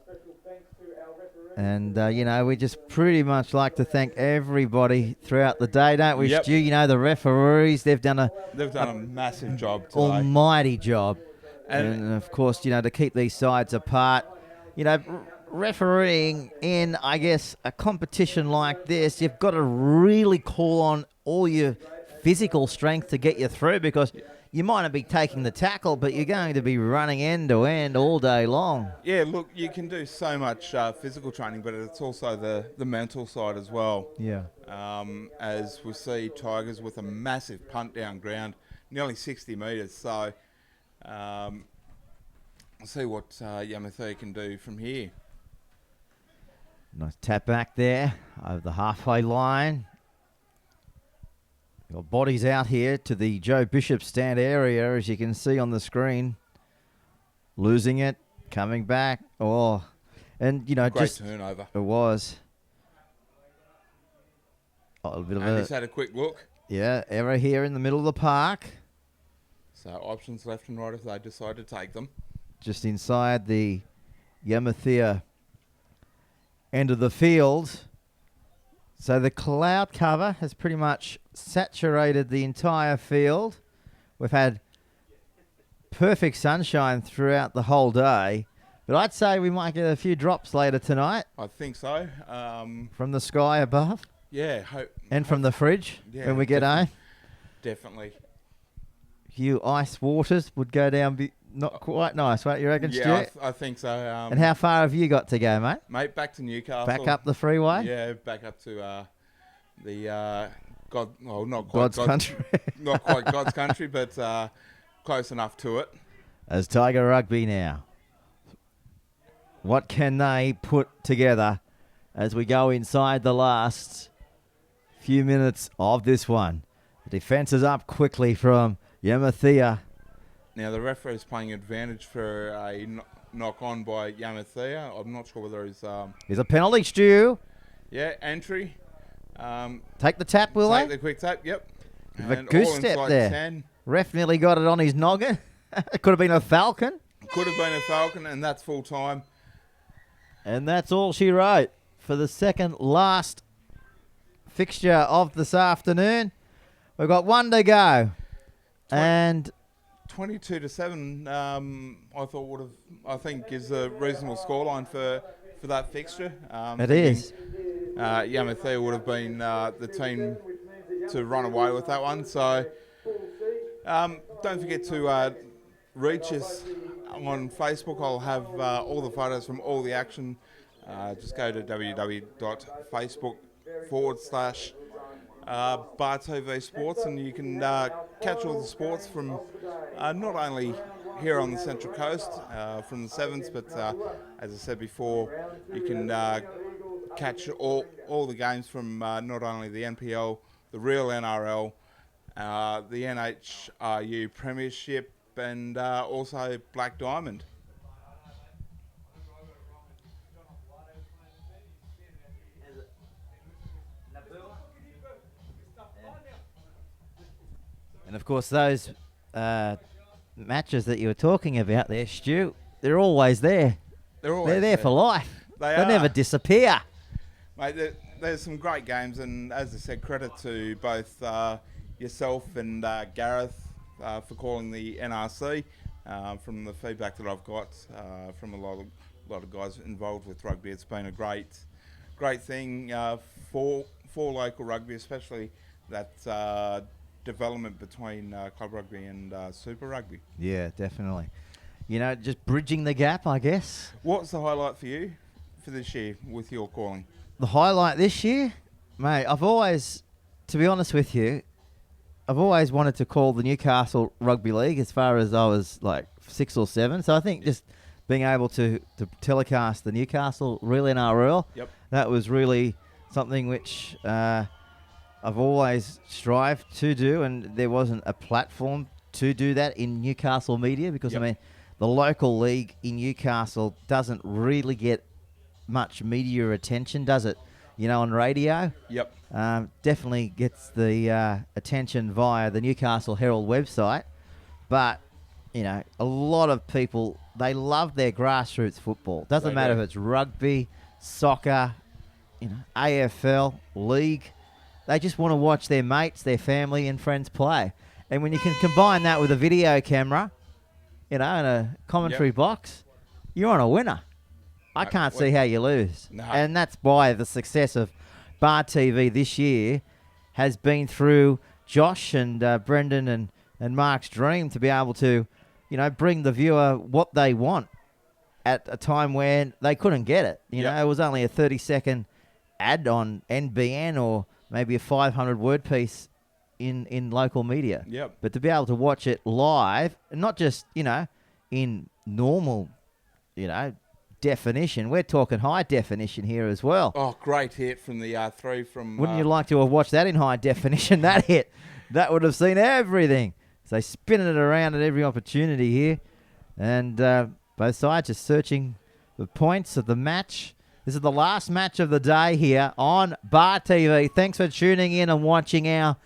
And, we just pretty much like to thank everybody throughout the day, don't we, Yep. Stu? The referees, they've done a massive job today. almighty job. And- And, of course, to keep these sides apart. Refereeing in, I guess, a competition like this, you've got to really call on all your physical strength to get you through, because you might not be taking the tackle, but you're going to be running end to end all day long. Yeah, look, you can do so much physical training, but it's also the mental side as well. Yeah. As we see Tigers with a massive punt down ground, nearly 60 metres. So we'll see what Yamathea can do from here. Nice tap back there over the halfway line. Your bodies out here to the Joe Bishop stand area, as you can see on the screen. Losing it, coming back. Oh, and Great just turnover. it was. Oh, a bit of And a he's had a quick look. error here in the middle of the park, So options left and right if they decide to take them. just inside the Yamathea end of the field. So the cloud cover has pretty much saturated the entire field. We've had perfect sunshine throughout the whole day, but I'd say we might get a few drops later tonight I think so. from the sky above Yeah, and from the fridge Yeah, when we get home. definitely. Few ice waters would go down, not quite nice, right? You reckon, Yeah, Stuart? I think so. And how far have you got to go, mate? Mate, back to Newcastle. Back up the freeway? Yeah, back up to the not quite God's country. not quite God's country, but close enough to it. As Tiger Rugby now. What can they put together as we go inside the last few minutes of this one? The defence is up quickly from Yamathea. Now the referee is playing advantage for a knock on by Yamathea. I'm not sure whether he's There's a penalty, Stu. entry. Take the tap, will Take they? the quick tap. Yep. Bit of a And goose all step inside there. 10. Ref nearly got it on his noggin. It could have been a falcon. Could have been a Falcon, and that's full time. And that's all she wrote for the second last fixture of this afternoon. We've got one to go. And 22-7. I think is a reasonable scoreline for that fixture. it is. Yamathea would have been the team to run away with that one. So don't forget to reach us on Facebook. I'll have all the photos from all the action. Just go to www.facebook.com/Bar TV Sports, and you can catch all the sports from not only here on the Central Coast from the Sevens, but as I said before, you can catch all the games from not only the NPL, the real NRL, the NHRU Premiership, and also Black Diamond. And of course, those matches that you were talking about there, Stu, they're always there. They're there for life. They They are. never disappear. Mate, there's some great games, and as I said, credit to both yourself and Gareth for calling the NRC. From the feedback that I've got from a lot of guys involved with rugby, it's been a great thing for local rugby, especially that development between club rugby and super rugby. Yeah, definitely. just bridging the gap, I guess. What's the highlight for you for this year with your calling? The highlight this year, mate, to be honest with you, I've always wanted to call the Newcastle Rugby League as far as I was like 6 or 7. So I think just being able to telecast the Newcastle Relay NRL, that was really something which I've always strived to do, and there wasn't a platform to do that in Newcastle media because, I mean, the local league in Newcastle doesn't really get much media attention, does it? On radio? Yep. Definitely gets the attention via the Newcastle Herald website. But, a lot of people, they love their grassroots football. Doesn't matter if it's rugby, soccer, AFL, league. They just want to watch their mates, their family and friends play. And when you can combine that with a video camera, and a commentary box, you're on a winner. I can't see how you lose. No. And that's why the success of Bar TV this year has been through Josh and Brendan and Mark's dream to be able to, bring the viewer what they want at a time when they couldn't get it. It was only a 30-second ad on NBN or maybe a 500-word piece in local media. Yep. But to be able to watch it live, and not just, in normal, definition. We're talking high definition here as well. Oh, great hit from the 3 from... Wouldn't you like to have watched that in high definition, that hit? That would have seen everything. So they spinning it around at every opportunity here. And both sides just searching the points of the match. This is the last match of the day here on Bar TV. Thanks for tuning in and watching our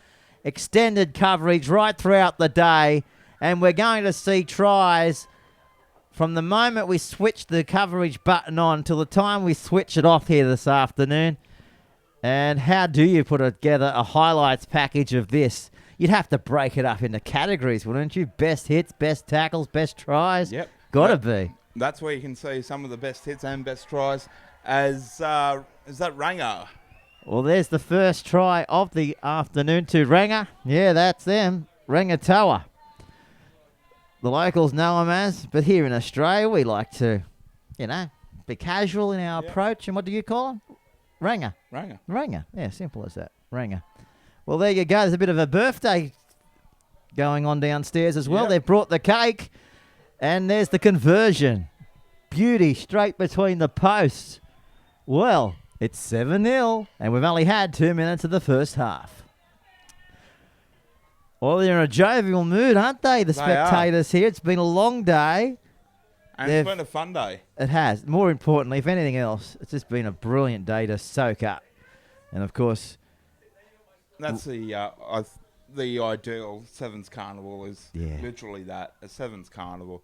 extended coverage right throughout the day. And we're going to see tries from the moment we switch the coverage button on till the time we switch it off here this afternoon. And how do you put together a highlights package of this? You'd have to break it up into categories, wouldn't you? Best hits, best tackles, best tries. Yep. Gotta be. That's where you can see some of the best hits and best tries. Is that Ranger? Well, there's the first try of the afternoon to Ranger. Yeah, that's them. Rangatoa. The locals know him as, but here in Australia, we like to, be casual in our approach. And what do you call him? Ranger. Ranger. Yeah, simple as that. Ranger. Well, there you go. There's a bit of a birthday going on downstairs as well. They've brought the cake, and there's the conversion. Beauty straight between the posts. Well, it's 7-0, and we've only had 2 minutes of the first half. Well, they're in a jovial mood, aren't they, the spectators here? It's been a long day. And it's been a fun day. It has. More importantly, if anything else, it's just been a brilliant day to soak up. And, of course... That's the ideal Sevens Carnival is literally that, a Sevens Carnival.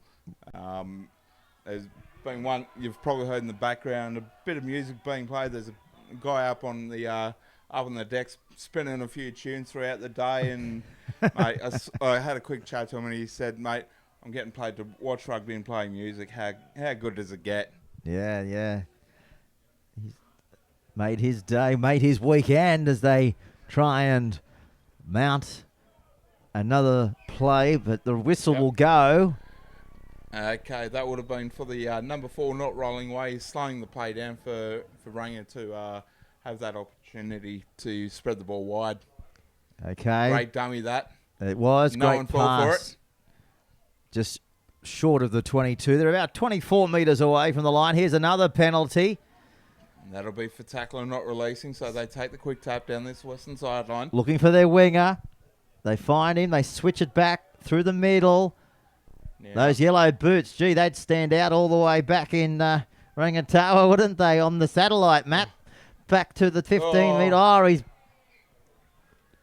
There's been one, you've probably heard in the background, a bit of music being played. There's a guy up on the decks spinning a few tunes throughout the day, and mate, I had a quick chat to him, and he said, "Mate, I'm getting paid to watch rugby and play music. How good does it get?" Yeah. He's made his day, made his weekend as they try and mount another play, but the whistle will go. Okay, that would have been for the number 4 not rolling away. He's slowing the play down for Ranger to have that opportunity to spread the ball wide. Okay. Great dummy that. It was. No great one fell for pass. it. Just short of the 22. They're about 24 metres away from the line. Here's another penalty. And that'll be for tackler not releasing, so they take the quick tap down this western sideline. Looking for their winger. They find him. They switch it back through the middle. Yeah. Those yellow boots, gee, they'd stand out all the way back in Rangatoa, wouldn't they, on the satellite map? Back to the 15-metre. Oh, he's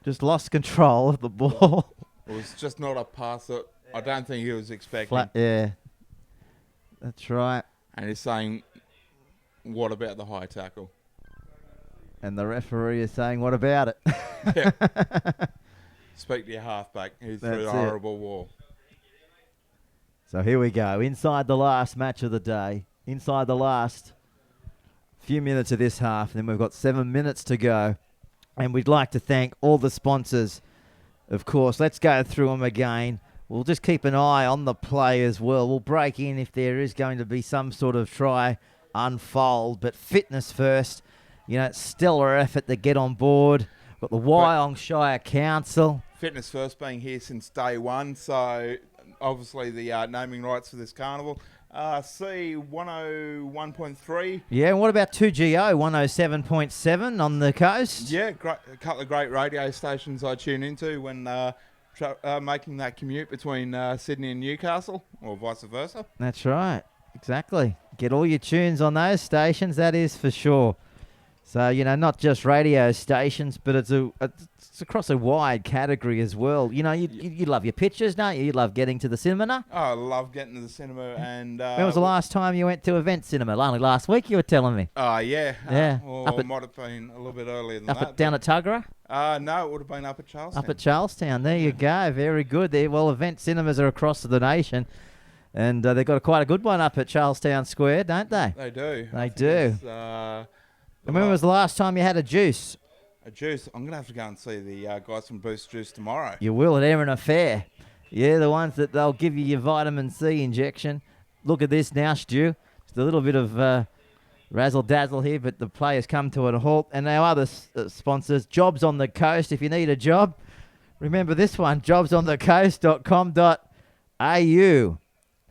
just lost control of the ball. It was just not a pass that I don't think he was expecting. Flat, yeah. That's right. And he's saying, what about the high tackle? And the referee is saying, what about it? Yeah. Speak to your halfback who's through the horrible wall. So here we go. Inside the last match of the day. Inside the last few minutes of this half. Then we've got 7 minutes to go. And we'd like to thank all the sponsors. Of course, let's go through them again. we'll just keep an eye on the play as well. We'll break in if there is going to be some sort of try unfold, but fitness first. You know, stellar effort to get on board. Got the Wyong Shire Council. Fitness First being here since day one, so obviously the naming rights for this carnival. C101.3. Yeah, and what about 2GO 107.7 on the coast? Yeah, a couple of great radio stations I tune into when making that commute between Sydney and Newcastle, or vice versa. That's right, exactly. Get all your tunes on those stations, that is for sure. So, you know, not just radio stations, but it's across a wide category as well. You know, you love your pictures, don't you? You love getting to the cinema. Oh, I love getting to the cinema. And when was the last time you went to event cinema? Only last week, you were telling me. Oh, yeah. Yeah. Or it might have been a little bit earlier than that. Down at Tuggerah? No, it would have been up at Charlestown. Up at Charlestown. There you go. Very good. Well, event cinemas are across the nation. And they've got quite a good one up at Charlestown Square, don't they? They do. They do. And when was the last time you had a juice? A juice? I'm going to have to go and see the guys from Boost Juice tomorrow. You will at Erin Affair. Yeah, the ones that they'll give you your vitamin C injection. Look at this now, Stu. Just a little bit of razzle-dazzle here, but the players come to a halt. And our other sponsors, Jobs on the Coast. If you need a job, remember this one, jobsonthecoast.com.au.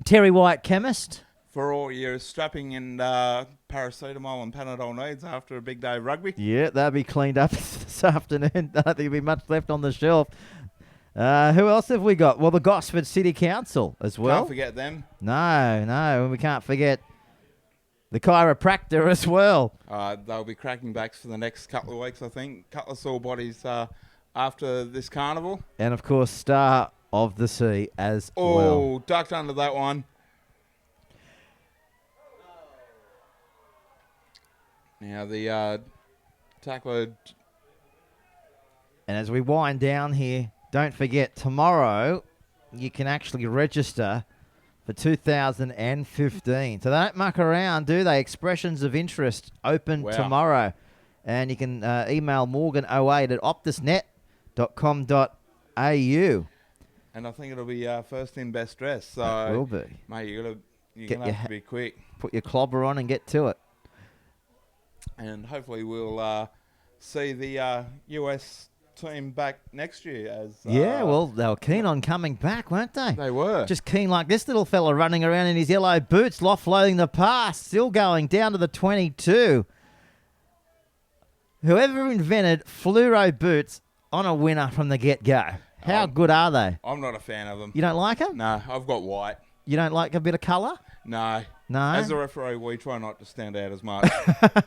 Terry White Chemist. For all your strapping and paracetamol and Panadol needs after a big day of rugby. Yeah, they'll be cleaned up this afternoon. I don't think there'll be much left on the shelf. Who else have we got? Well, the Gosford City Council as well. Can't forget them. No, and we can't forget the chiropractor as well. They'll be cracking backs for the next couple of weeks, I think. Couple of sore bodies after this carnival. And, of course, Star of the Sea as well. Oh, ducked under that one. Now the tackler. And as we wind down here, don't forget, tomorrow you can actually register for 2015. So they don't muck around, do they? Expressions of interest open tomorrow. And you can email morgan08@optusnet.com.au. And I think it'll be first in, best dress. So it will be. Mate, you're gonna have to be quick. Put your clobber on and get to it. And hopefully we'll see the US team back next year. Yeah, well, they were keen on coming back, weren't they? They were. Just keen like this little fella running around in his yellow boots, offloading the pass, still going down to the 22. Whoever invented fluoro boots on a winner from the get-go. How good are they? I'm not a fan of them. You don't like them? No, I've got white. You don't like a bit of colour? No. No? As a referee, we try not to stand out as much.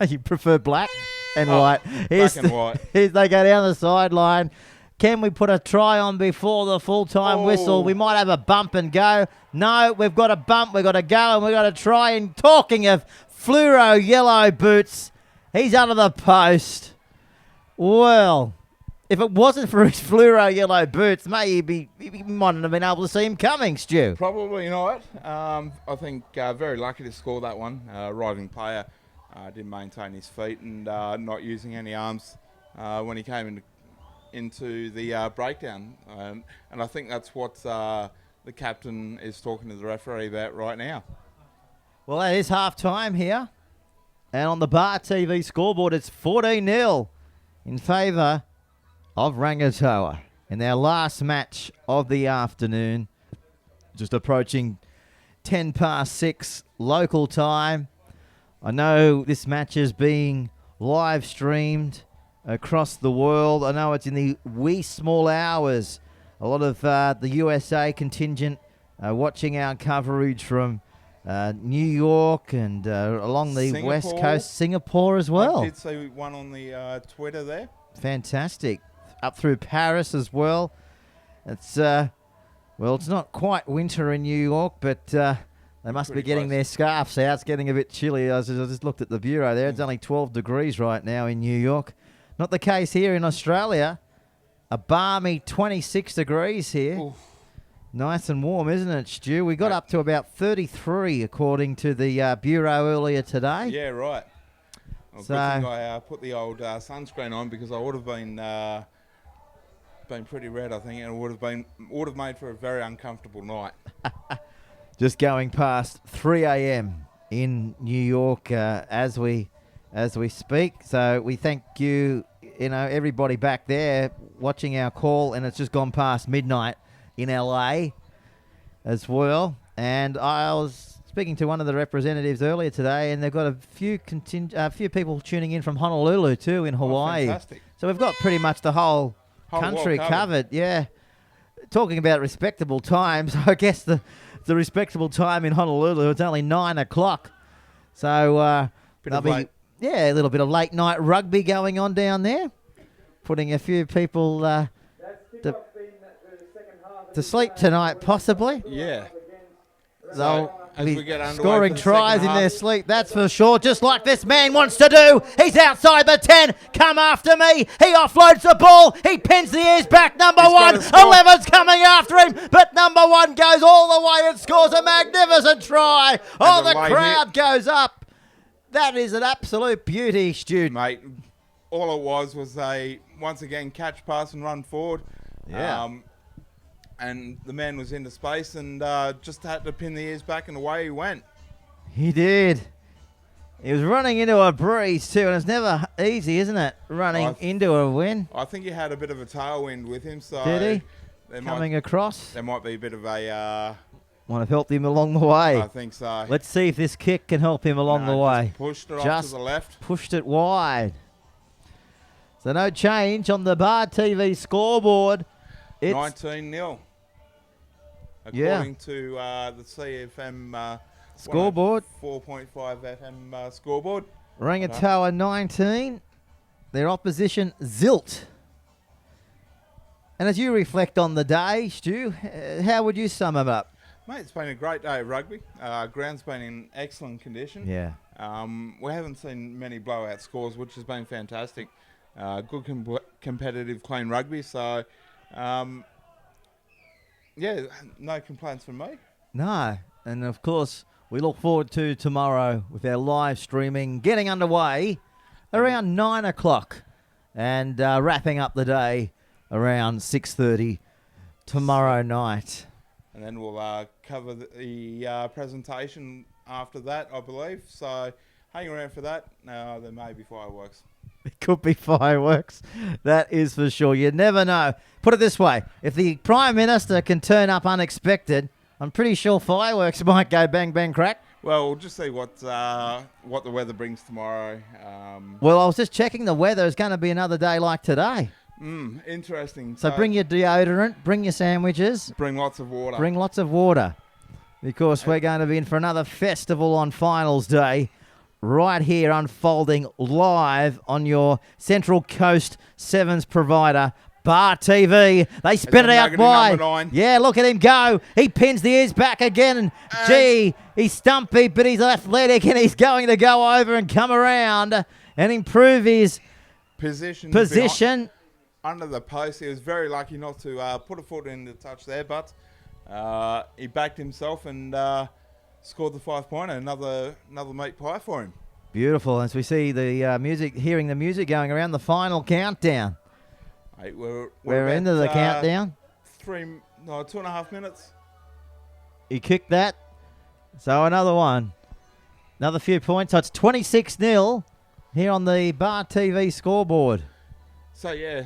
You prefer black and white. Black and white. Here's they go down the sideline. Can we put a try on before the full-time whistle? We might have a bump and go. No, we've got a bump, we've got to go, and we've got to try. And talking of fluoro yellow boots, he's under the post. Well, if it wasn't for his fluoro yellow boots, maybe he mightn't have been able to see him coming, Stu. Probably not. I think very lucky to score that one. Riding player did maintain his feet and not using any arms when he came into the breakdown. And I think that's what the captain is talking to the referee about right now. Well, that is half-time here. And on the Bar TV scoreboard, it's 14-0 in favour of Rangatoa in their last match of the afternoon. Just approaching 10 past 6 local time. I know this match is being live streamed across the world. I know it's in the wee small hours. A lot of the USA contingent watching our coverage from New York and along the West Coast, Singapore as well. I did see one on the Twitter there. Fantastic. Up through Paris as well. It's well, it's not quite winter in New York, but they must be getting their scarves out. It's getting a bit chilly. I just looked at the bureau there. It's only 12 degrees right now in New York. Not the case here in Australia. A balmy 26 degrees here. Oof. Nice and warm, isn't it, Stu? We got up to about 33 according to the bureau earlier today. Yeah, right. Well, So good thing I put the old sunscreen on because I would have been been pretty red, I think, and it would have made for a very uncomfortable night. Just going past 3 a.m. in New York as we speak. So we thank you, everybody back there watching our call, and it's just gone past midnight in LA as well. And I was speaking to one of the representatives earlier today, and they've got a few people tuning in from Honolulu too in Hawaii. Fantastic. So we've got pretty much the whole country world covered. Yeah. Talking about respectable times, I guess the respectable time in Honolulu, it's only 9 o'clock. So there'll be a little bit of late night rugby going on down there, putting a few people to sleep tonight, possibly. Yeah. They'll as be we get underway scoring for the tries second in their half. sleep, that's for sure, just like this man wants to do. He's outside the 10. Come after me. He offloads the ball. He pins the ears back. Number He's one. gotta score. 11's coming after him, but number one goes all the way and scores a magnificent try. Oh, the the late crowd goes up. That is an absolute beauty, Stu. Mate, all it was a, once again, catch, pass and run forward. Yeah. And the man was into space and just had to pin the ears back and away he went. He did. He was running into a breeze too, and it's never easy, isn't it? Running into a wind. I think he had a bit of a tailwind with him. So Did he? there Coming might, across. there might be a bit of a... Might have helped him along the way. I think so. Let's see if this kick can help him along the way. Just pushed it off Just to the left. pushed it wide. So no change on the Bar TV scoreboard. It's 19-0. Yeah. According to the CFM scoreboard. 4.5 FM scoreboard. Rangatawa 19. Their opposition, Zilt. And as you reflect on the day, Stu, how would you sum it up? Mate, it's been a great day of rugby. Ground's been in excellent condition. Yeah. We haven't seen many blowout scores, which has been fantastic. Good competitive, clean rugby. So, yeah, no complaints from me. No. And of course, we look forward to tomorrow with our live streaming getting underway around 9 o'clock and wrapping up the day around 6:30 tomorrow night. And then we'll cover the presentation after that, I believe. So hang around for that. There may be fireworks. It could be fireworks. That is for sure. You never know. Put it this way. If the Prime Minister can turn up unexpected, I'm pretty sure fireworks might go bang, bang, crack. Well, we'll just see what the weather brings tomorrow. Well, I was just checking the weather. It's going to be another day like today. Interesting. So bring your deodorant, bring your sandwiches, Bring lots of water. bring lots of water, because we're going to be in for another festival on finals day right here, unfolding live on your Central Coast Sevens provider, Bar TV. They spin it out Nuggety wide. number 9. Yeah, look at him go. He pins the ears back again. And gee, he's stumpy, but he's athletic, and he's going to go over and come around and improve his Position. position. Under the post. He was very lucky not to put a foot in the touch there, but he backed himself and scored the 5-pointer. Another meat pie for him. Beautiful. As we see the music, hearing the music going around, the final countdown. Hey, we're We're into the about, countdown. 2.5 minutes. He kicked that. So another one. Another few points. So it's 26-0 here on the Bar TV scoreboard. So, yeah,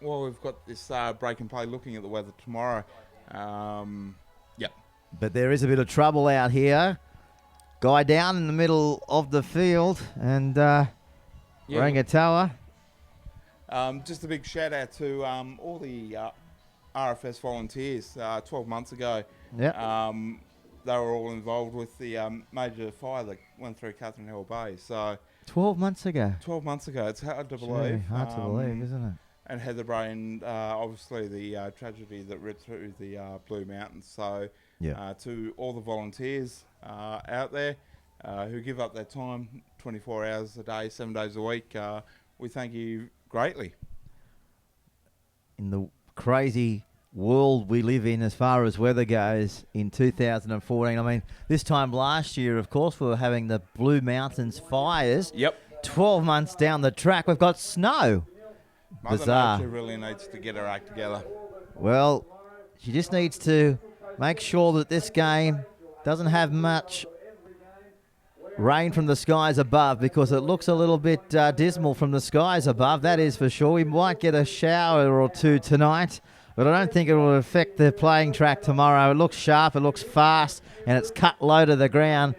well, we've got this break and play looking at the weather tomorrow. Yep. But there is a bit of trouble out here. Guy down in the middle of the field. And Rangatawa. Just a big shout out to all the RFS volunteers 12 months ago. Yeah. They were all involved with the major fire that went through Catherine Hill Bay. So 12 months ago. 12 months ago. It's hard to Gee, believe. hard to believe, isn't it? And Heather Brain, obviously the tragedy that ripped through the Blue Mountains. So to all the volunteers out there who give up their time 24 hours a day, 7 days a week, we thank you greatly. In the crazy world we live in as far as weather goes in 2014. I mean, this time last year, of course, we were having the Blue Mountains fires. Yep. 12 months down the track, we've got snow. Mother bizarre. Nature really needs to get her act together. Well, she just needs to make sure that this game doesn't have much rain from the skies above, because it looks a little bit dismal from the skies above, that is for sure. We might get a shower or two tonight, but I don't think it will affect the playing track tomorrow. It looks sharp, it looks fast, and it's cut low to the ground.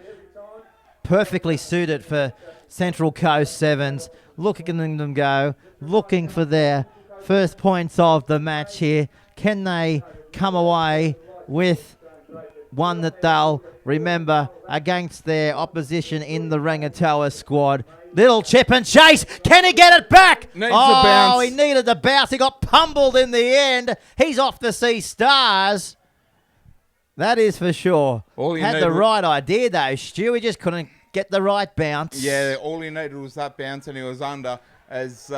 Perfectly suited for Central Coast Sevens. Looking at them go, looking for their first points of the match here. Can they come away with one that they'll remember against their opposition in the Rangatoa squad? Little chip and chase. Can he get it back? Needs the bounce. He needed the bounce. He got pummeled in the end. He's off to see stars. That is for sure. All he Had the needed- right idea though, Stu. He just couldn't get the right bounce. Yeah, all he needed was that bounce, and he was under as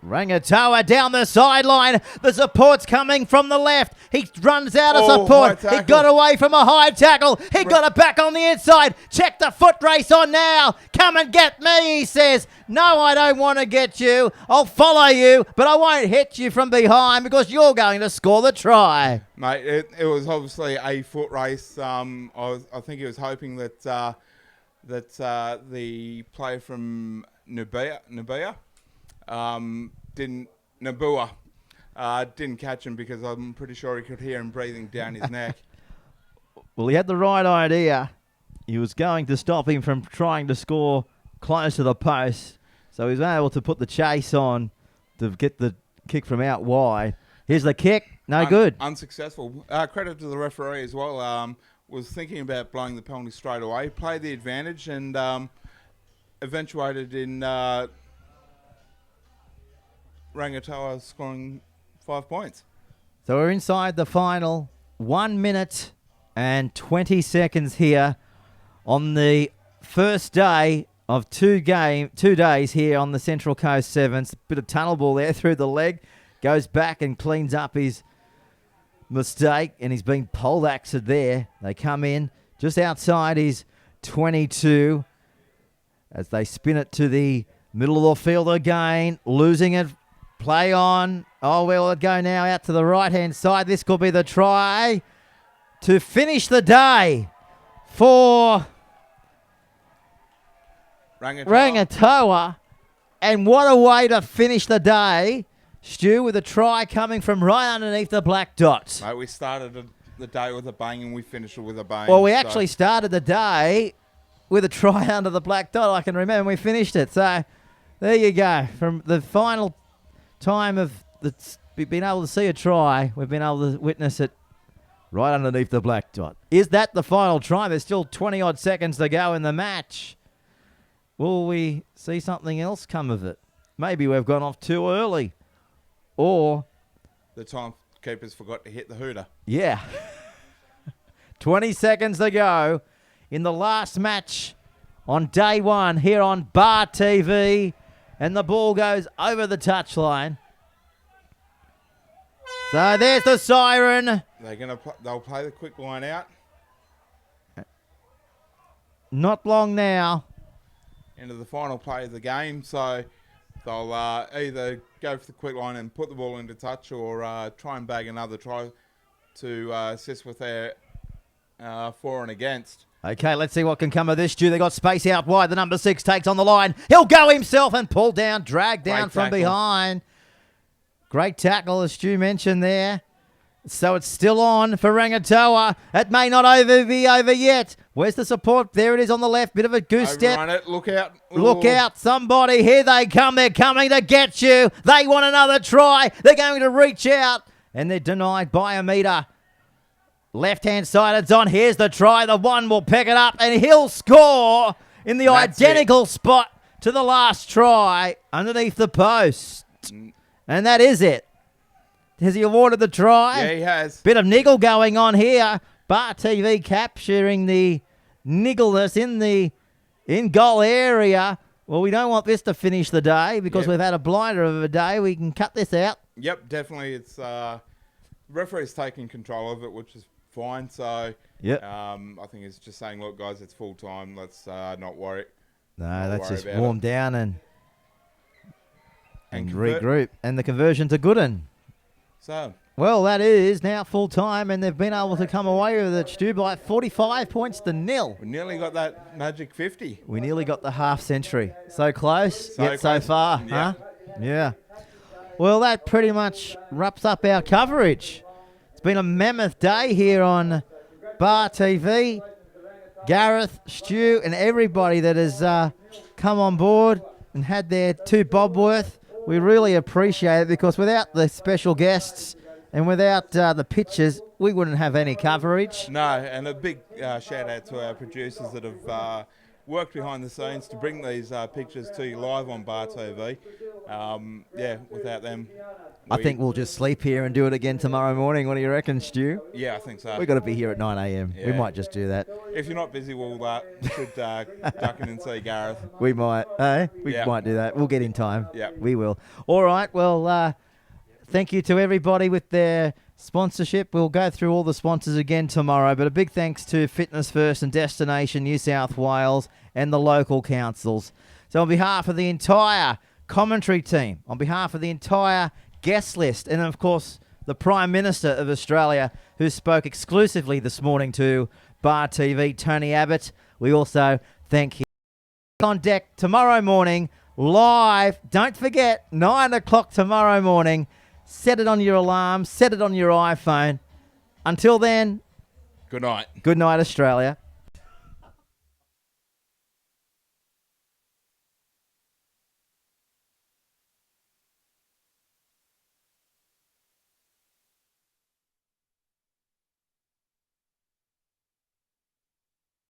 Rangatoa down the sideline. The support's coming from the left. He runs out of Oh, support. high He tackle. got away from a high tackle. He got it back on the inside. Check the foot race on now. Come and get me, he says. No, I don't want to get you. I'll follow you, but I won't hit you from behind because you're going to score the try. mate. It was obviously a foot race. I think he was hoping that the player from Nabua didn't catch him, because I'm pretty sure he could hear him breathing down his neck. Well, he had the right idea. He was going to stop him from trying to score close to the post. So he was able to put the chase on to get the kick from out wide. Here's the kick. No good. Unsuccessful. Credit to the referee as well. Was thinking about blowing the penalty straight away. Played the advantage and eventuated in Rangatoa scoring 5 points. So we're inside the final 1 minute and 20 seconds here on the first day of two days here on the Central Coast Sevens. Bit of tunnel ball there through the leg. Goes back and cleans up his mistake, and he's been pole-axed there. They come in just outside his 22 as they spin it to the middle of the field again, losing it. Play on. Oh, where will it go now? Out to the right-hand side. This could be the try to finish the day for Rangatoa. And what a way to finish the day, Stu, with a try coming from right underneath the black dot. Mate, we started the day with a bang and we finished it with a bang. Well, we actually started the day with a try under the black dot. I can remember we finished it. So there you go. From the final time we've been able to see a try, we've been able to witness it right underneath the black dot. Is that the final try? There's still 20-odd seconds to go in the match. Will we see something else come of it? Maybe we've gone off too early. Or the timekeepers forgot to hit the hooter. Yeah. 20 seconds to go in the last match on day one here on Bar TV. And the ball goes over the touchline. So there's the siren. They'll play the quick line out. Not long now. Into the final play of the game. So they'll either go for the quick line and put the ball into touch, or try and bag another try to assist with their for and against. Okay, let's see what can come of this, Stu. They got space out wide. The number 6 takes on the line. He'll go himself and pull down, drag down Great from tackle. behind. Great tackle, as Stu mentioned there. So it's still on for Rangatoa. It may not be over yet. Where's the support? There it is on the left. Bit of a goose step. Overrun it. Look out. Look Ooh. out, somebody. Here they come. They're coming to get you. They want another try. They're going to reach out. And they're denied by a metre. Left-hand side, it's on. Here's the try. The one will pick it up, and he'll score in the That's identical spot to the last try underneath the post. And that is it. Has he awarded the try? Yeah, he has. Bit of niggle going on here. Bar TV capturing the niggleness in the in-goal area. Well, we don't want this to finish the day because we've had a blinder of a day. We can cut this out. Yep, definitely. It's referee's taking control of it, which is fine. So Yep. I think it's just saying, look, guys, it's full time. Let's not worry. No, Not that's worry just about warm down and and regroup. And the conversion to Gooden. So, Well, that is now full time, and they've been able to come away with it, Stu, by 45 points to nil. we nearly got that magic 50. We nearly got the half century. So close, So yet so close. far, Yeah. huh? Yeah. Well, that pretty much wraps up our coverage. It's been a mammoth day here on Bar TV. Gareth, Stu, and everybody that has come on board and had their 2 bob worth. We really appreciate it, because without the special guests and without the pictures, we wouldn't have any coverage. No, and a big shout out to our producers that have worked behind the scenes to bring these pictures to you live on Bar TV. Without them, I think we'll just sleep here and do it again tomorrow morning. What do you reckon, Stu? Yeah, I think so. We've got to be here at 9 a.m. We Yeah. might just do that. If you're not busy, we'll should duck in and see Gareth. We might. We Yeah. might do that. We'll get in time. Yeah. We will. All right. Well, thank you to everybody with their sponsorship. We'll go through all the sponsors again tomorrow, but a big thanks to Fitness First and Destination New South Wales and the local councils. So on behalf of the entire commentary team, on behalf of the entire guest list, and of course the Prime Minister of Australia, who spoke exclusively this morning to Bar TV, Tony Abbott, we also thank him. On deck tomorrow morning, live. Don't forget, 9 o'clock tomorrow morning. Set it on your alarm. Set it on your iPhone. Until then, Good night. good night, Australia.